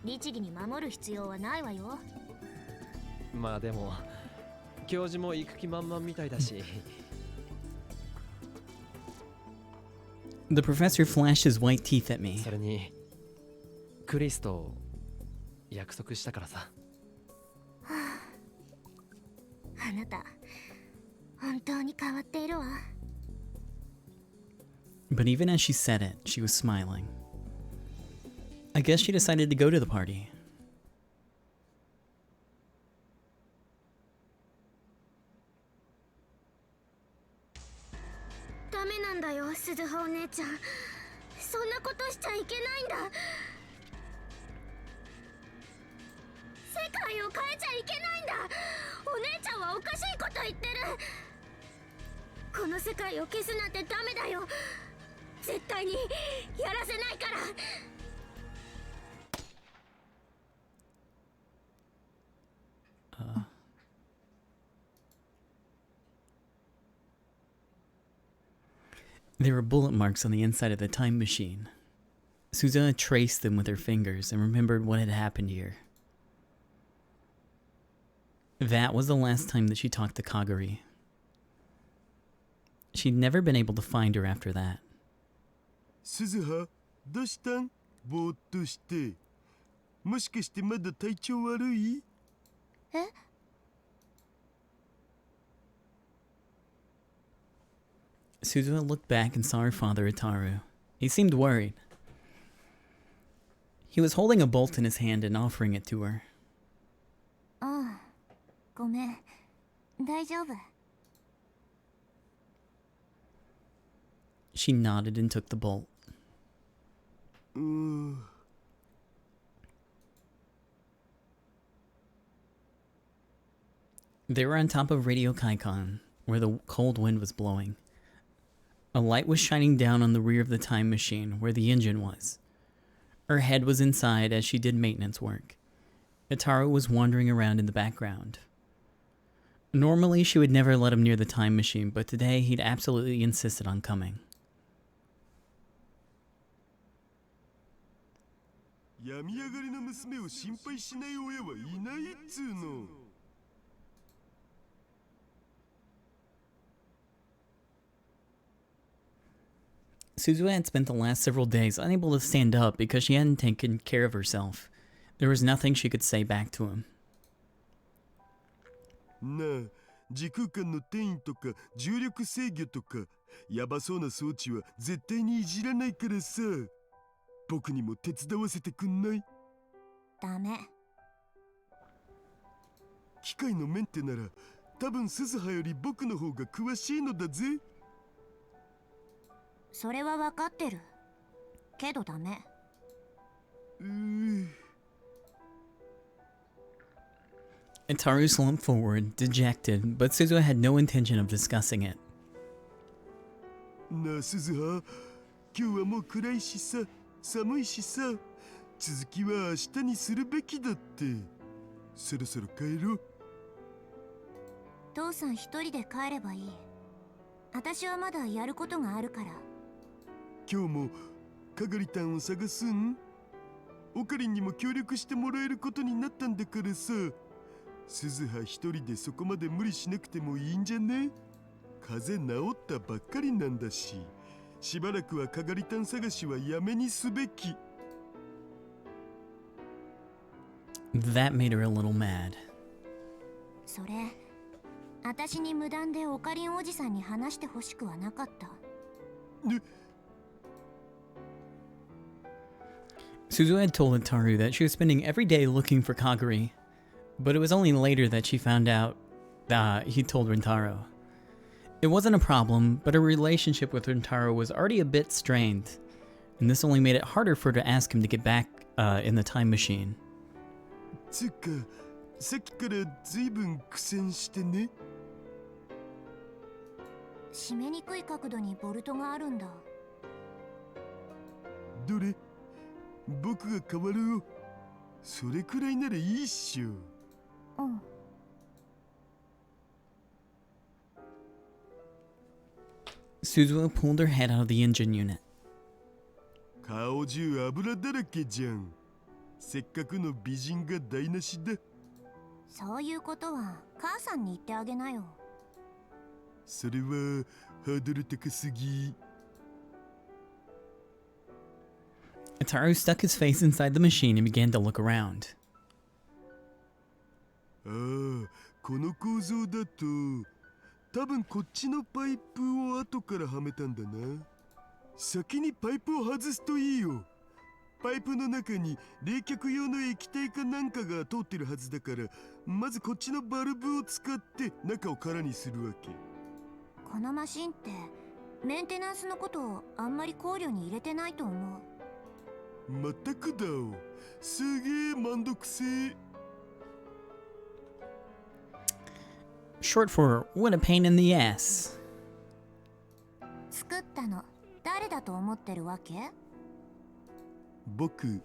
律儀に守る必要はないわよ。まあでも教授も行く気満々みたいだし。The professor flashed his white teeth at me. それにクリスと約束したからさ。あなた本当に変わっているわ。 But even as she said it, she was smiling. I guess she decided to go to the party. ダメなんだよ、鈴葉お姉ちゃん。そんなことしちゃいけないんだ。世界を変えちゃいけないんだ。お姉ちゃんはおかしいこと言ってる。この世界を消すなんてダメだよ。絶対にやらせないから。There were bullet marks on the inside of the time machine. Susanna traced them with her fingers and remembered what had happened here. That was the last time that she talked to Kagari. She'd never been able to find her after that. 鈴葉、どうしたん？ぼーっとして。もしかしてまだ体調悪い？え？ Suzuha looked back and saw her father, Itaru. He seemed worried. He was holding a bolt in his hand and offering it to her. ああ、ごめん。大丈夫。 She nodded and took the bolt. They were on top of Radio Kaikon, where the cold wind was blowing. A light was shining down on the rear of the time machine, where the engine was. Her head was inside as she did maintenance work. Itaru was wandering around in the background. Normally, she would never let him near the time machine, but today he'd absolutely insisted on coming. 病み上がりの娘を心配しない親はいないっつーの。Suzuha had spent the last several days unable to stand up because she hadn't taken care of herself. There was nothing she could say back to him. なあ、時空間の転移とか重力制御とかヤバそうな装置は絶対にいじらないからさ。僕にも手伝わせてくんない？ダメ。機械のメンテなら多分鈴葉より僕の方が詳しいのだぜ。それは分かってる。けどダメ。Itaru slumped forward, dejected, but Suzuha had no intention of discussing it. なあ鈴葉、今日はもう暗いしさ、寒いしさ、続きは明日にするべきだって。そろそろ帰ろう。父さん一人で帰ればいい。私はまだやることがあるから。今日もかがりたんを探すん？オカリンにも協力してもらえることになったんだからさ。鈴葉一人でそこまで無理しなくてもいいんじゃね？風邪治ったばっかりなんだし、しばらくはかがりたん探しはやめにすべき。That made her a little mad. それ、私に無断でオカリンおじさんに話してほしくはなかった。Suzuha had told Itaru that she was spending every day looking for Kagari, but it was only later that she found out that he told Rintaro. It wasn't a problem, but her relationship with Rintaro was already a bit strained, and this only made it harder for her to ask him to get back in the time machine. つうか、さっきからずいぶん苦戦してね。締めにくい角度にボルトがあるんだ。どれ？僕が変わるよ。それくらいならいいっしょ。うん。Suzuha pulled her head out of the engine unit. 顔中油だらけじゃん。せっかくの美人が台無しだ。そういうことは母さんに言ってあげなよ。それはハードル高すぎ。Ataru stuck his face inside the machine and began to look around. ああ、この構造だと多分こっちのパイプを後からはめたんだな。先にパイプを外すといいよ。パイプの中に冷却用の液体かなんかが通ってるはずだから、まずこっちのバルブを使って中を空にするわけ。このマシンってメンテナンスのことをあんまり考慮に入れてないと思う。まったくだお。すげえめんどくせえ。Short for what a pain in the ass. 作ったの誰だと思ってるわけ？僕。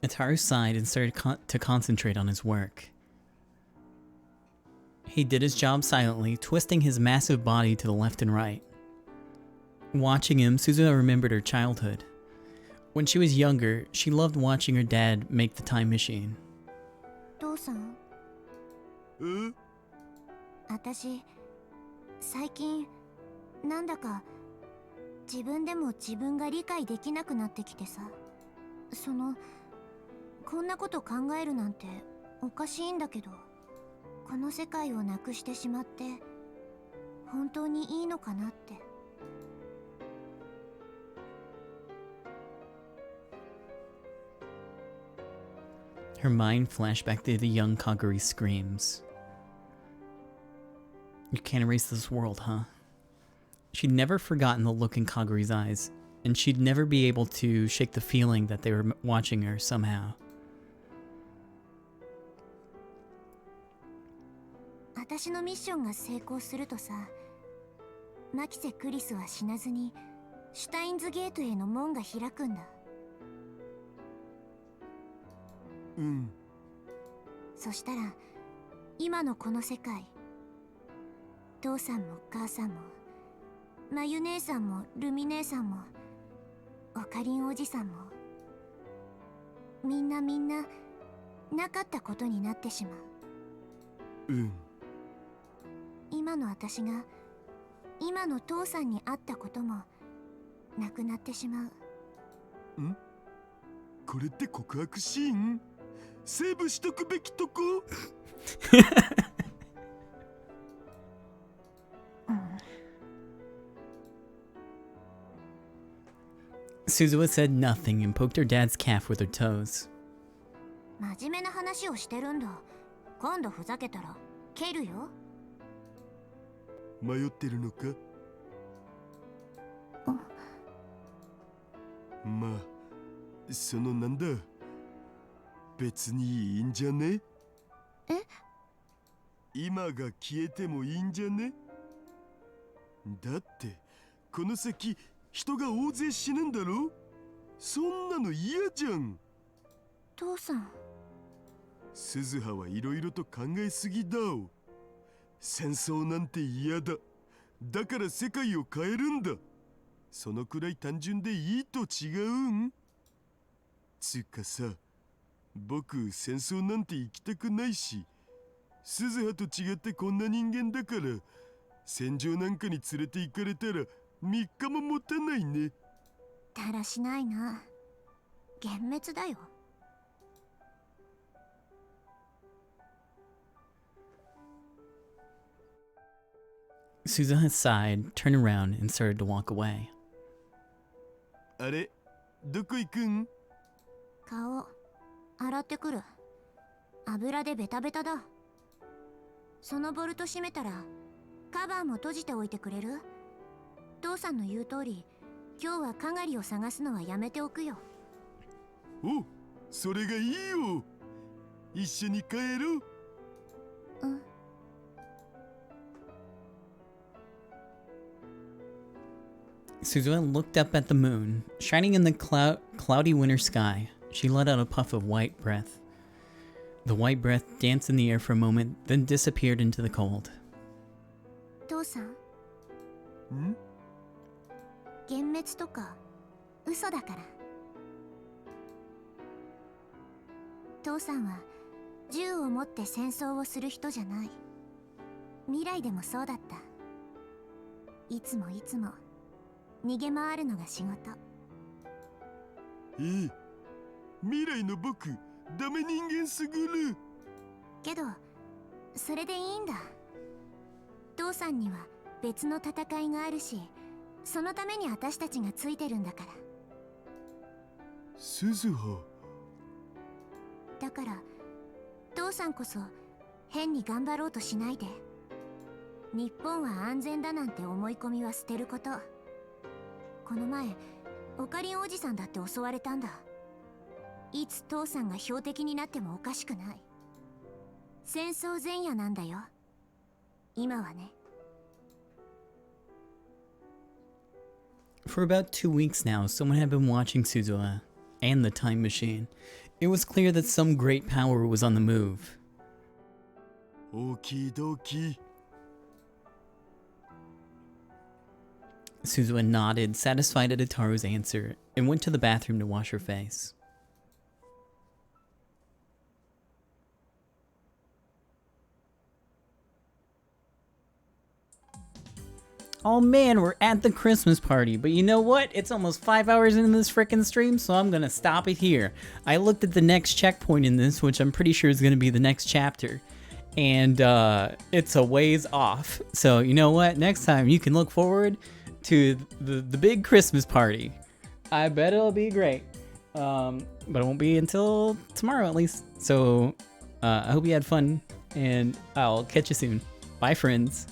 Ataru sighed and started to concentrate on his work. He did his job silently, twisting his massive body to the left and right. Watching him, Suzuha remembered her childhood. When she was younger, she loved watching her dad make the time machine. 父さん、私、最近、なんだか自分でも自分が理解できなくなってきてさ。こんなこと考えるなんておかしいんだけど、この世界をなくしてしまって本当にいいのかなって。Her mind flashed back to the young Kaguri's screams. You can't erase this world, huh? She'd never forgotten the look in Kaguri's eyes, and she'd never be able to shake the feeling that they were watching her somehow. 私のミッションが成功するとさ、マキセ・クリスは死なずにシュタインズゲートへの門が開くんだ。うん。そしたら今のこの世界、父さんも母さんもまゆ姉さんもルミ姉さんもオカリンおじさんもみんななかったことになってしまう。うん。今の私が今の父さんに会ったこともなくなってしまう。ん？これって告白シーン？セーブしとくべきとこ？Suzuha said nothing and poked her dad's calf with her toes. 真面目な話をしてるんだ。今度ふざけたら蹴るよ。迷ってるのか？まあ、そのなんだ。別にいいんじゃね？え？今が消えてもいいんじゃね？だってこの先人が大勢死ぬんだろ？そんなの嫌じゃん。父さん。鈴葉はいろいろと考えすぎだお。戦争なんて嫌だ。だから世界を変えるんだ。そのくらい単純でいいと違うん？つうかさ、僕戦争なんて行きたくないし、鈴葉と違ってこんな人間だから、戦場なんかに連れて行かれたら3日も持たないね。だらしないな。幻滅だよ。Suzuha sighed, turned around, and started to walk away. あれ、どこ行くん？顔、洗ってくる。油でベタベタだ。そのボルト閉めたら、カバーも閉じておいてくれる？父さんの言う通り、今日はかがりを探すのはやめておくよ。お、それがいいよ。一緒に帰ろう。うん。Suzuha looked up at the moon, shining in the cloudy winter sky. She let out a puff of white breath. The white breath danced in the air for a moment, then disappeared into the cold. 父さん。ん？幻滅とか嘘だから。父さんは銃を持って戦争をする人じゃない。未来でもそうだった。いつも逃げ回るのが仕事。未来の僕ダメ人間すぐる。けどそれでいいんだ。父さんには別の戦いがあるし、そのために私たちがついてるんだから。鈴葉。だから父さんこそ変に頑張ろうとしないで。日本は安全だなんて思い込みは捨てること。この前オカリンおじさんだって襲われたんだ。いつ父さんが標的になってもおかしくない。戦争前夜なんだよ今はね。For about 2 weeks now, someone had been watching Suzuha and the time machine. It was clear that some great power was on the move. Okie dokie. Suzuha nodded, satisfied at Ataru's answer, and went to the bathroom to wash her face. Oh man, we're at the Christmas party, but you know what? It's almost 5 hours into this frickin' stream, so I'm gonna stop it here. I looked at the next checkpoint in this, which I'm pretty sure is gonna be the next chapter, and it's a ways off. So you know what? Next time you can look forward to the big Christmas party. I bet it'll be great, but it won't be until tomorrow at least. So I hope you had fun, and I'll catch you soon. Bye, friends.